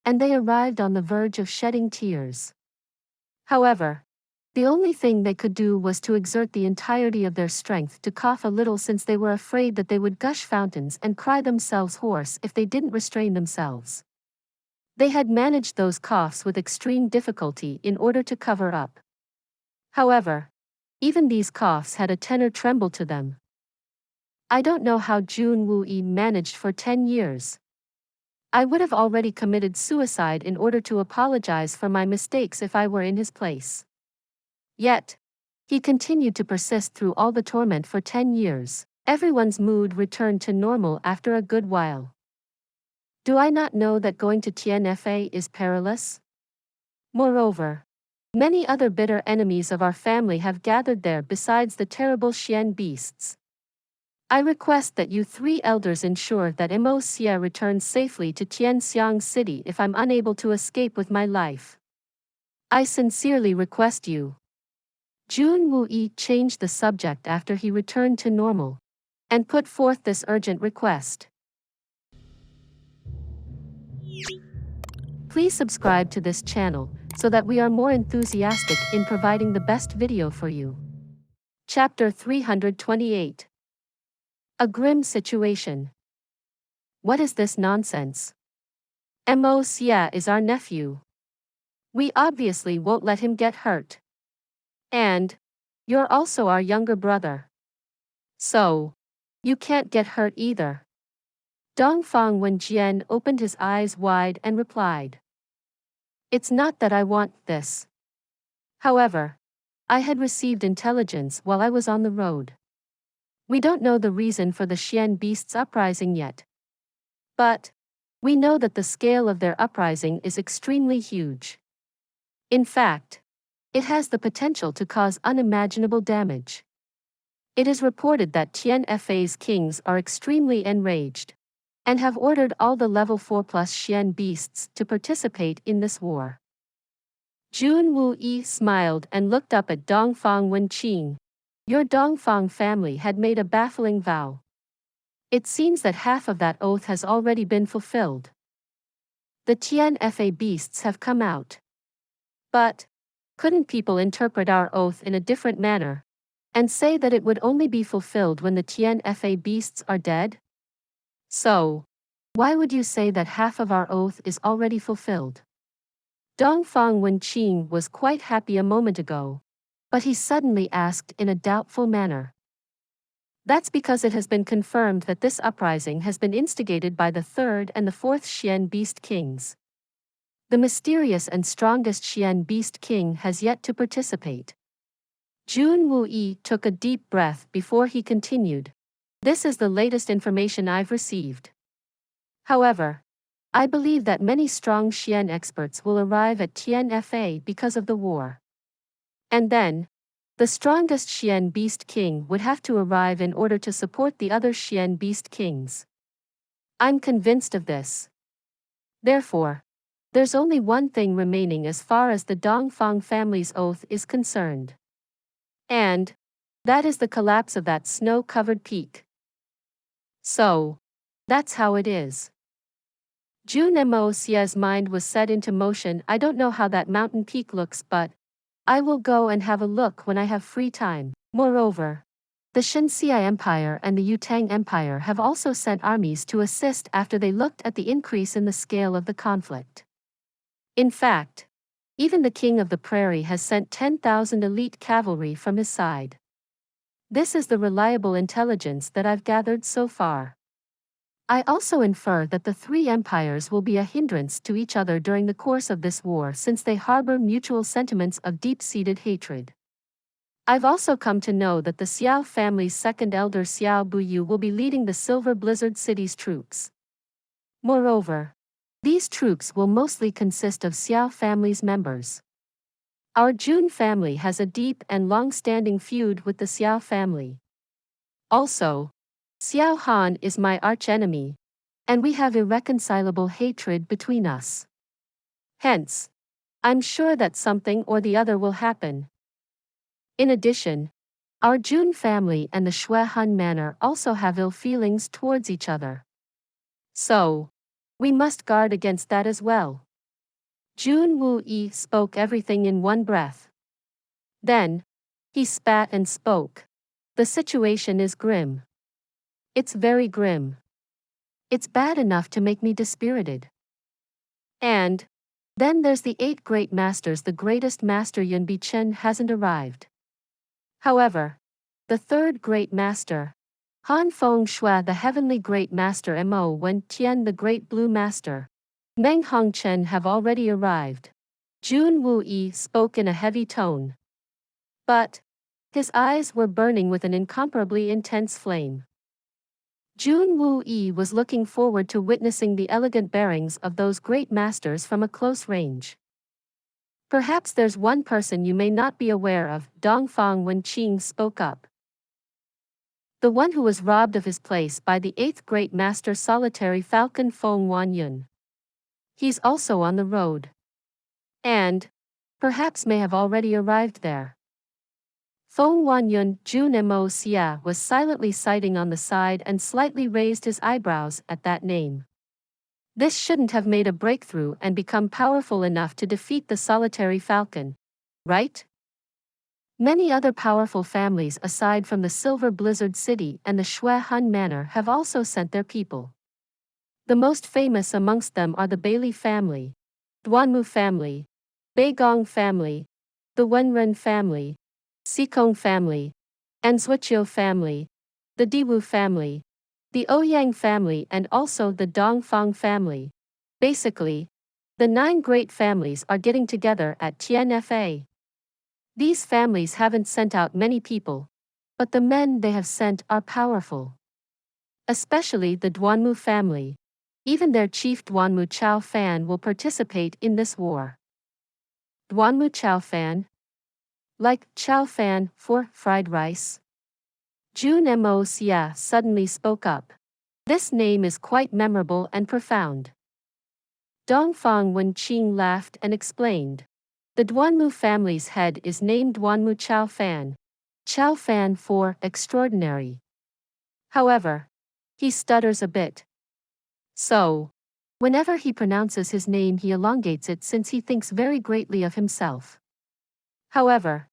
and they arrived on the verge of shedding tears. However, the only thing they could do was to exert the entirety of their strength to cough a little, since they were afraid that they would gush fountains and cry themselves hoarse if they didn't restrain themselves. They had managed those coughs with extreme difficulty in order to cover up. However, even these coughs had a tenor tremble to them. I don't know how Jun Wuyi managed for 10 years. I would have already committed suicide in order to apologize for my mistakes if I were in his place. Yet, he continued to persist through all the torment for 10 years. Everyone's mood returned to normal after a good while. Do I not know that going to Tianfa is perilous? Moreover, many other bitter enemies of our family have gathered there besides the terrible Xian beasts. I request that you 3 elders ensure that Mo Xie returns safely to Tianxiang City if I'm unable to escape with my life. I sincerely request you. Jun Wuyi changed the subject after he returned to normal, and put forth this urgent request. Please subscribe to this channel, so that we are more enthusiastic in providing the best video for you. Chapter 328. A grim situation. What is this nonsense? Mo Xie is our nephew. We obviously won't let him get hurt. And you're also our younger brother. So, you can't get hurt either. Dongfang Wen Xin opened his eyes wide and replied. It's not that I want this. However, I had received intelligence while I was on the road. We don't know the reason for the Xian beasts' uprising yet. But we know that the scale of their uprising is extremely huge. In fact, it has the potential to cause unimaginable damage. It is reported that Tianfa's kings are extremely enraged, and have ordered all the level 4+ Xian beasts to participate in this war. Jun Wuyi smiled and looked up at Dongfang Wen Xin. Your Dongfang family had made a baffling vow. It seems that half of that oath has already been fulfilled. The Tianfa beasts have come out. But couldn't people interpret our oath in a different manner, and say that it would only be fulfilled when the Tianfa beasts are dead? So, why would you say that half of our oath is already fulfilled? Dongfang Wen Xin was quite happy a moment ago, but he suddenly asked in a doubtful manner. That's because it has been confirmed that this uprising has been instigated by the 3rd and the 4th Xian beast kings. The mysterious and strongest Xian beast king has yet to participate. Jun Wuyi took a deep breath before he continued. This is the latest information I've received. However, I believe that many strong Xian experts will arrive at Tianfa because of the war. And then, the strongest Xian beast king would have to arrive in order to support the other Xian beast kings. I'm convinced of this. Therefore, there's only one thing remaining as far as the Dongfang family's oath is concerned. And that is the collapse of that snow-covered peak. So, that's how it is. Jun Moxie's mind was set into motion. I don't know how that mountain peak looks, but I will go and have a look when I have free time. Moreover, the Xinxia Empire and the Yutang Empire have also sent armies to assist after they looked at the increase in the scale of the conflict. In fact, even the King of the Prairie has sent 10,000 elite cavalry from his side. This is the reliable intelligence that I've gathered so far. I also infer that the 3 empires will be a hindrance to each other during the course of this war, since they harbor mutual sentiments of deep-seated hatred. I've also come to know that the Xiao family's second elder Xiao Buyu will be leading the Silver Blizzard City's troops. Moreover, these troops will mostly consist of Xiao family's members. Our Jun family has a deep and long-standing feud with the Xiao family. Also, Xiao Han is my archenemy, and we have irreconcilable hatred between us. Hence, I'm sure that something or the other will happen. In addition, our Jun family and the Xue Han manor also have ill feelings towards each other. So, we must guard against that as well. Jun Moxie spoke everything in one breath. Then, he spat and spoke. The situation is grim. It's very grim. It's bad enough to make me dispirited. And then there's the 8 great masters. The greatest master Yun Bichen hasn't arrived. However, the 3rd great master, Han Feng Shui the heavenly great master Mo Wen Tian the great blue master, Meng Hongchen have already arrived. Jun Moxie spoke in a heavy tone. But his eyes were burning with an incomparably intense flame. Jun Moxie was looking forward to witnessing the elegant bearings of those great masters from a close range. Perhaps there's one person you may not be aware of, Dongfang Wen Xin spoke up. The one who was robbed of his place by the 8th great master solitary falcon Feng Wanyun. He's also on the road. And perhaps may have already arrived there. Feng Wanyun Jun Moxie was silently sighting on the side and slightly raised his eyebrows at that name. This shouldn't have made a breakthrough and become powerful enough to defeat the solitary falcon, right? Many other powerful families aside from the Silver Blizzard City and the Xue Han Manor have also sent their people. The most famous amongst them are the Bailey family, Duanmu family, Beigong family, the Wenren family, Xikong family, and Zhuqiu family, the Diwu family, the Ouyang family and also the Dongfang family. Basically, the 9 great families are getting together at Tian Fa. These families haven't sent out many people, but the men they have sent are powerful. Especially the Duanmu family. Even their chief Duanmu Chao Fan will participate in this war. Duanmu Chao Fan? Like Chao Fan for fried rice? Jun Moxie suddenly spoke up. This name is quite memorable and profound. Dongfang Wen Xin laughed and explained. The Duanmu family's head is named Duanmu Chao Fan. Chao Fan for extraordinary. However, he stutters a bit. So, whenever he pronounces his name he elongates it since he thinks very greatly of himself. However,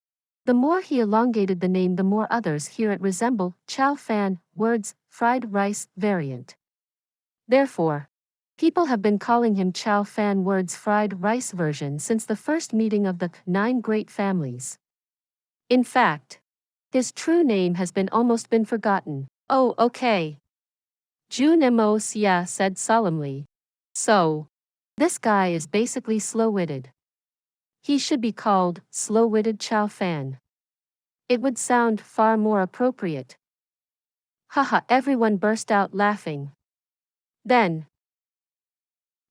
the more he elongated the name the more others hear it resemble Chao Fan, words, fried rice, variant. Therefore, people have been calling him Chao Fan words fried rice version since the first meeting of the 9 great families. In fact, his true name has almost been forgotten. Oh, okay. Jun Moxie said solemnly. So, this guy is basically slow-witted. He should be called slow-witted Chao Fan. It would sound far more appropriate. Haha, everyone burst out laughing. Then,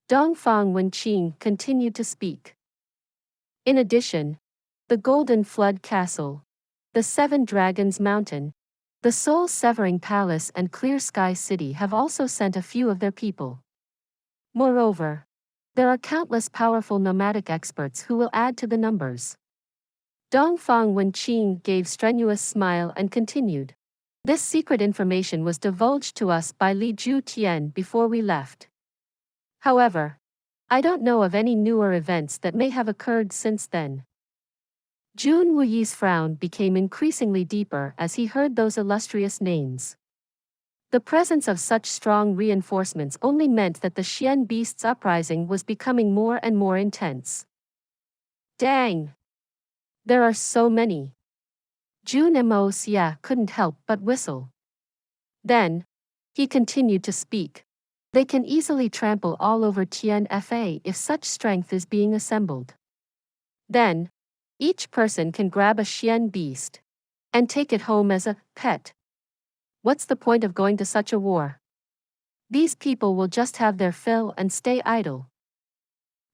Dongfang Wen Xin continued to speak. In addition, the Golden Flood Castle, the 7 Dragons Mountain, the Soul-Severing Palace and Clear Sky City have also sent a few of their people. Moreover, there are countless powerful nomadic experts who will add to the numbers. Dongfang Wen Xin gave strenuous smile and continued. This secret information was divulged to us by Li Ju Tian before we left. However, I don't know of any newer events that may have occurred since then. Jun Wuyi's frown became increasingly deeper as he heard those illustrious names. The presence of such strong reinforcements only meant that the Xian beasts' uprising was becoming more and more intense. Dang! There are so many. Jun Moxie couldn't help but whistle. Then, he continued to speak. They can easily trample all over Tian Fa if such strength is being assembled. Then, each person can grab a Xian beast and take it home as a pet. What's the point of going to such a war? These people will just have their fill and stay idle.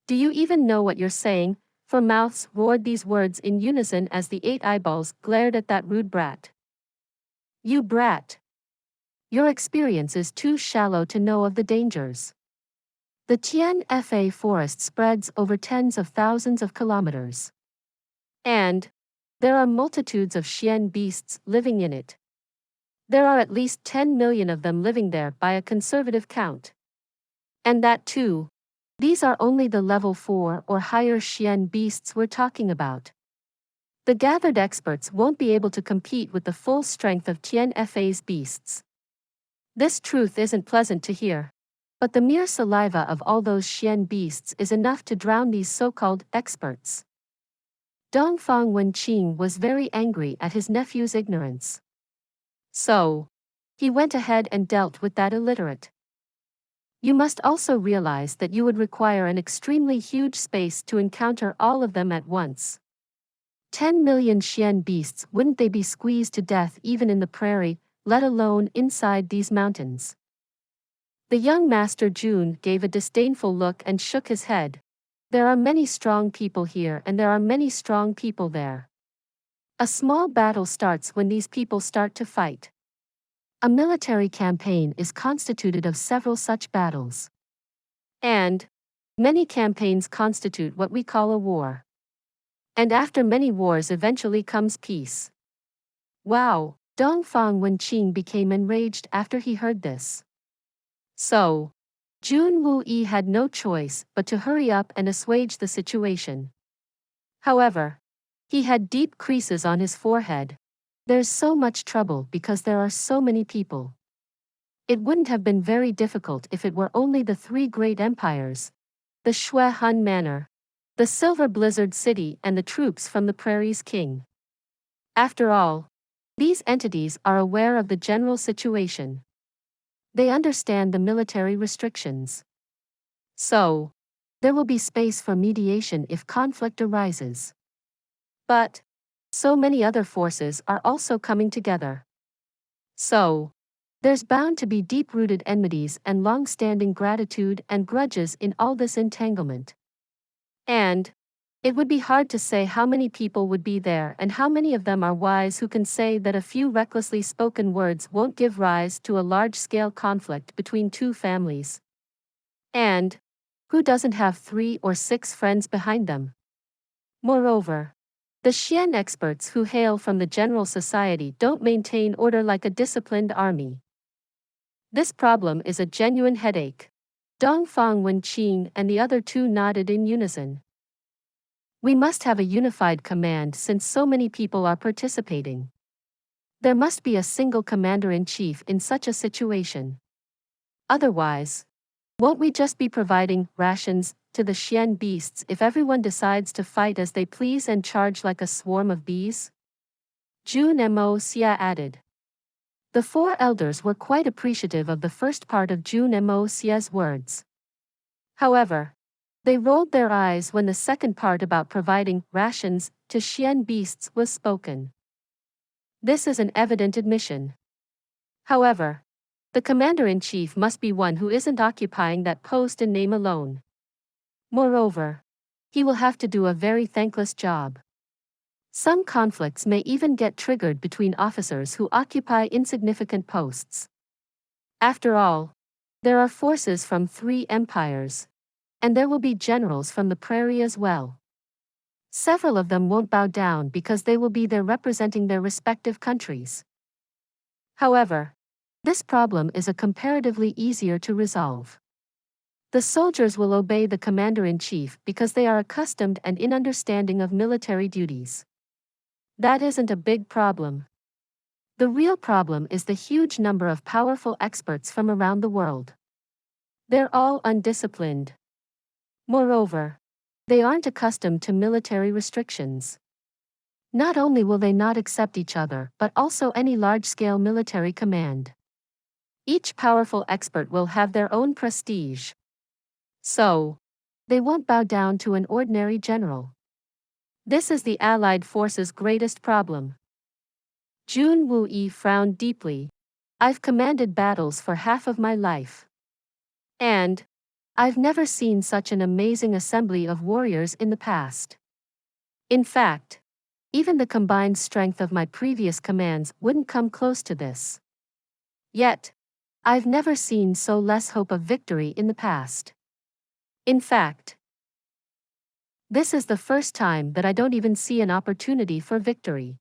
Do you even know what you're saying? For mouths roared these words in unison as the 8 eyeballs glared at that rude brat. You brat! Your experience is too shallow to know of the dangers. The Tian Fa forest spreads over tens of thousands of kilometers. And there are multitudes of Xian beasts living in it. There are at least 10 million of them living there by a conservative count. And that too, these are only the level 4 or higher Xian beasts we're talking about. The gathered experts won't be able to compete with the full strength of Tian Fa's beasts. This truth isn't pleasant to hear. But the mere saliva of all those Xian beasts is enough to drown these so-called experts. Dongfang Wen Xin was very angry at his nephew's ignorance. So, he went ahead and dealt with that illiterate. You must also realize that you would require an extremely huge space to encounter all of them at once. 10 million Xian beasts, wouldn't they be squeezed to death even in the prairie, let alone inside these mountains? The young Master Jun gave a disdainful look and shook his head. There are many strong people here and there are many strong people there. A small battle starts when these people start to fight. A military campaign is constituted of several such battles. And many campaigns constitute what we call a war. And after many wars eventually comes peace. Wow! Dongfang Wen Xin became enraged after he heard this. So, Jun Moxie had no choice but to hurry up and assuage the situation. However, he had deep creases on his forehead. There's so much trouble because there are so many people. It wouldn't have been very difficult if it were only the 3 great empires, the Shui Han Manor, the Silver Blizzard City and the troops from the Prairie's king. After all, these entities are aware of the general situation. They understand the military restrictions. So, there will be space for mediation if conflict arises. But so many other forces are also coming together. So, there's bound to be deep-rooted enmities and long-standing gratitude and grudges in all this entanglement. And it would be hard to say how many people would be there and how many of them are wise who can say that a few recklessly spoken words won't give rise to a large-scale conflict between 2 families. And who doesn't have 3 or 6 friends behind them? Moreover, the Xian experts who hail from the general society don't maintain order like a disciplined army. This problem is a genuine headache. Dongfang Wen Xin and the other 2 nodded in unison. We must have a unified command since so many people are participating. There must be a single commander-in-chief in such a situation. Otherwise, won't we just be providing rations to the Xian beasts if everyone decides to fight as they please and charge like a swarm of bees? Jun Moxie added. The 4 elders were quite appreciative of the first part of Jun Moxie's words. However, they rolled their eyes when the second part about providing rations to Xian beasts was spoken. This is an evident admission. However, the commander-in-chief must be one who isn't occupying that post in name alone. Moreover, he will have to do a very thankless job. Some conflicts may even get triggered between officers who occupy insignificant posts. After all, there are forces from 3 empires. And there will be generals from the prairie as well. Several of them won't bow down because they will be there representing their respective countries. However, this problem is a comparatively easier to resolve. The soldiers will obey the commander-in-chief because they are accustomed and in understanding of military duties. That isn't a big problem. The real problem is the huge number of powerful experts from around the world. They're all undisciplined. Moreover, they aren't accustomed to military restrictions. Not only will they not accept each other, but also any large-scale military command. Each powerful expert will have their own prestige. So, they won't bow down to an ordinary general. This is the Allied forces' greatest problem. Jun Moxie frowned deeply. I've commanded battles for half of my life. And I've never seen such an amazing assembly of warriors in the past. In fact, even the combined strength of my previous commands wouldn't come close to this. Yet, I've never seen so less hope of victory in the past. In fact, this is the first time that I don't even see an opportunity for victory.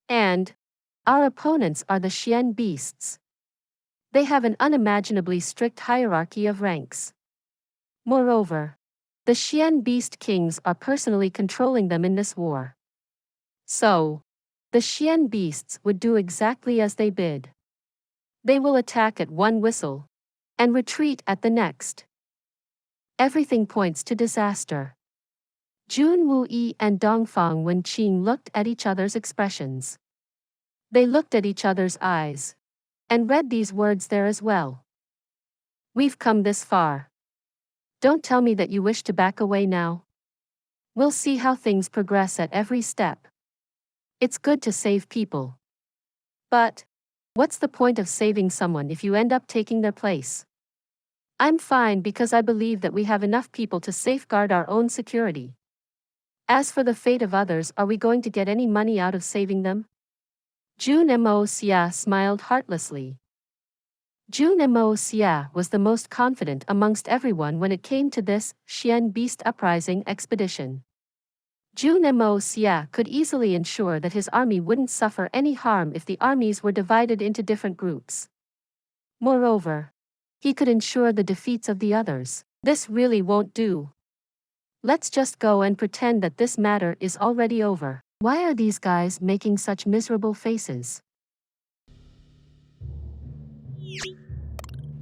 And our opponents are the Xian beasts. They have an unimaginably strict hierarchy of ranks. Moreover, the Xian beast kings are personally controlling them in this war. So, the Xian beasts would do exactly as they bid. They will attack at one whistle and retreat at the next. Everything points to disaster. Jun Moxie and Dongfang Wen Xin looked at each other's expressions. They looked at each other's eyes and read these words there as well. We've come this far. Don't tell me that you wish to back away now. We'll see how things progress at every step. It's good to save people. But what's the point of saving someone if you end up taking their place? I'm fine because I believe that we have enough people to safeguard our own security. As for the fate of others, are we going to get any money out of saving them? Jun Moxie smiled heartlessly. Jun Moxie was the most confident amongst everyone when it came to this Xian Beast Uprising expedition. Jun Moxie could easily ensure that his army wouldn't suffer any harm if the armies were divided into different groups. Moreover, he could ensure the defeats of the others. This really won't do. Let's just go and pretend that this matter is already over. Why are these guys making such miserable faces?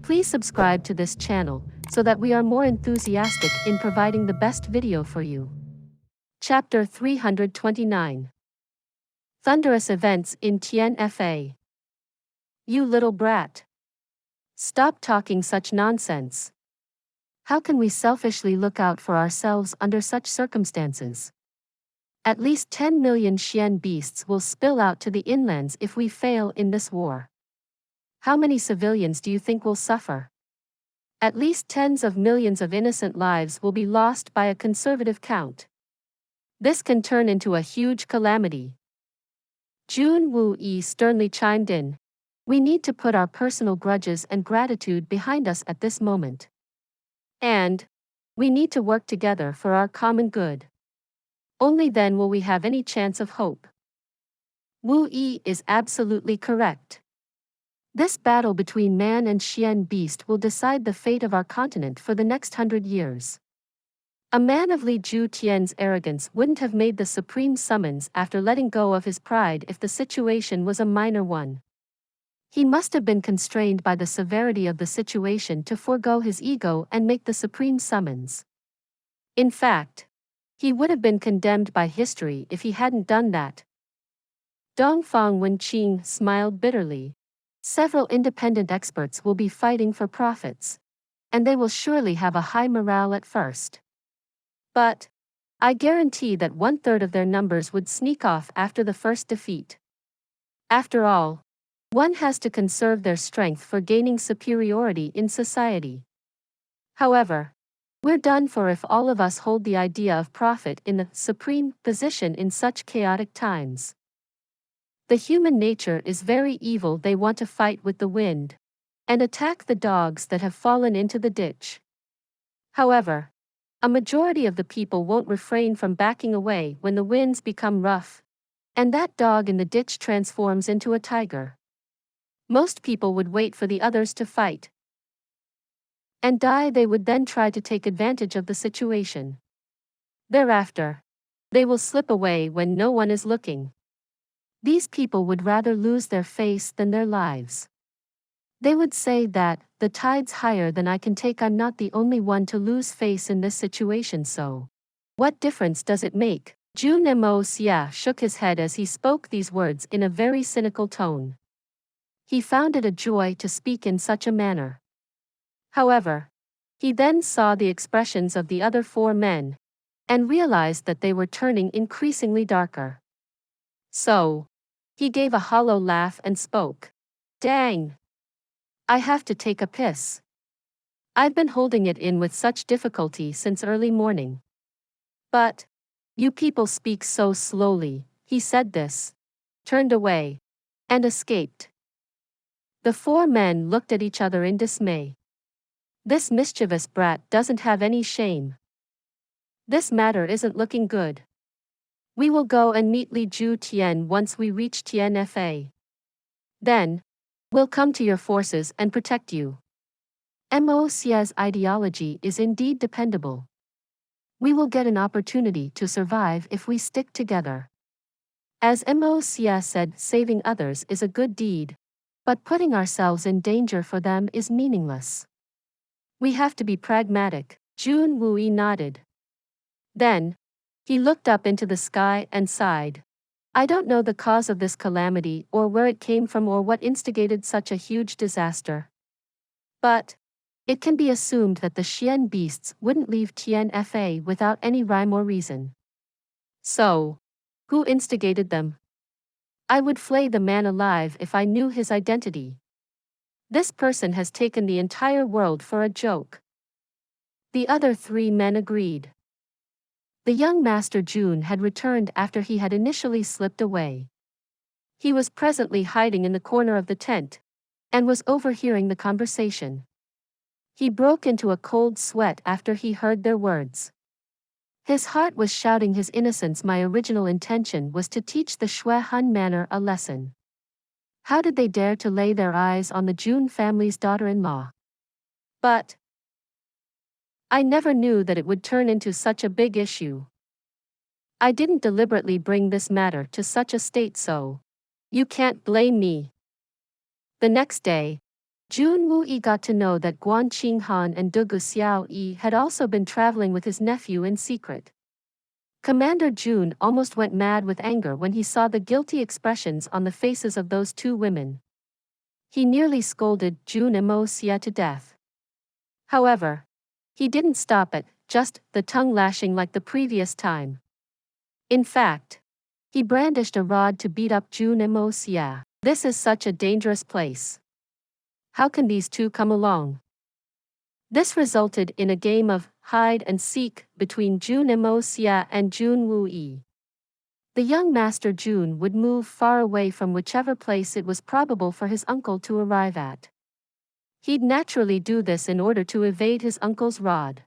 Please subscribe to this channel so that we are more enthusiastic in providing the best video for you. Chapter 329. Thunderous Events in Tian Fa. You little brat. Stop talking such nonsense. How can we selfishly look out for ourselves under such circumstances? At least 10 million Xian beasts will spill out to the inlands if we fail in this war. How many civilians do you think will suffer? At least tens of millions of innocent lives will be lost by a conservative count. This can turn into a huge calamity. Jun Moxie sternly chimed in. We need to put our personal grudges and gratitude behind us at this moment. And we need to work together for our common good. Only then will we have any chance of hope. Moxie is absolutely correct. This battle between man and Xian beast will decide the fate of our continent for the next 100 years. A man of Li Ju Tian's arrogance wouldn't have made the supreme summons after letting go of his pride if the situation was a minor one. He must have been constrained by the severity of the situation to forego his ego and make the supreme summons. In fact, he would have been condemned by history if he hadn't done that. Dongfang Wen Xin smiled bitterly. Several independent experts will be fighting for profits, and they will surely have a high morale at first. But I guarantee that 1/3 of their numbers would sneak off after the first defeat. After all, one has to conserve their strength for gaining superiority in society. However, we're done for if all of us hold the idea of profit in the supreme position in such chaotic times. The human nature is very evil. They want to fight with the wind and attack the dogs that have fallen into the ditch. However, a majority of the people won't refrain from backing away when the winds become rough, and that dog in the ditch transforms into a tiger. Most people would wait for the others to fight and die. They would then try to take advantage of the situation. Thereafter, they will slip away when no one is looking. These people would rather lose their face than their lives. They would say that, the tide's higher than I can take. I'm not the only one to lose face in this situation, so what difference does it make? Jun Moxie shook his head as he spoke these words in a very cynical tone. He found it a joy to speak in such a manner. However, he then saw the expressions of the other 4 men and realized that they were turning increasingly darker. So, he gave a hollow laugh and spoke. Dang! I have to take a piss. I've been holding it in with such difficulty since early morning. But you people speak so slowly. He said this, turned away, and escaped. The four men looked at each other in dismay. This mischievous brat doesn't have any shame. This matter isn't looking good. We will go and meet Li Ju Tian once we reach Tian Fa. Then, we'll come to your forces and protect you. Moxie's ideology is indeed dependable. We will get an opportunity to survive if we stick together. As Moxie said, saving others is a good deed, but putting ourselves in danger for them is meaningless. We have to be pragmatic. Jun Xie nodded. Then, he looked up into the sky and sighed. I don't know the cause of this calamity or where it came from or what instigated such a huge disaster. But it can be assumed that the Xian beasts wouldn't leave Tian Fa without any rhyme or reason. So, who instigated them? I would flay the man alive if I knew his identity. This person has taken the entire world for a joke. The other three men agreed. The young Master Jun had returned after he had initially slipped away. He was presently hiding in the corner of the tent, and was overhearing the conversation. He broke into a cold sweat after he heard their words. His heart was shouting his innocence. My original intention was to teach the Shui Han manor a lesson. How did they dare to lay their eyes on the Jun family's daughter-in-law? But I never knew that it would turn into such a big issue. I didn't deliberately bring this matter to such a state, so you can't blame me. The next day, Jun Moxie got to know that Guan Qinghan and Dugu Xiaoyi had also been traveling with his nephew in secret. Commander Jun almost went mad with anger when he saw the guilty expressions on the faces of those two women. He nearly scolded Jun Moxie to death. However, he didn't stop at just the tongue lashing like the previous time. In fact, he brandished a rod to beat up Jun Moxie. This is such a dangerous place. How can these two come along? This resulted in a game of hide and seek between Jun Moxie and Jun Xie. The young Master Jun would move far away from whichever place it was probable for his uncle to arrive at. He'd naturally do this in order to evade his uncle's rod.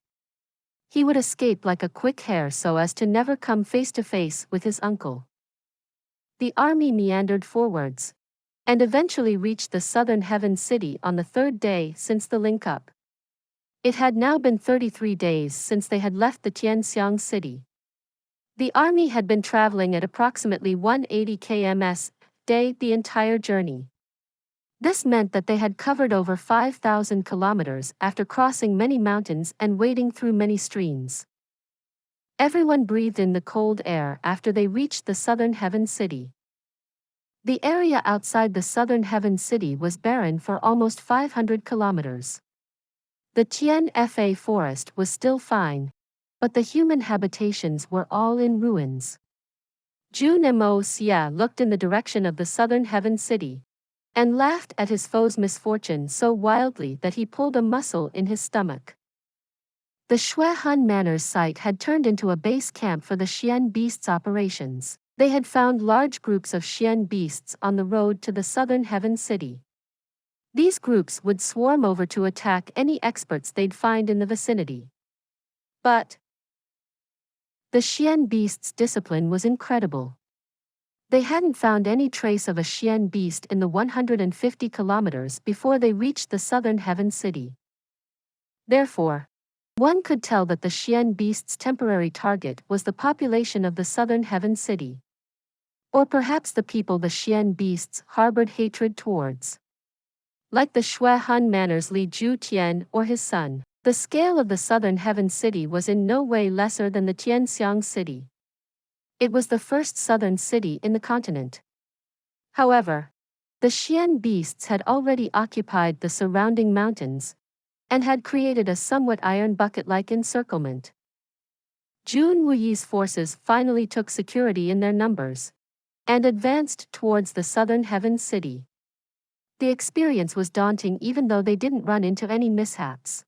He would escape like a quick hare so as to never come face to face with his uncle. The army meandered forwards, and eventually reached the southern Heaven City on the third day since the link-up. It had now been 33 days since they had left the Tianxiang city. The army had been traveling at approximately 180 km/s day the entire journey. This meant that they had covered over 5,000 kilometers after crossing many mountains and wading through many streams. Everyone breathed in the cold air after they reached the southern Heaven City. The area outside the southern Heaven City was barren for almost 500 kilometers. The Tian Fa forest was still fine, but the human habitations were all in ruins. Jun Moxie looked in the direction of the southern Heaven City, and laughed at his foe's misfortune so wildly that he pulled a muscle in his stomach. The Shui Han Manor's site had turned into a base camp for the Xian beasts' operations. They had found large groups of Xian beasts on the road to the southern Heaven City. These groups would swarm over to attack any experts they'd find in the vicinity. But the Xian beasts' discipline was incredible. They hadn't found any trace of a Xian beast in the 150 kilometers before they reached the southern Heaven City. Therefore, one could tell that the Xian beast's temporary target was the population of the southern Heaven City. Or perhaps the people the Xian beasts harbored hatred towards. Like the Shui Han Manor's Li Ju Tian or his son, the scale of the southern Heaven City was in no way lesser than the Tianxiang city. It was the first southern city in the continent. However, the Xian beasts had already occupied the surrounding mountains, and had created a somewhat iron bucket-like encirclement. Jun Wuyi's forces finally took security in their numbers, and advanced towards the southern Heaven City. The experience was daunting even though they didn't run into any mishaps.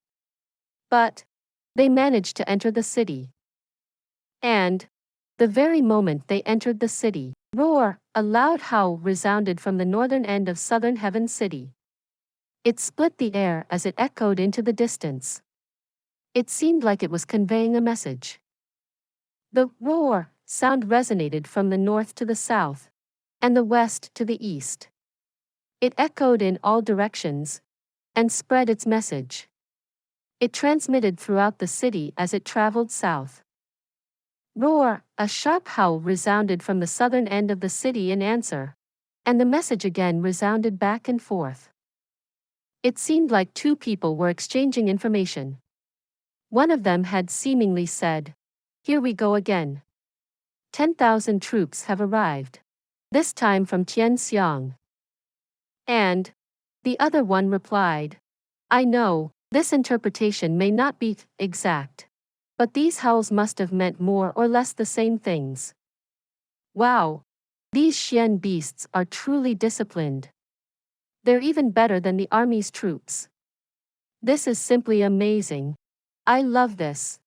But they managed to enter the city. And the very moment they entered the city, roar, a loud howl resounded from the northern end of southern Heaven City. It split the air as it echoed into the distance. It seemed like it was conveying a message. The roar sound resonated from the north to the south, and the west to the east. It echoed in all directions, and spread its message. It transmitted throughout the city as it traveled south. Roar! A sharp howl resounded from the southern end of the city in answer, and the message again resounded back and forth. It seemed like two people were exchanging information. One of them had seemingly said, "Here we go again. 10,000 troops have arrived. This time from Tian. And the other one replied, "I know, this interpretation may not be exact, but these howls must have meant more or less the same things. Wow! These Xian beasts are truly disciplined. They're even better than the army's troops. This is simply amazing. I love this."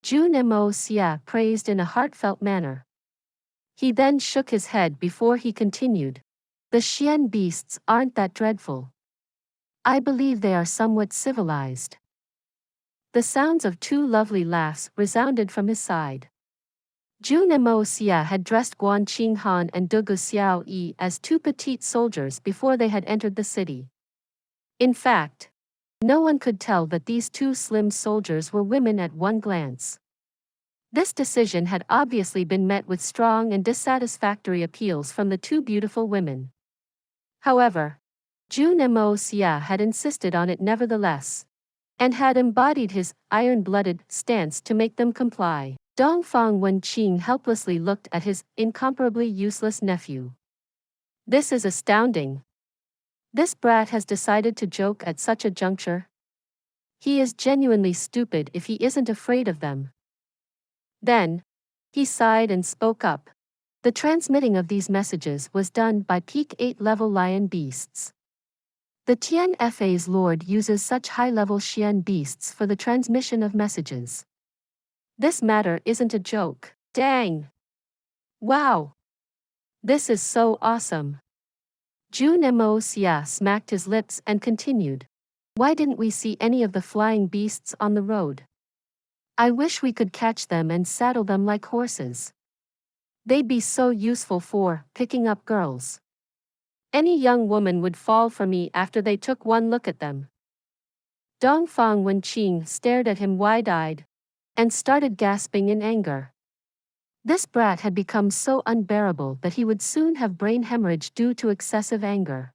Jun Moxie praised in a heartfelt manner. He then shook his head before he continued. "The Xian beasts aren't that dreadful. I believe they are somewhat civilized." The sounds of two lovely laughs resounded from his side. Jun Moxie had dressed Guan Qinghan and Dugu Xiaoyi as two petite soldiers before they had entered the city. In fact, no one could tell that these two slim soldiers were women at one glance. This decision had obviously been met with strong and dissatisfactory appeals from the two beautiful women. However, Jun Moxie had insisted on it nevertheless, and had embodied his iron-blooded stance to make them comply. Dongfang Wen Xin helplessly looked at his incomparably useless nephew. "This is astounding. This brat has decided to joke at such a juncture. He is genuinely stupid if he isn't afraid of them." Then, he sighed and spoke up. The transmitting of these messages was done by peak 8-level lion beasts. The Tian FA's lord uses such high-level Xian beasts for the transmission of messages. This matter isn't a joke. Dang! Wow! This is so awesome. Jun Moxie smacked his lips and continued. "Why didn't we see any of the flying beasts on the road? I wish we could catch them and saddle them like horses. They'd be so useful for picking up girls. Any young woman would fall for me after they took one look at them." Dongfang Wen Xin stared at him wide-eyed, and started gasping in anger. This brat had become so unbearable that he would soon have brain hemorrhage due to excessive anger.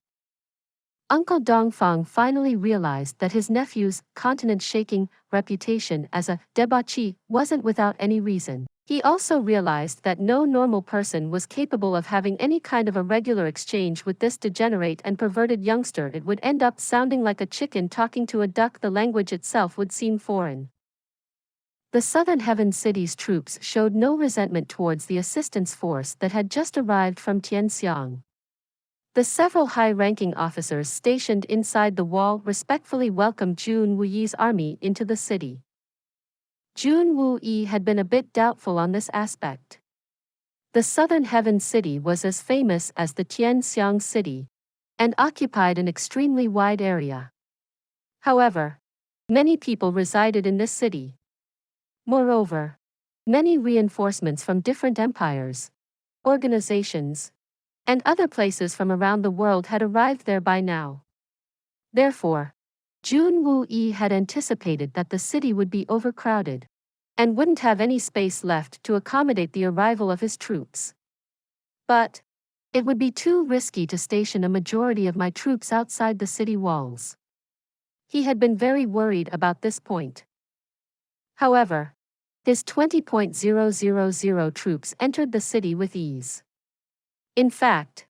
Uncle Dongfang finally realized that his nephew's continent-shaking reputation as a debauchee wasn't without any reason. He also realized that no normal person was capable of having any kind of a regular exchange with this degenerate and perverted youngster. It would end up sounding like a chicken talking to a duck. The language itself would seem foreign. The Southern Heaven City's troops showed no resentment towards the assistance force that had just arrived from Tian. The several high-ranking officers stationed inside the wall respectfully welcomed Jun Wuyi's army into the city. Jun Wuyi had been a bit doubtful on this aspect. The Southern Heaven City was as famous as the Tianxiang City, and occupied an extremely wide area. However, many people resided in this city. Moreover, many reinforcements from different empires, organizations, and other places from around the world had arrived there by now. Therefore, Jun Wuyi had anticipated that the city would be overcrowded, and wouldn't have any space left to accommodate the arrival of his troops. But it would be too risky to station a majority of my troops outside the city walls. He had been very worried about this point. However, his 20,000 troops entered the city with ease. In fact,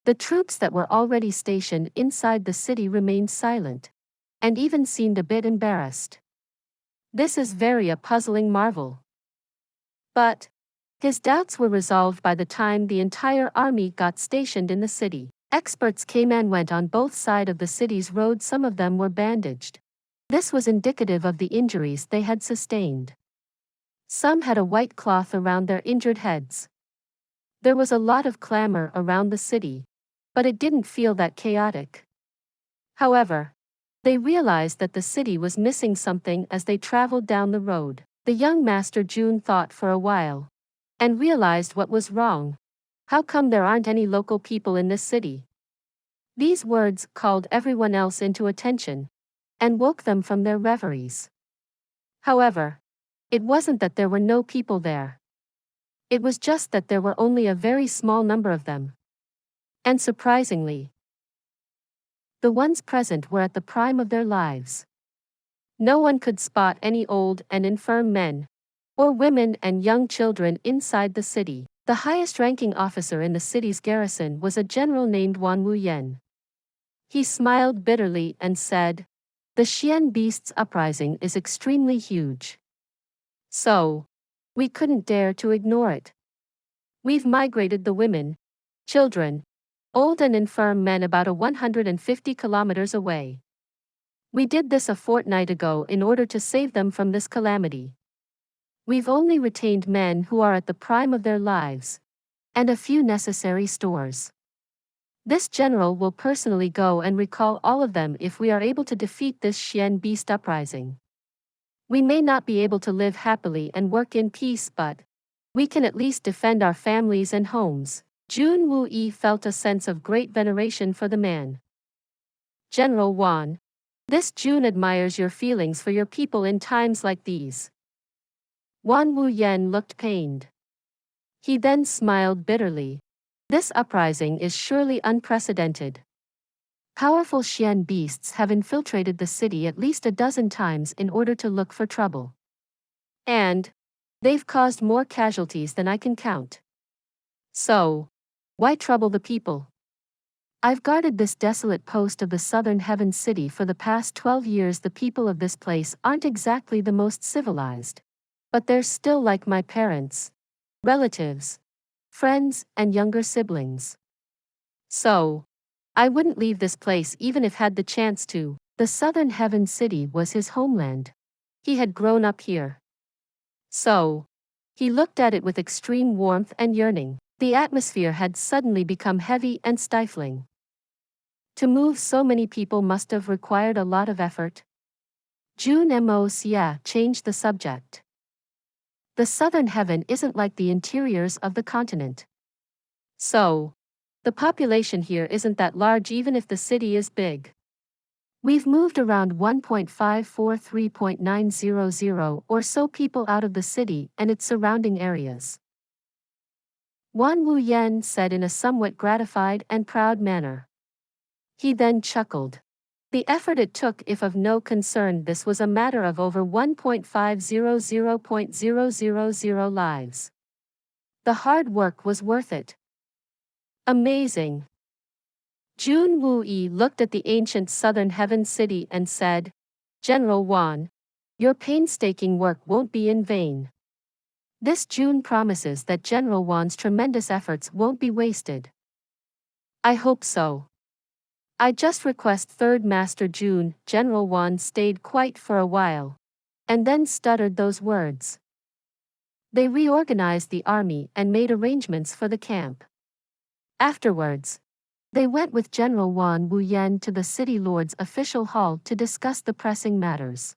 the troops that were already stationed inside the city remained silent, and even seemed a bit embarrassed. This is very a puzzling marvel. But his doubts were resolved by the time the entire army got stationed in the city. Experts came and went on both sides of the city's road. Some of them were bandaged. This was indicative of the injuries they had sustained. Some had a white cloth around their injured heads. There was a lot of clamor around the city, but it didn't feel that chaotic. However, They realized that the city was missing something as they traveled down the road. The young Master Jun thought for a while and realized what was wrong. How come there aren't any local people in this city? These words called everyone else into attention and woke them from their reveries. However, it wasn't that there were no people there. It was just that there were only a very small number of them. And surprisingly, the ones present were at the prime of their lives. No one could spot any old and infirm men, or women and young children inside the city. The highest-ranking officer in the city's garrison was a general named Wan Wuyen. He smiled bitterly and said, "The Xian beast's uprising is extremely huge. So, we couldn't dare to ignore it. We've migrated the women, children, old and infirm men about 150 kilometers away. We did this a fortnight ago in order to save them from this calamity. We've only retained men who are at the prime of their lives, and a few necessary stores. This general will personally go and recall all of them if we are able to defeat this Xian beast uprising. We may not be able to live happily and work in peace, but we can at least defend our families and homes." Jun Wuyi felt a sense of great veneration for the man. "General Wan, this Jun admires your feelings for your people in times like these." Wan Wuyen looked pained. He then smiled bitterly. "This uprising is surely unprecedented. Powerful Xian beasts have infiltrated the city at least a dozen times in order to look for trouble. And they've caused more casualties than I can count. So, why trouble the people? I've guarded this desolate post of the southern heaven city for the past 12 years. The people of this place aren't exactly the most civilized, but they're still like my parents, relatives, friends, and younger siblings. So, I wouldn't leave this place even if had the chance to." The southern heaven city was his homeland. He had grown up here. So, he looked at it with extreme warmth and yearning. The atmosphere had suddenly become heavy and stifling. To move so many people must have required a lot of effort. Jun Moxie changed the subject. "The southern heaven isn't like the interiors of the continent. So, the population here isn't that large even if the city is big. We've moved around 1.543.900 or so people out of the city and its surrounding areas." Wan Wuyen said in a somewhat gratified and proud manner. He then chuckled. The effort it took, if of no concern, this was a matter of over 1.500.000 lives. The hard work was worth it. Amazing. Jun Wuyi looked at the ancient southern heaven city and said, "General Wan, your painstaking work won't be in vain. This Jun promises that General Wan's tremendous efforts won't be wasted." "I hope so. I just request Third Master Jun." General Wan stayed quiet for a while, and then stuttered those words. They reorganized the army and made arrangements for the camp. Afterwards, they went with General Wan Wuyen to the city lord's official hall to discuss the pressing matters.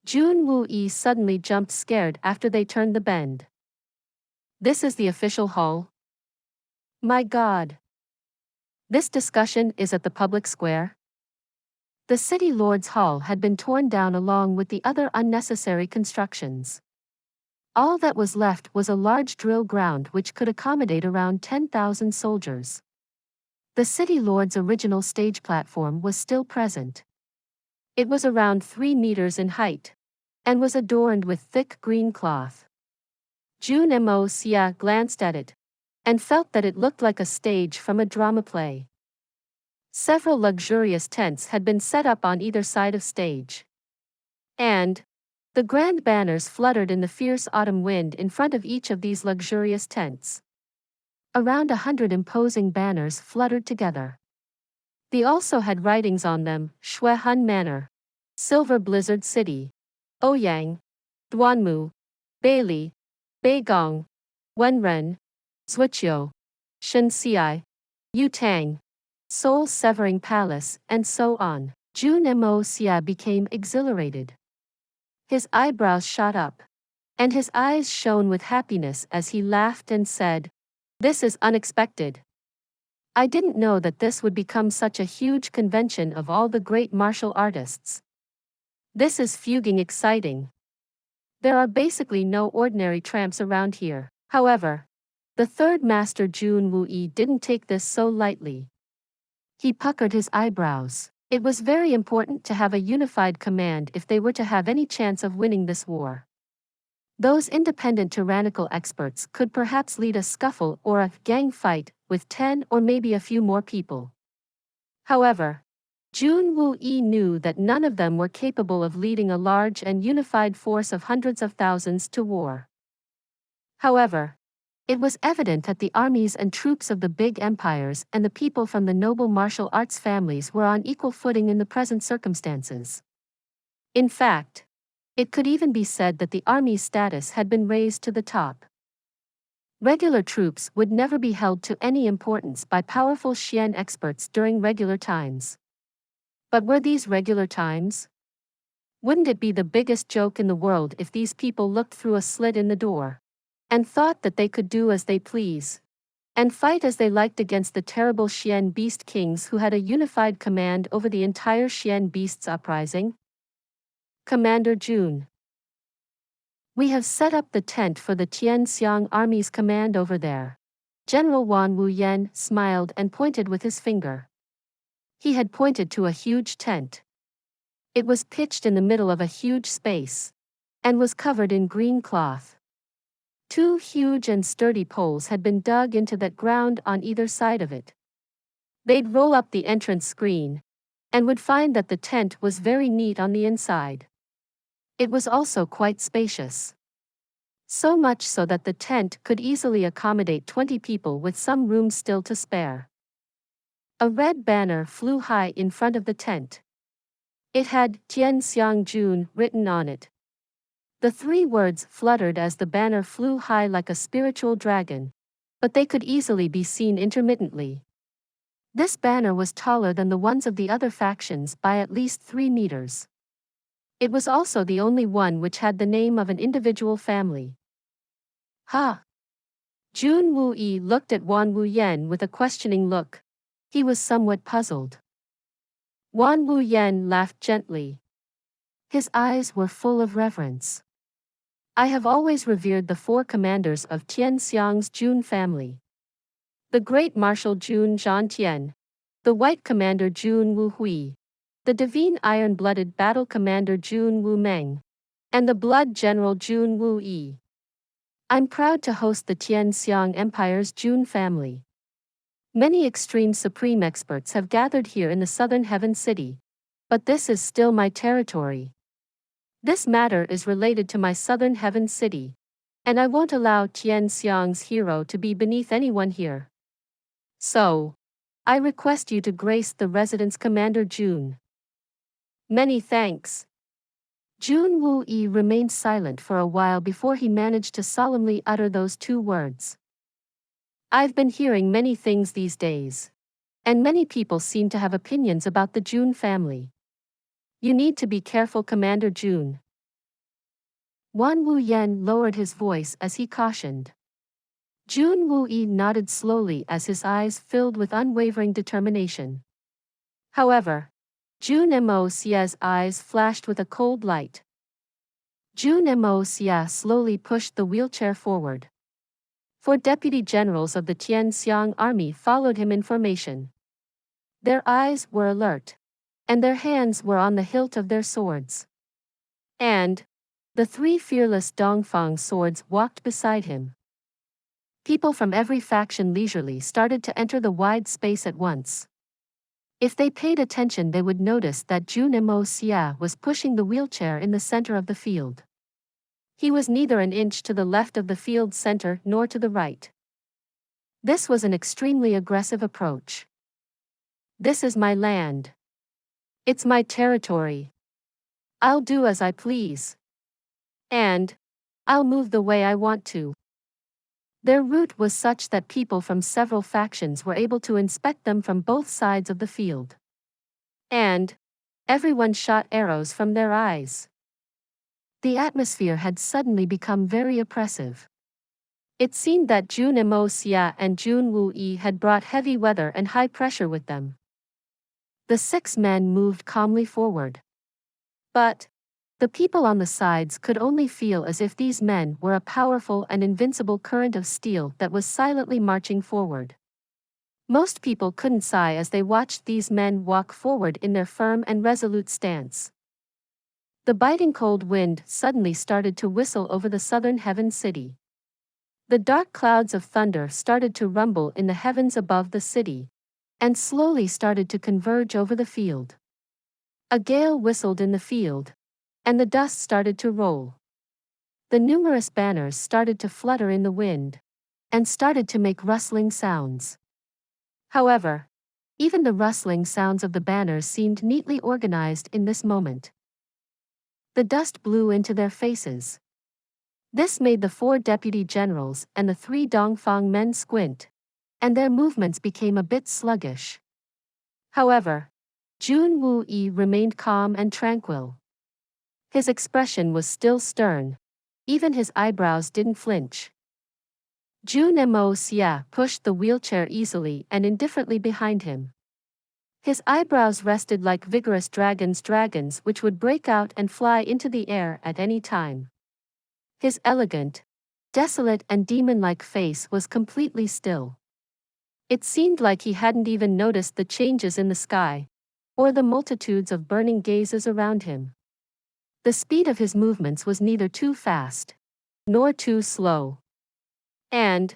Jun Wuyi suddenly jumped scared after they turned the bend. "This is the official hall? My God! This discussion is at the public square?" The city lord's hall had been torn down along with the other unnecessary constructions. All that was left was a large drill ground which could accommodate around 10,000 soldiers. The city lord's original stage platform was still present. It was around 3 meters in height, and was adorned with thick green cloth. Jun Moxie glanced at it, and felt that it looked like a stage from a drama play. Several luxurious tents had been set up on either side of stage. And the grand banners fluttered in the fierce autumn wind in front of each of these luxurious tents. Around 100 imposing banners fluttered together. They also had writings on them: Xuan Manor, Silver Blizzard City, Ouyang, Duanmu, Beili, Beigong, Wenren, Zhuqiu, Shenxi, Yutang, Soul Severing Palace, and so on. Jun Moxie became exhilarated. His eyebrows shot up, and his eyes shone with happiness as he laughed and said, "This is unexpected. I didn't know that this would become such a huge convention of all the great martial artists. This is fucking exciting. There are basically no ordinary tramps around here." However, the third master Jun Wuyi didn't take this so lightly. He puckered his eyebrows. It was very important to have a unified command if they were to have any chance of winning this war. Those independent tyrannical experts could perhaps lead a scuffle or a gang fight with 10 or maybe a few more people. However, Jun Wuyi knew that none of them were capable of leading a large and unified force of hundreds of thousands to war. However, it was evident that the armies and troops of the big empires and the people from the noble martial arts families were on equal footing in the present circumstances. In fact, it could even be said that the army's status had been raised to the top. Regular troops would never be held to any importance by powerful Xian experts during regular times. But were these regular times? Wouldn't it be the biggest joke in the world if these people looked through a slit in the door and thought that they could do as they please and fight as they liked against the terrible Xian beast kings who had a unified command over the entire Xian beasts uprising? Commander Jun. We have set up the tent for the Tianxiang army's command over there. General Wan Wuyan smiled and pointed with his finger. He had pointed to a huge tent. It was pitched in the middle of a huge space and was covered in green cloth. 2 huge and sturdy poles had been dug into that ground on either side of it. They'd roll up the entrance screen and would find that the tent was very neat on the inside. It was also quite spacious. So much so that the tent could easily accommodate 20 people with some room still to spare. A red banner flew high in front of the tent. It had Tianxiang Jun written on it. The 3 words fluttered as the banner flew high like a spiritual dragon, but they could easily be seen intermittently. This banner was taller than the ones of the other factions by at least 3 meters. It was also the only one which had the name of an individual family. Ha! Jun Wuyi looked at Wan Wuyan with a questioning look. He was somewhat puzzled. Wan Wuyan laughed gently. His eyes were full of reverence. I have always revered the 4 commanders of Tianxiang's Jun family. The great marshal Jun Tian, the white commander Jun Wuhui, the divine iron-blooded battle commander Jun Meng, and the blood general Jun Wuyi. I'm proud to host the Tianxiang Empire's Jun family. Many extreme supreme experts have gathered here in the southern Heaven City, but this is still my territory. This matter is related to my southern Heaven City, and I won't allow Tianxiang's hero to be beneath anyone here. So, I request you to grace the residence Commander Jun. Many thanks. Jun Wuyi remained silent for a while before he managed to solemnly utter those 2 words. I've been hearing many things these days, and many people seem to have opinions about the Jun family. You need to be careful, Commander Jun. Wan Wuyan lowered his voice as he cautioned. Jun Wuyi nodded slowly as his eyes filled with unwavering determination. However, Jun Moxie's eyes flashed with a cold light. Jun Moxie slowly pushed the wheelchair forward. 4 deputy generals of the Tianxiang army followed him in formation. Their eyes were alert, and their hands were on the hilt of their swords. And the 3 fearless Dongfang swords walked beside him. People from every faction leisurely started to enter the wide space at once. If they paid attention, they would notice that Jun Moxie was pushing the wheelchair in the center of the field. He was neither an inch to the left of the field's center nor to the right. This was an extremely aggressive approach. This is my land. It's my territory. I'll do as I please. And I'll move the way I want to. Their route was such that people from several factions were able to inspect them from both sides of the field. And Everyone shot arrows from their eyes. The atmosphere had suddenly become very oppressive. It seemed that Jun Moxie and Jun Xie had brought heavy weather and high pressure with them. The 6 men moved calmly forward. But the people on the sides could only feel as if these men were a powerful and invincible current of steel that was silently marching forward. Most people couldn't sigh as they watched these men walk forward in their firm and resolute stance. The biting cold wind suddenly started to whistle over the southern heaven city. The dark clouds of thunder started to rumble in the heavens above the city, and slowly started to converge over the field. A gale whistled in the field, and the dust started to roll. The numerous banners started to flutter in the wind, and started to make rustling sounds. However, even the rustling sounds of the banners seemed neatly organized in this moment. The dust blew into their faces. This made the 4 deputy generals and the 3 Dongfang men squint, and their movements became a bit sluggish. However, Jun Xie remained calm and tranquil. His expression was still stern. Even his eyebrows didn't flinch. Jun Moxie pushed the wheelchair easily and indifferently behind him. His eyebrows rested like vigorous dragons which would break out and fly into the air at any time. His elegant, desolate and demon-like face was completely still. It seemed like he hadn't even noticed the changes in the sky, or the multitudes of burning gazes around him. The speed of his movements was neither too fast, nor too slow. And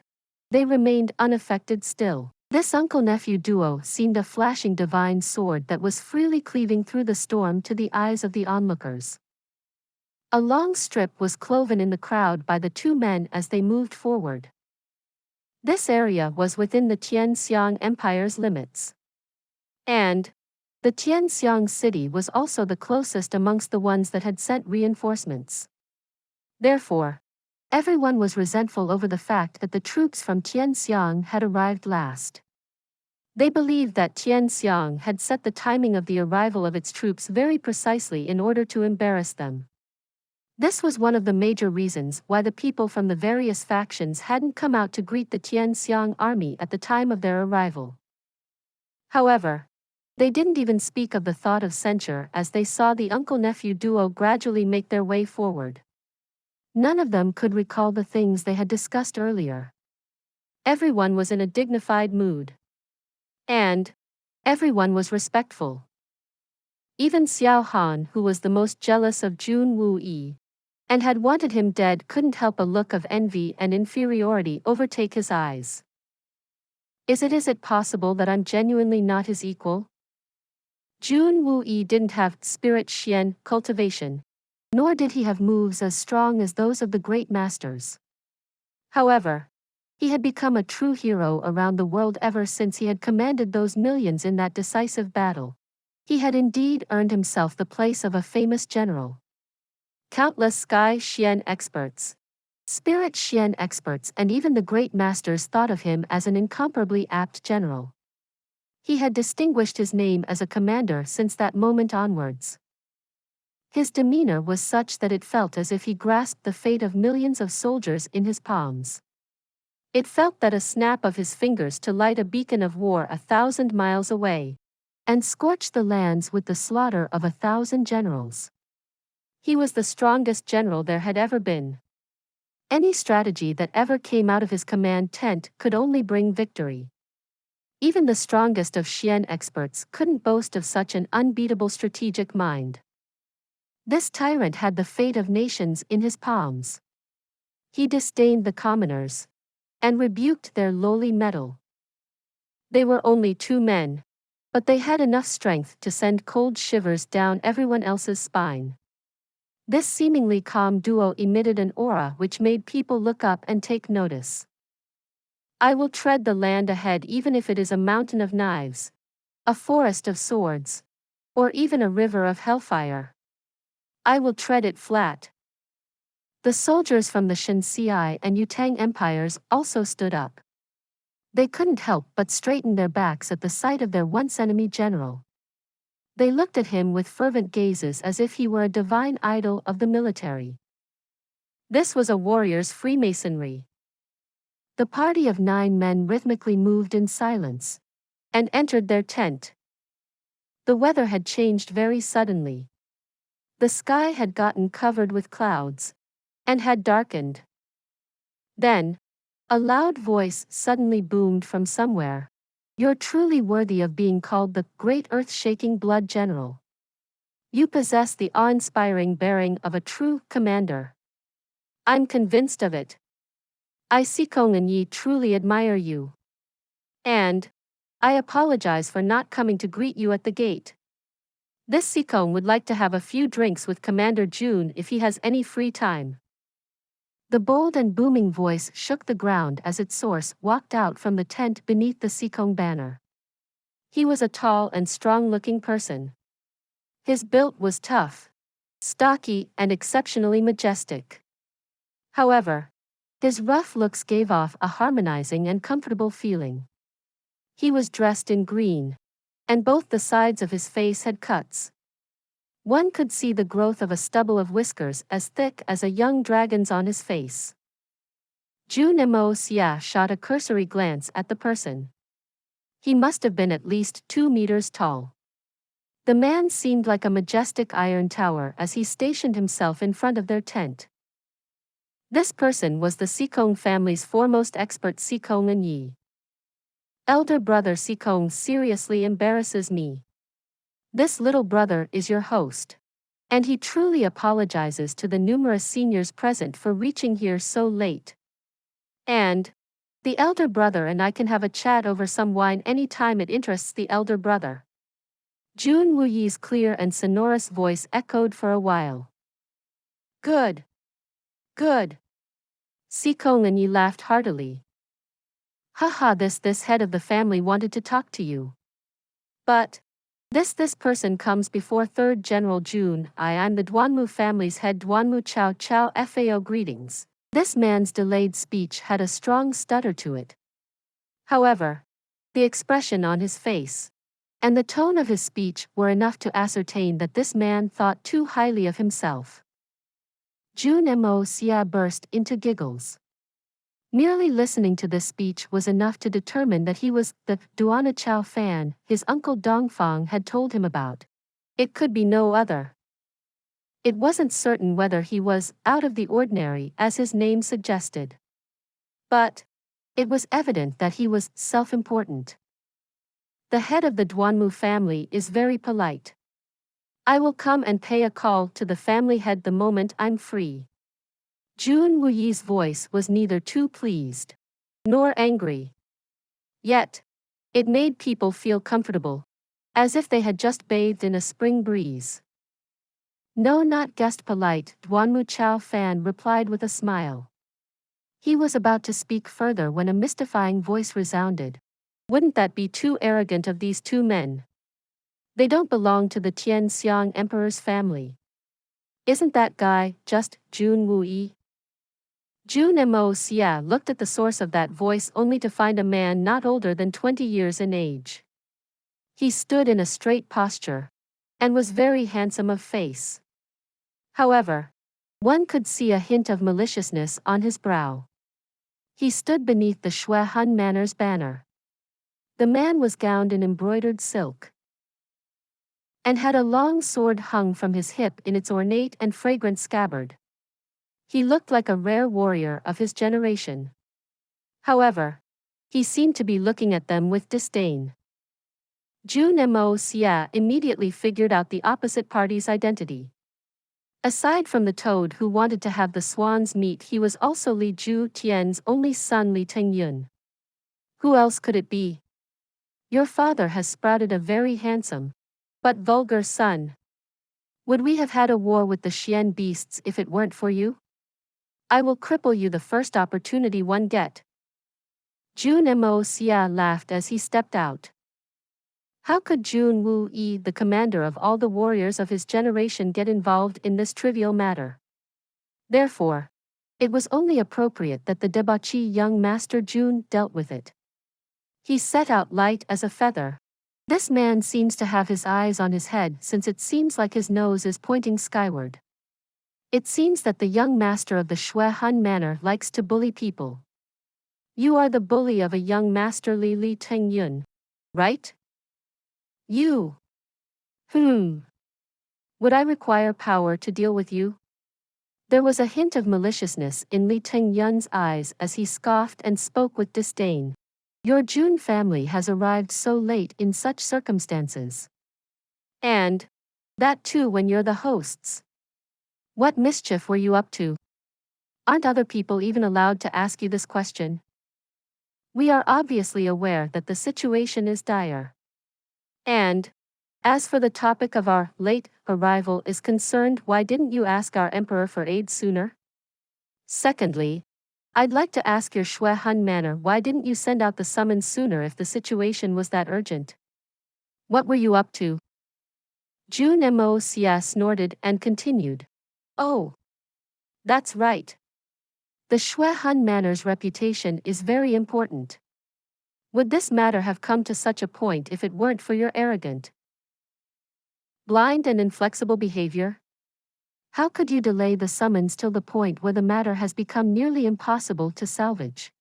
they remained unaffected still. This uncle-nephew duo seemed a flashing divine sword that was freely cleaving through the storm to the eyes of the onlookers. A long strip was cloven in the crowd by the 2 men as they moved forward. This area was within the Tianxiang Empire's limits. And the Tianxiang city was also the closest amongst the ones that had sent reinforcements. Therefore, everyone was resentful over the fact that the troops from Tianxiang had arrived last. They believed that Tianxiang had set the timing of the arrival of its troops very precisely in order to embarrass them. This was one of the major reasons why the people from the various factions hadn't come out to greet the Tianxiang army at the time of their arrival. However, they didn't even speak of the thought of censure as they saw the uncle-nephew duo gradually make their way forward. None of them could recall the things they had discussed earlier. Everyone was in a dignified mood. And everyone was respectful. Even Xiao Han, who was the most jealous of Jun Xie, and had wanted him dead, couldn't help a look of envy and inferiority overtake his eyes. Is it possible that I'm genuinely not his equal? Jun Xie didn't have spirit Xian cultivation, nor did he have moves as strong as those of the great masters. However, he had become a true hero around the world ever since he had commanded those millions in that decisive battle. He had indeed earned himself the place of a famous general. Countless sky Xian experts, spirit Xian experts and even the great masters thought of him as an incomparably apt general. He had distinguished his name as a commander since that moment onwards. His demeanor was such that it felt as if he grasped the fate of millions of soldiers in his palms. It felt that a snap of his fingers to light a beacon of war 1,000 miles away, and scorch the lands with the slaughter of 1,000 generals. He was the strongest general there had ever been. Any strategy that ever came out of his command tent could only bring victory. Even the strongest of Xian experts couldn't boast of such an unbeatable strategic mind. This tyrant had the fate of nations in his palms. He disdained the commoners, and rebuked their lowly mettle. They were only 2 men, but they had enough strength to send cold shivers down everyone else's spine. This seemingly calm duo emitted an aura which made people look up and take notice. I will tread the land ahead even if it is a mountain of knives, a forest of swords, or even a river of hellfire. I will tread it flat. The soldiers from the Shenxi and Yutang empires also stood up. They couldn't help but straighten their backs at the sight of their once-enemy general. They looked at him with fervent gazes as if he were a divine idol of the military. This was a warrior's Freemasonry. The party of 9 men rhythmically moved in silence and entered their tent. The weather had changed very suddenly. The sky had gotten covered with clouds and had darkened. Then, a loud voice suddenly boomed from somewhere. "You're truly worthy of being called the great earth-shaking blood general. You possess the awe-inspiring bearing of a true commander. I'm convinced of it. I Sikong and Yi truly admire you. And I apologize for not coming to greet you at the gate. This Sikong would like to have a few drinks with Commander Jun if he has any free time." The bold and booming voice shook the ground as its source walked out from the tent beneath the Sikong banner. He was a tall and strong-looking person. His build was tough, stocky, and exceptionally majestic. However, his rough looks gave off a harmonizing and comfortable feeling. He was dressed in green, and both the sides of his face had cuts. One could see the growth of a stubble of whiskers as thick as a young dragon's on his face. Jun Moxie shot a cursory glance at the person. He must have been at least 2 meters tall. The man seemed like a majestic iron tower as he stationed himself in front of their tent. This person was the Sikong family's foremost expert, Sikong and Yi. "Elder brother Sikong seriously embarrasses me. This little brother is your host. And he truly apologizes to the numerous seniors present for reaching here so late. And the elder brother and I can have a chat over some wine any time it interests the elder brother." Jun Wuyi's clear and sonorous voice echoed for a while. "Good. Good." Sikong and Yi laughed heartily. "Haha, this head of the family wanted to talk to you. But this person comes before 3rd General Jun. I'm the Duanmu family's head, Duanmu Chao Chao Fao. Greetings." This man's delayed speech had a strong stutter to it. However, the expression on his face and the tone of his speech were enough to ascertain that this man thought too highly of himself. Jun Moxie burst into giggles. Merely listening to this speech was enough to determine that he was the Duana Chao fan his uncle Dongfang had told him about. It could be no other. It wasn't certain whether he was out of the ordinary as his name suggested. But it was evident that he was self-important. The head of the Duanmu family is very polite. I will come and pay a call to the family head the moment I'm free. Jun Wuyi's voice was neither too pleased nor angry. Yet, it made people feel comfortable, as if they had just bathed in a spring breeze. "No, not guest polite," Duanmu Chao fan replied with a smile. He was about to speak further when a mystifying voice resounded. "Wouldn't that be too arrogant of these 2 men? They don't belong to the Tian Xiang Emperor's family. Isn't that guy just Jun Wuyi?" Jun Moxie looked at the source of that voice only to find a man not older than 20 years in age. He stood in a straight posture and was very handsome of face. However, one could see a hint of maliciousness on his brow. He stood beneath the Shui Han Manor's banner. The man was gowned in embroidered silk and had a long sword hung from his hip in its ornate and fragrant scabbard. He looked like a rare warrior of his generation. However, he seemed to be looking at them with disdain. Jun Moxie immediately figured out the opposite party's identity. Aside from the toad who wanted to have the swans meet, he was also Li Ju Tian's only son, Li Tengyun. Who else could it be? Your father has sprouted a very handsome, but vulgar son. Would we have had a war with the Xian beasts if it weren't for you? I will cripple you the first opportunity one get. Jun Moxie laughed as he stepped out. How could Jun Wuyi, the commander of all the warriors of his generation, get involved in this trivial matter? Therefore, it was only appropriate that the debauchee young master Jun dealt with it. He set out light as a feather This man seems to have his eyes on his head since it seems like his nose is pointing skyward. It seems that the young master of the Shui Han manor likes to bully people. You are the bully of a young master Li Tengyun, right? You. Would I require power to deal with you? There was a hint of maliciousness in Li Tengyun's eyes as he scoffed and spoke with disdain. Your Jun family has arrived so late in such circumstances. And that too when you're the hosts. What mischief were you up to? Aren't other people even allowed to ask you this question? We are obviously aware that the situation is dire. And as for the topic of our late arrival is concerned, why didn't you ask our emperor for aid sooner? Secondly, I'd like to ask your Shui Han manor, why didn't you send out the summons sooner if the situation was that urgent? What were you up to? Jun Moxie snorted and continued. Oh, that's right. The Shui Han manor's reputation is very important. Would this matter have come to such a point if it weren't for your arrogant, blind and inflexible behavior? How could you delay the summons till the point where the matter has become nearly impossible to salvage?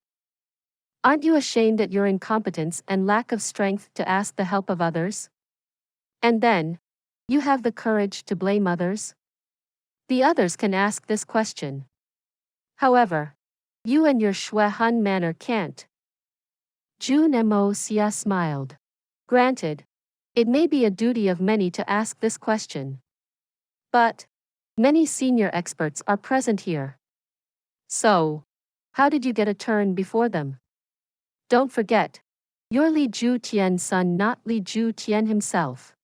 Aren't you ashamed at your incompetence and lack of strength to ask the help of others? And then, you have the courage to blame others? The others can ask this question. However, you and your Shui Han manor can't. Jun Moxie smiled. Granted, it may be a duty of many to ask this question. But many senior experts are present here. So, how did you get a turn before them? Don't forget, you're Li Ju Tian's son, not Li Ju Tian himself.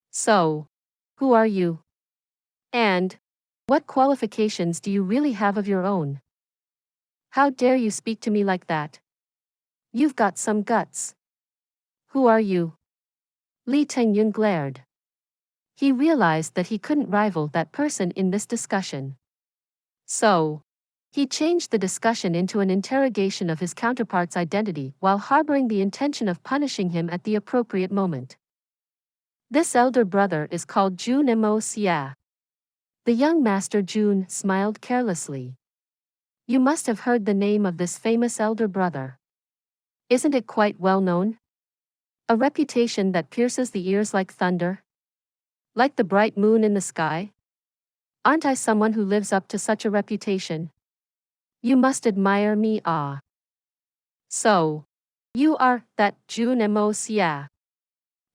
So, who are you? And what qualifications do you really have of your own? How dare you speak to me like that? You've got some guts. Who are you? Li Tengyun glared. He realized that he couldn't rival that person in this discussion. So, he changed the discussion into an interrogation of his counterpart's identity while harboring the intention of punishing him at the appropriate moment. This elder brother is called Jun Moxie. The young master Jun smiled carelessly. You must have heard the name of this famous elder brother. Isn't it quite well known? A reputation that pierces the ears like thunder? Like the bright moon in the sky? Aren't I someone who lives up to such a reputation? You must admire me, ah. So, you are that Jun Moxie.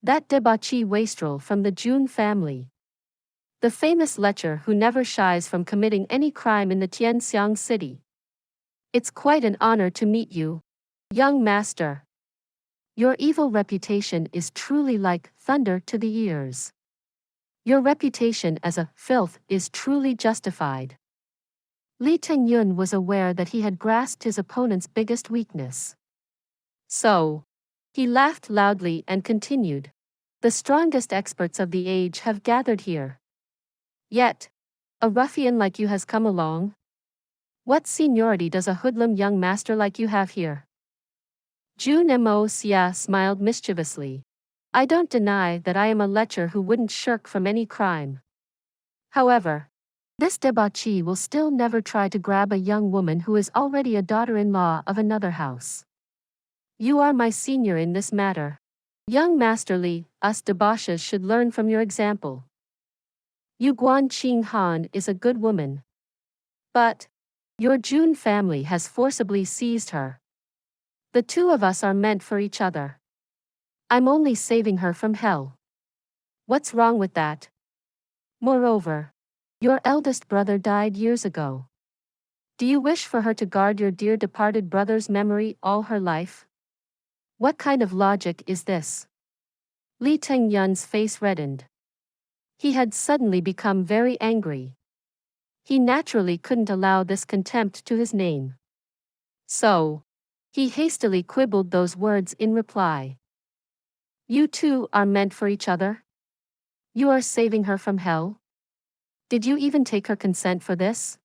That debauchee wastrel from the Jun family. The famous lecher who never shies from committing any crime in the Tianxiang city. It's quite an honor to meet you, young master. Your evil reputation is truly like thunder to the ears. Your reputation as a filth is truly justified. Li Tengyun was aware that he had grasped his opponent's biggest weakness. So, he laughed loudly and continued. The strongest experts of the age have gathered here. Yet, a ruffian like you has come along? What seniority does a hoodlum young master like you have here? Jun Moxie smiled mischievously. I don't deny that I am a lecher who wouldn't shirk from any crime. However, this debauchee will still never try to grab a young woman who is already a daughter-in-law of another house. You are my senior in this matter. Young Master Li, us debauchees should learn from your example. Yu Guan Qing Han is a good woman. But your Jun family has forcibly seized her. The two of us are meant for each other. I'm only saving her from hell. What's wrong with that? Moreover, your eldest brother died years ago. Do you wish for her to guard your dear departed brother's memory all her life? What kind of logic is this? Li Tengyun's face reddened. He had suddenly become very angry. He naturally couldn't allow this contempt to his name. So, he hastily quibbled those words in reply. You two are meant for each other? You are saving her from hell? Did you even take her consent for this?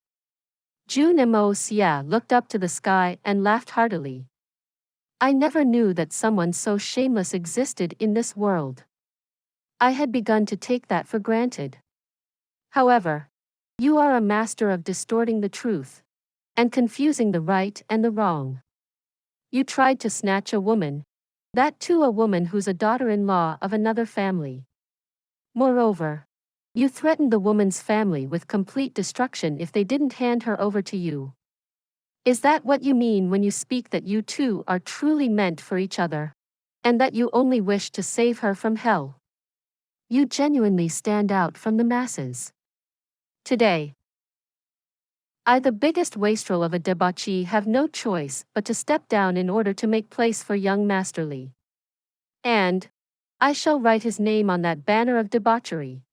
Jun Moxie looked up to the sky and laughed heartily. I never knew that someone so shameless existed in this world. I had begun to take that for granted. However, you are a master of distorting the truth and confusing the right and the wrong. You tried to snatch a woman, that too a woman who's a daughter-in-law of another family. Moreover, you threatened the woman's family with complete destruction if they didn't hand her over to you. Is that what you mean when you speak that you two are truly meant for each other, and that you only wish to save her from hell? You genuinely stand out from the masses. Today, I, the biggest wastrel of a debauchee, have no choice but to step down in order to make place for young Master Li. And I shall write his name on that banner of debauchery.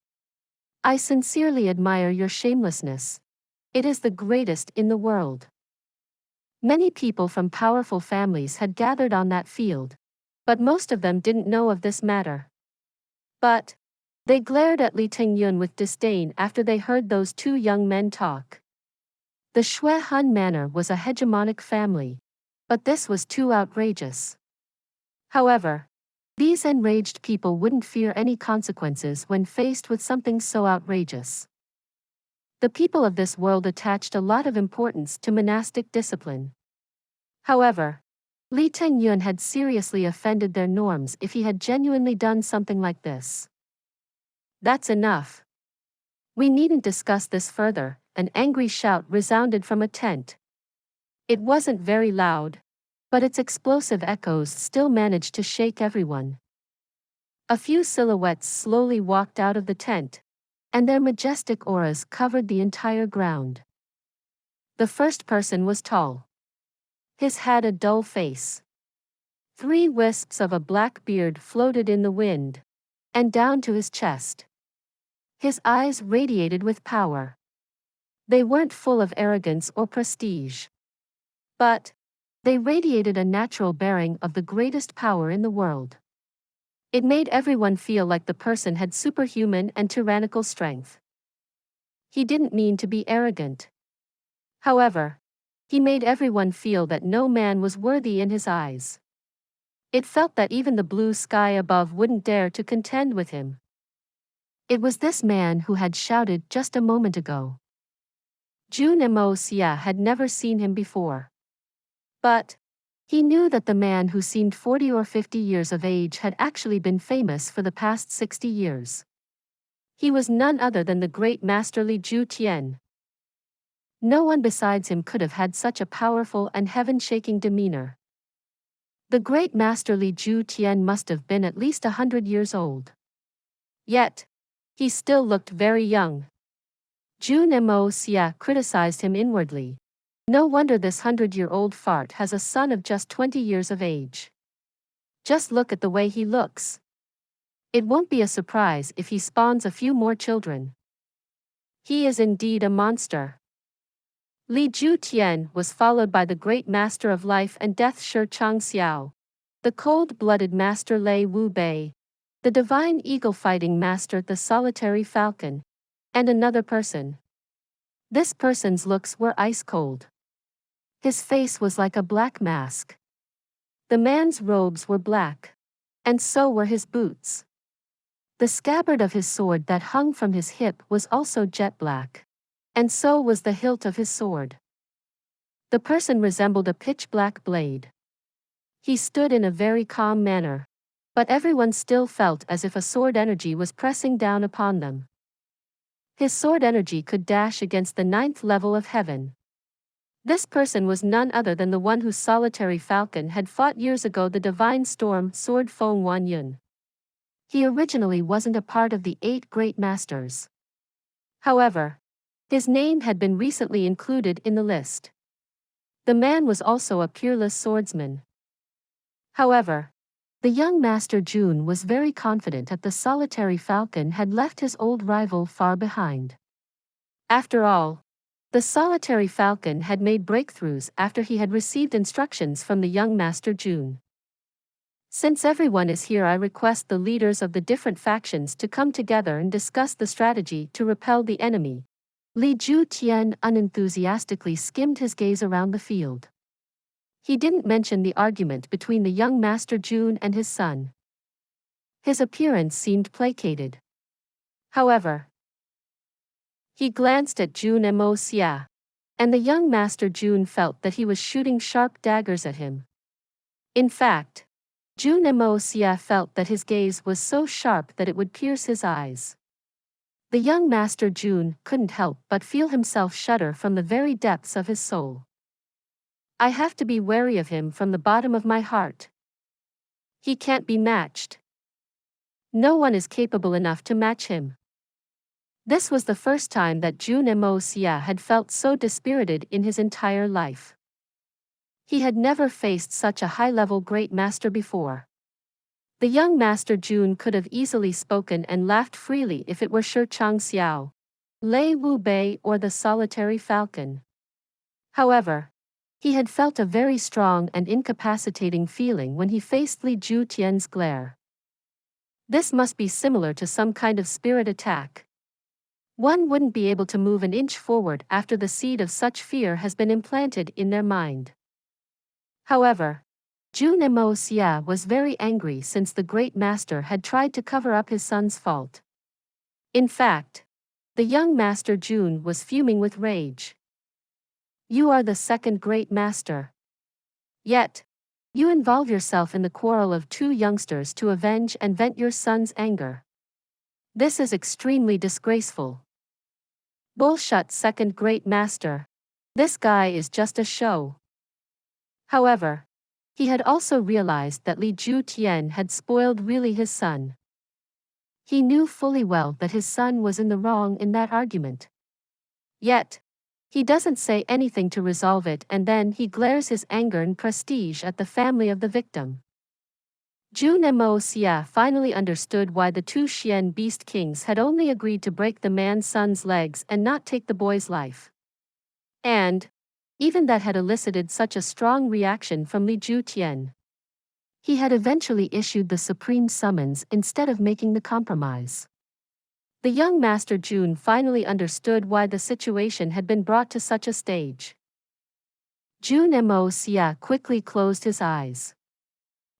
I sincerely admire your shamelessness. It is the greatest in the world. Many people from powerful families had gathered on that field, but most of them didn't know of this matter. But they glared at Li Tingyun with disdain after they heard those two young men talk. The Shui Han manor was a hegemonic family, but this was too outrageous. However, these enraged people wouldn't fear any consequences when faced with something so outrageous. The people of this world attached a lot of importance to monastic discipline. However, Li Tingyun had seriously offended their norms if he had genuinely done something like this. That's enough. We needn't discuss this further. An angry shout resounded from a tent. It wasn't very loud, but its explosive echoes still managed to shake everyone. A few silhouettes slowly walked out of the tent, and their majestic auras covered the entire ground. The first person was tall. His had a dull face. 3 wisps of a black beard floated in the wind, and down to his chest. His eyes radiated with power. They weren't full of arrogance or prestige. But they radiated a natural bearing of the greatest power in the world. It made everyone feel like the person had superhuman and tyrannical strength. He didn't mean to be arrogant. However, he made everyone feel that no man was worthy in his eyes. It felt that even the blue sky above wouldn't dare to contend with him. It was this man who had shouted just a moment ago. Jun Moxie had never seen him before. But he knew that the man who seemed 40 or 50 years of age had actually been famous for the past 60 years. He was none other than the great Master Li Ju Tian. No one besides him could have had such a powerful and heaven-shaking demeanor. The great Master Li Ju Tian must have been at least 100 years old. Yet, he still looked very young. Jun Moxie criticized him inwardly. No wonder this 100-year-old fart has a son of just 20 years of age. Just look at the way he looks. It won't be a surprise if he spawns a few more children. He is indeed a monster. Li Ju Tian was followed by the great master of life and death Shi Chang Xiao, the cold-blooded master Lei Wu Bei, the divine eagle-fighting master the solitary falcon, and another person. This person's looks were ice-cold. His face was like a black mask. The man's robes were black, and so were his boots. The scabbard of his sword that hung from his hip was also jet black, and so was the hilt of his sword. The person resembled a pitch-black blade. He stood in a very calm manner, but everyone still felt as if a sword energy was pressing down upon them. His sword energy could dash against the 9th level of heaven. This person was none other than the one whose solitary falcon had fought years ago the divine storm sword Feng Wan Yun. He originally wasn't a part of the 8 great masters. However, his name had been recently included in the list. The man was also a peerless swordsman. However, the young Master Jun was very confident that the solitary falcon had left his old rival far behind. After all, the solitary falcon had made breakthroughs after he had received instructions from the young Master Jun. Since everyone is here, I request the leaders of the different factions to come together and discuss the strategy to repel the enemy. Li Ju Tian unenthusiastically skimmed his gaze around the field. He didn't mention the argument between the young Master Jun and his son. His appearance seemed placated. However, he glanced at Jun Moxie, and the young Master Jun felt that he was shooting sharp daggers at him. In fact, Jun Moxie felt that his gaze was so sharp that it would pierce his eyes. The young Master Jun couldn't help but feel himself shudder from the very depths of his soul. I have to be wary of him from the bottom of my heart. He can't be matched. No one is capable enough to match him. This was the first time that Jun Moxie had felt so dispirited in his entire life. He had never faced such a high-level great master before. The young Master Jun could have easily spoken and laughed freely if it were Shi Chang Xiao, Lei Wu Bei or the solitary falcon. However, he had felt a very strong and incapacitating feeling when he faced Li Ju Tian's glare. This must be similar to some kind of spirit attack. One wouldn't be able to move an inch forward after the seed of such fear has been implanted in their mind. However, Jun Moxie was very angry since the great master had tried to cover up his son's fault. In fact, the young Master Jun was fuming with rage. You are the second great master. Yet, you involve yourself in the quarrel of two youngsters to avenge and vent your son's anger. This is extremely disgraceful. Bullshit, second great master. This guy is just a show. However, he had also realized that Li Ju Tian had spoiled really his son. He knew fully well that his son was in the wrong in that argument. Yet, he doesn't say anything to resolve it, and then he glares his anger and prestige at the family of the victim. Jun Moxie finally understood why the two Xian beast kings had only agreed to break the man's son's legs and not take the boy's life. And, even that had elicited such a strong reaction from Li Ju Tian. He had eventually issued the supreme summons instead of making the compromise. The young Master Jun finally understood why the situation had been brought to such a stage. Jun Moxie quickly closed his eyes.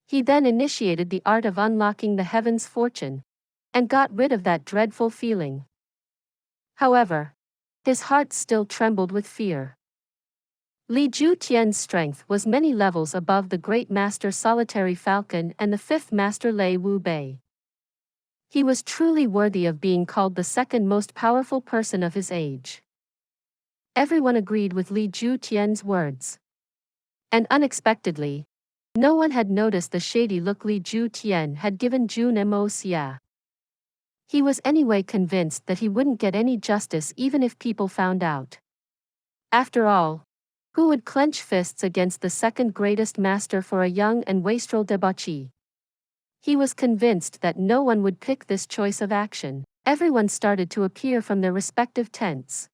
He then initiated the art of unlocking the heaven's fortune, and got rid of that dreadful feeling. However, his heart still trembled with fear. Li Ju Tian's strength was many levels above the great master Solitary Falcon and the fifth master Lei Wu Bei. He was truly worthy of being called the second most powerful person of his age. Everyone agreed with Li Ju Tian's words. And unexpectedly, no one had noticed the shady look Li Ju Tian had given Jun Moxie. He was anyway convinced that he wouldn't get any justice even if people found out. After all, who would clench fists against the second greatest master for a young and wastrel debauchee? He was convinced that no one would pick this choice of action. Everyone started to appear from their respective tents.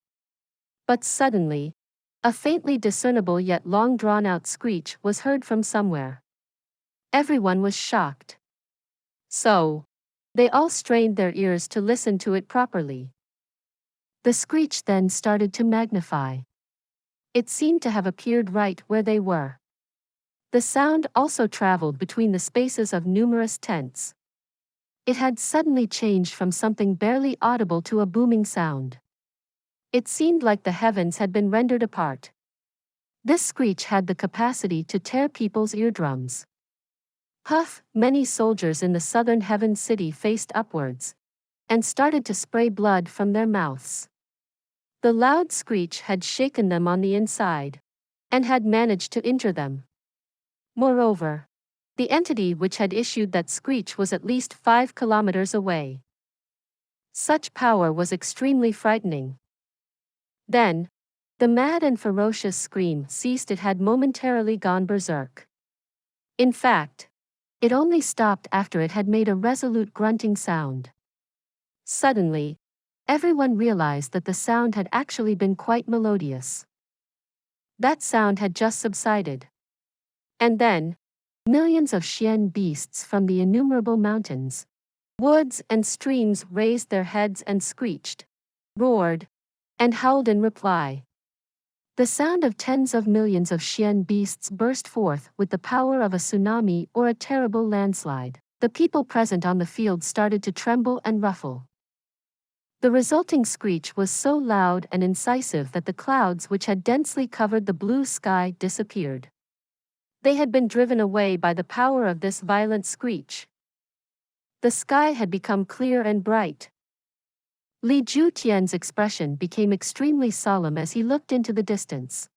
But suddenly, a faintly discernible yet long drawn-out screech was heard from somewhere. Everyone was shocked. So, they all strained their ears to listen to it properly. The screech then started to magnify. It seemed to have appeared right where they were. The sound also traveled between the spaces of numerous tents. It had suddenly changed from something barely audible to a booming sound. It seemed like the heavens had been rendered apart. This screech had the capacity to tear people's eardrums. Puff, many soldiers in the southern heaven city faced upwards and started to spray blood from their mouths. The loud screech had shaken them on the inside and had managed to injure them. Moreover, the entity which had issued that screech was at least 5 kilometers away. Such power was extremely frightening. Then, the mad and ferocious scream ceased. It had momentarily gone berserk. In fact, it only stopped after it had made a resolute grunting sound. Suddenly, everyone realized that the sound had actually been quite melodious. That sound had just subsided. And then, millions of Xian beasts from the innumerable mountains, woods and streams raised their heads and screeched, roared, and howled in reply. The sound of tens of millions of Xian beasts burst forth with the power of a tsunami or a terrible landslide. The people present on the field started to tremble and ruffle. The resulting screech was so loud and incisive that the clouds which had densely covered the blue sky disappeared. They had been driven away by the power of this violent screech. The sky had become clear and bright. Li Ju Tian's expression became extremely solemn as he looked into the distance.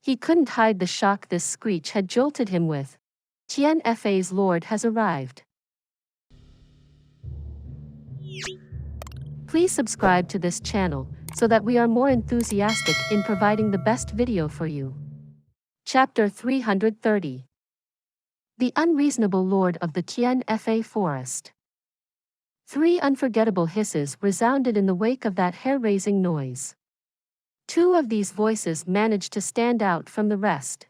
He couldn't hide the shock this screech had jolted him with. Tian Fa's lord has arrived. Please subscribe to this channel so that we are more enthusiastic in providing the best video for you. Chapter 330. The Unreasonable Lord of the Tian Fa Forest. 3 unforgettable hisses resounded in the wake of that hair-raising noise. 2 of these voices managed to stand out from the rest,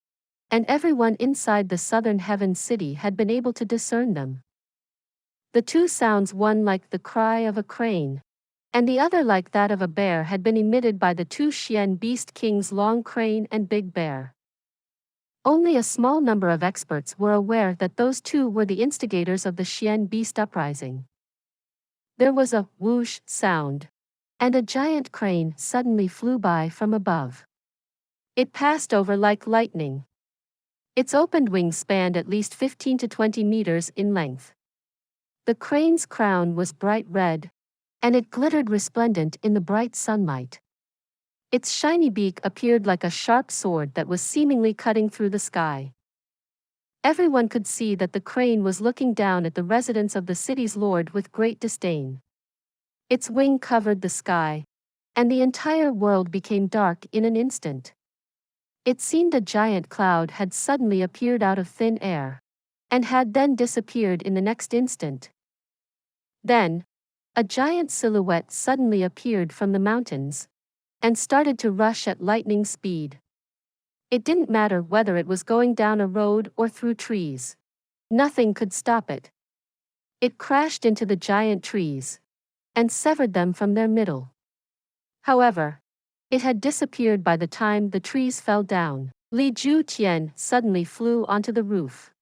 and everyone inside the southern heaven city had been able to discern them. The 2 sounds, one like the cry of a crane, and the other like that of a bear, had been emitted by the 2 Xian beast kings Long Crane and Big Bear. Only a small number of experts were aware that those 2 were the instigators of the Xian beast uprising. There was a whoosh sound, and a giant crane suddenly flew by from above. It passed over like lightning. Its opened wings spanned at least 15 to 20 meters in length. The crane's crown was bright red, and it glittered resplendent in the bright sunlight. Its shiny beak appeared like a sharp sword that was seemingly cutting through the sky. Everyone could see that the crane was looking down at the residents of the city's lord with great disdain. Its wing covered the sky, and the entire world became dark in an instant. It seemed a giant cloud had suddenly appeared out of thin air, and had then disappeared in the next instant. Then, a giant silhouette suddenly appeared from the mountains, and started to rush at lightning speed. It didn't matter whether it was going down a road or through trees. Nothing could stop it. It crashed into the giant trees, and severed them from their middle. However, it had disappeared by the time the trees fell down. Li Ju Tian suddenly flew onto the roof.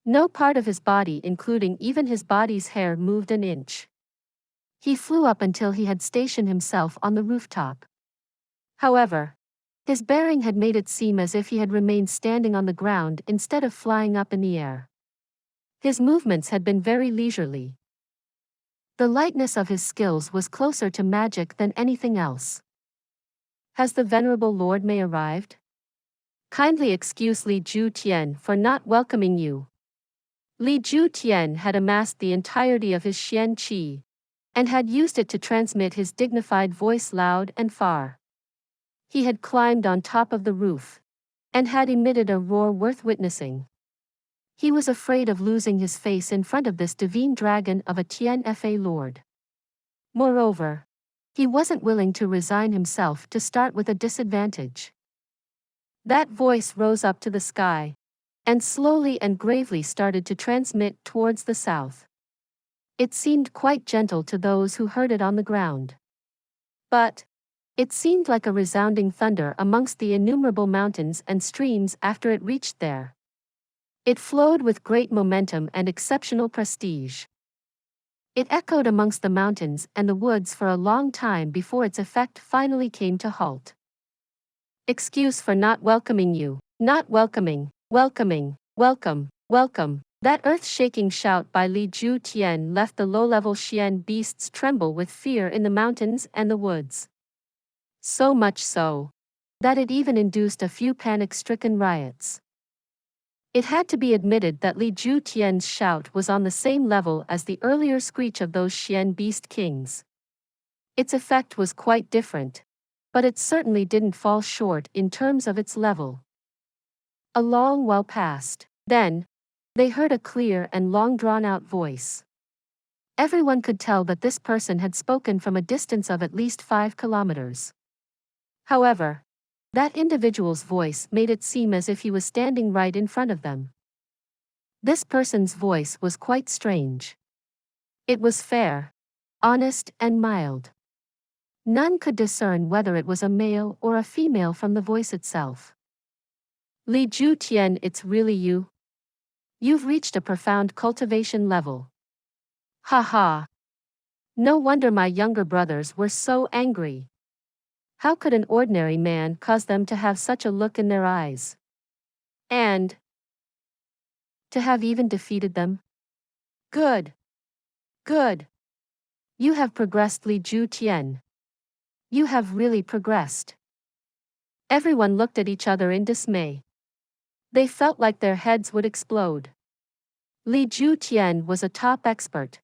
No part of his body, including even his body's hair, moved an inch. He flew up until he had stationed himself on the rooftop. However, his bearing had made it seem as if he had remained standing on the ground instead of flying up in the air. His movements had been very leisurely. The lightness of his skills was closer to magic than anything else. Has the Venerable Lord May arrived? Kindly excuse Li Ju Tian for not welcoming you. Li Ju Tian had amassed the entirety of his Xian Qi, and had used it to transmit his dignified voice loud and far. He had climbed on top of the roof, and had emitted a roar worth witnessing. He was afraid of losing his face in front of this divine dragon of a Tian Fa lord. Moreover, he wasn't willing to resign himself to start with a disadvantage. That voice rose up to the sky, and slowly and gravely started to transmit towards the south. It seemed quite gentle to those who heard it on the ground. But it seemed like a resounding thunder amongst the innumerable mountains and streams after it reached there. It flowed with great momentum and exceptional prestige. It echoed amongst the mountains and the woods for a long time before its effect finally came to halt. Excuse for not welcoming you. Not welcoming. Welcoming. Welcome. Welcome. That earth-shaking shout by Li Ju Tian left the low-level Xian beasts tremble with fear in the mountains and the woods. So much so that it even induced a few panic-stricken riots. It had to be admitted that Li Ju Tian's shout was on the same level as the earlier screech of those Xian beast kings. Its effect was quite different, but it certainly didn't fall short in terms of its level. A long while passed. Then, they heard a clear and long drawn-out voice. Everyone could tell that this person had spoken from a distance of at least 5 kilometers. However, that individual's voice made it seem as if he was standing right in front of them. This person's voice was quite strange. It was fair, honest, and mild. None could discern whether it was a male or a female from the voice itself. Li Ju Tian, it's really you? You've reached a profound cultivation level. Ha ha. No wonder my younger brothers were so angry. How could an ordinary man cause them to have such a look in their eyes? And to have even defeated them? Good. Good. You have progressed, Li Ju Tian. You have really progressed. Everyone looked at each other in dismay. They felt like their heads would explode. Li Ju Tian was a top expert.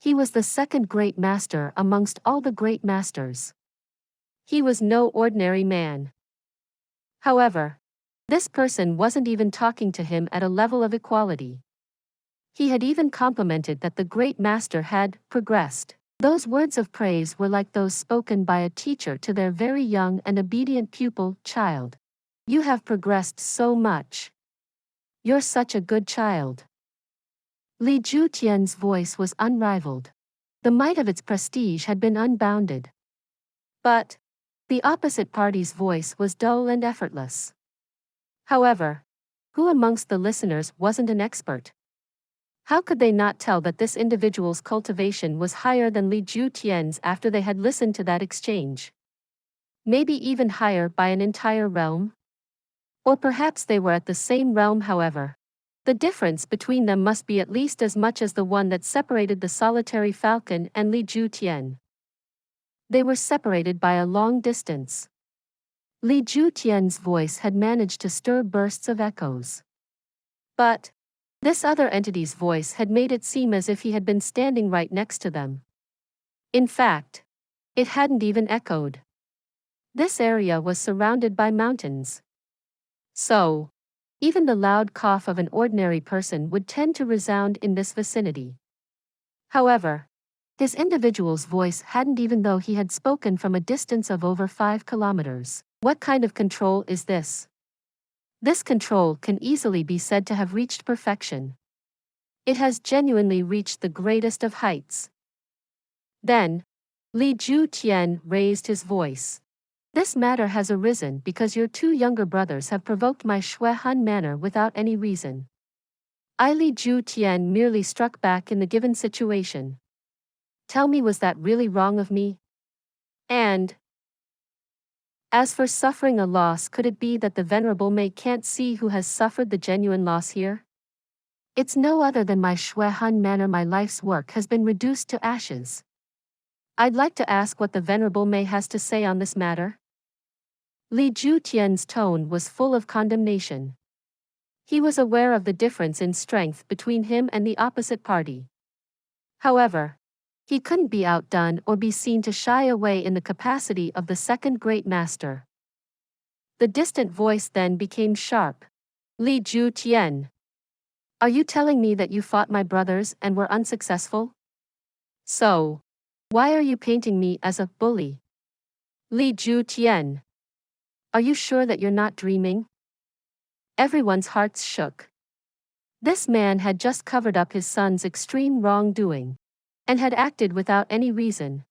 He was the second great master amongst all the great masters. He was no ordinary man. However, this person wasn't even talking to him at a level of equality. He had even complimented that the great master had progressed. Those words of praise were like those spoken by a teacher to their very young and obedient pupil, child. You have progressed so much. You're such a good child. Li Ju Tian's voice was unrivaled. The might of its prestige had been unbounded. But the opposite party's voice was dull and effortless. However, who amongst the listeners wasn't an expert? How could they not tell that this individual's cultivation was higher than Li Ju Tian's after they had listened to that exchange? Maybe even higher by an entire realm? Or perhaps they were at the same realm, however. The difference between them must be at least as much as the one that separated the solitary falcon and Li Ju Tian. They were separated by a long distance. Li Ju Tian's voice had managed to stir bursts of echoes. But this other entity's voice had made it seem as if he had been standing right next to them. In fact, it hadn't even echoed. This area was surrounded by mountains. So, even the loud cough of an ordinary person would tend to resound in this vicinity. However, this individual's voice hadn't, even though he had spoken from a distance of over 5 kilometers. What kind of control is this? This control can easily be said to have reached perfection. It has genuinely reached the greatest of heights. Then, Li Ju Tian raised his voice. This matter has arisen because your 2 younger brothers have provoked my Xuan manner without any reason. I, Li Ju Tian, merely struck back in the given situation. Tell me, was that really wrong of me? And as for suffering a loss, could it be that the Venerable May can't see who has suffered the genuine loss here? It's no other than my Xuan manner. My life's work has been reduced to ashes. I'd like to ask what the Venerable May has to say on this matter. Li Ju Tian's tone was full of condemnation. He was aware of the difference in strength between him and the opposite party. However, he couldn't be outdone or be seen to shy away in the capacity of the second great master. The distant voice then became sharp. Li Ju Tian. Are you telling me that you fought my brothers and were unsuccessful? So, why are you painting me as a bully? Li Ju Tian. Are you sure that you're not dreaming? Everyone's hearts shook. This man had just covered up his son's extreme wrongdoing, and had acted without any reason.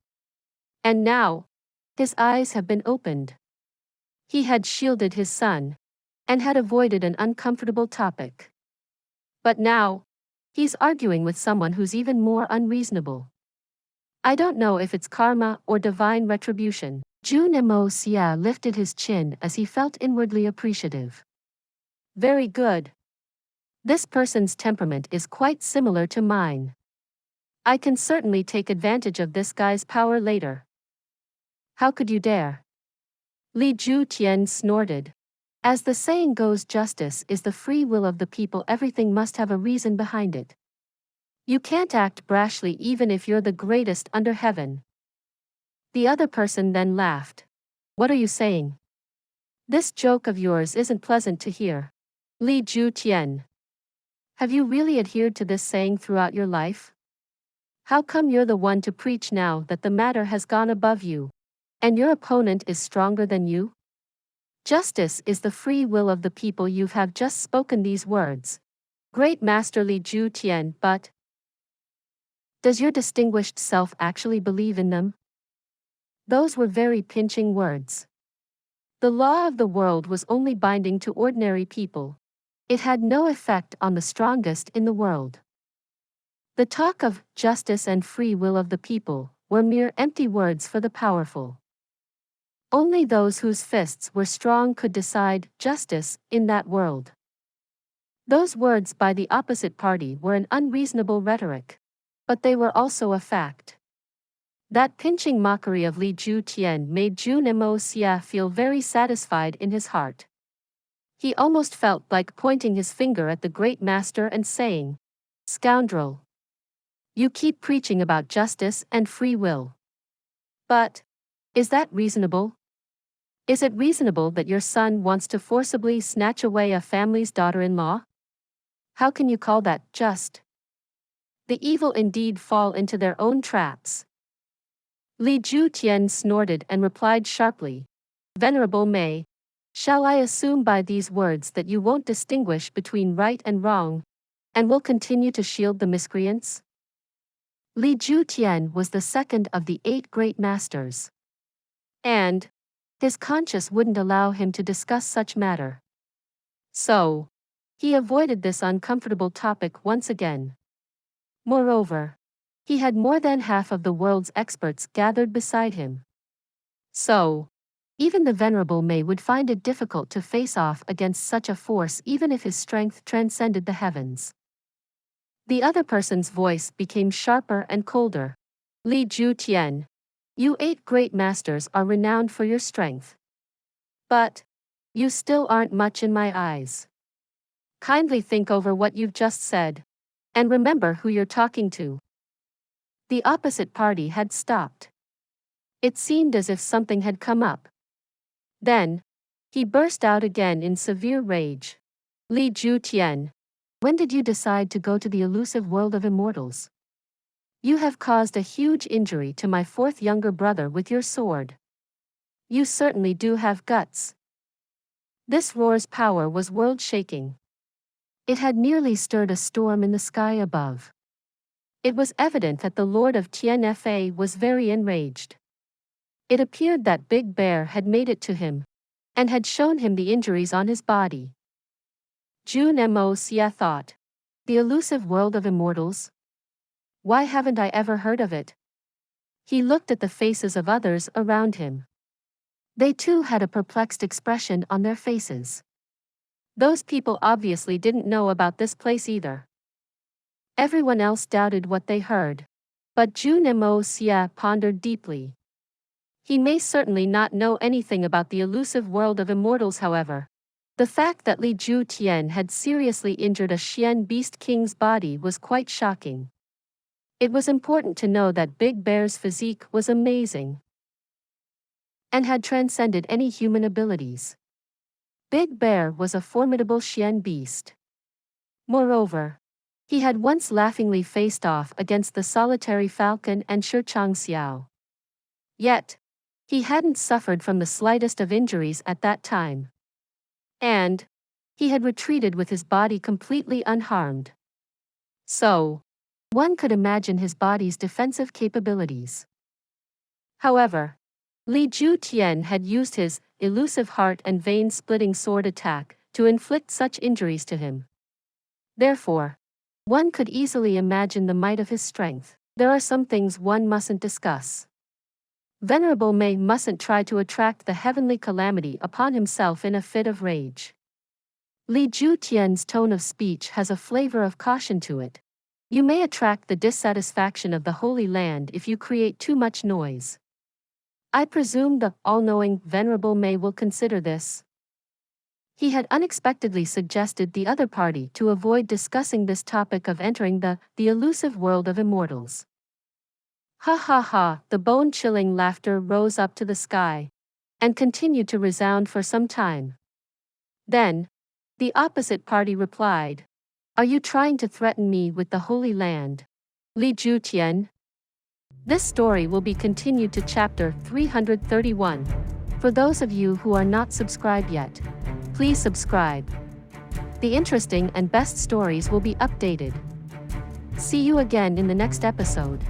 And now, his eyes have been opened. He had shielded his son, and had avoided an uncomfortable topic. But now, he's arguing with someone who's even more unreasonable. I don't know if it's karma or divine retribution. Jun Moxie lifted his chin as he felt inwardly appreciative. Very good. This person's temperament is quite similar to mine. I can certainly take advantage of this guy's power later. How could you dare? Li Ju Tian snorted. As the saying goes, justice is the free will of the people. Everything must have a reason behind it. You can't act brashly even if you're the greatest under heaven. The other person then laughed. What are you saying? This joke of yours isn't pleasant to hear. Li Ju Tian. Have you really adhered to this saying throughout your life? How come you're the one to preach now that the matter has gone above you, and your opponent is stronger than you? Justice is the free will of the people. You have just spoken these words, Great Master Li Ju Tian, but does your distinguished self actually believe in them? Those were very pinching words. The law of the world was only binding to ordinary people. It had no effect on the strongest in the world. The talk of justice and free will of the people were mere empty words for the powerful. Only those whose fists were strong could decide justice in that world. Those words by the opposite party were an unreasonable rhetoric. But they were also a fact. That pinching mockery of Li Ju Tian made Jun Moxie feel very satisfied in his heart. He almost felt like pointing his finger at the great master and saying, "Scoundrel! You keep preaching about justice and free will. But, is that reasonable? Is it reasonable that your son wants to forcibly snatch away a family's daughter-in-law? How can you call that just? The evil indeed fall into their own traps." Li Ju Tian snorted and replied sharply, "Venerable Mei, shall I assume by these words that you won't distinguish between right and wrong, and will continue to shield the miscreants?" Li Ju Tian was the second of the 8 great masters. And his conscience wouldn't allow him to discuss such matter. So, he avoided this uncomfortable topic once again. Moreover, he had more than half of the world's experts gathered beside him. So, even the Venerable Mei would find it difficult to face off against such a force even if his strength transcended the heavens. The other person's voice became sharper and colder. "Li Ju Tian, you 8 great masters are renowned for your strength. But, you still aren't much in my eyes. Kindly think over what you've just said. And remember who you're talking to." The opposite party had stopped. It seemed as if something had come up. Then, he burst out again in severe rage. "Li Ju Tian, when did you decide to go to the elusive world of immortals? You have caused a huge injury to my 4th younger brother with your sword. You certainly do have guts." This roar's power was world-shaking. It had nearly stirred a storm in the sky above. It was evident that the Lord of Tian was very enraged. It appeared that Big Bear had made it to him, and had shown him the injuries on his body. Jun Moxie thought, "The elusive world of immortals? Why haven't I ever heard of it?" He looked at the faces of others around him. They too had a perplexed expression on their faces. Those people obviously didn't know about this place either. Everyone else doubted what they heard. But Jun Moxie pondered deeply. He may certainly not know anything about the elusive world of immortals, however. The fact that Li Ju Tian had seriously injured a Xian Beast King's body was quite shocking. It was important to know that Big Bear's physique was amazing and had transcended any human abilities. Big Bear was a formidable Xian beast. Moreover, he had once laughingly faced off against the solitary falcon and Shi Xiao. Yet, he hadn't suffered from the slightest of injuries at that time. And he had retreated with his body completely unharmed. So, one could imagine his body's defensive capabilities. However, Li Ju Tian had used his elusive heart and vein-splitting sword attack to inflict such injuries to him. Therefore, one could easily imagine the might of his strength. There are some things one mustn't discuss. Venerable Mei mustn't try to attract the heavenly calamity upon himself in a fit of rage. Li Ju Tian's tone of speech has a flavor of caution to it. You may attract the dissatisfaction of the Holy Land if you create too much noise. I presume the all-knowing Venerable Mei will consider this. He had unexpectedly suggested the other party to avoid discussing this topic of entering the elusive world of immortals. Ha ha ha, the bone-chilling laughter rose up to the sky, and continued to resound for some time. Then, the opposite party replied, "Are you trying to threaten me with the Holy Land, Li Ju Tian?" This story will be continued to chapter 331. For those of you who are not subscribed yet, please subscribe. The interesting and best stories will be updated. See you again in the next episode.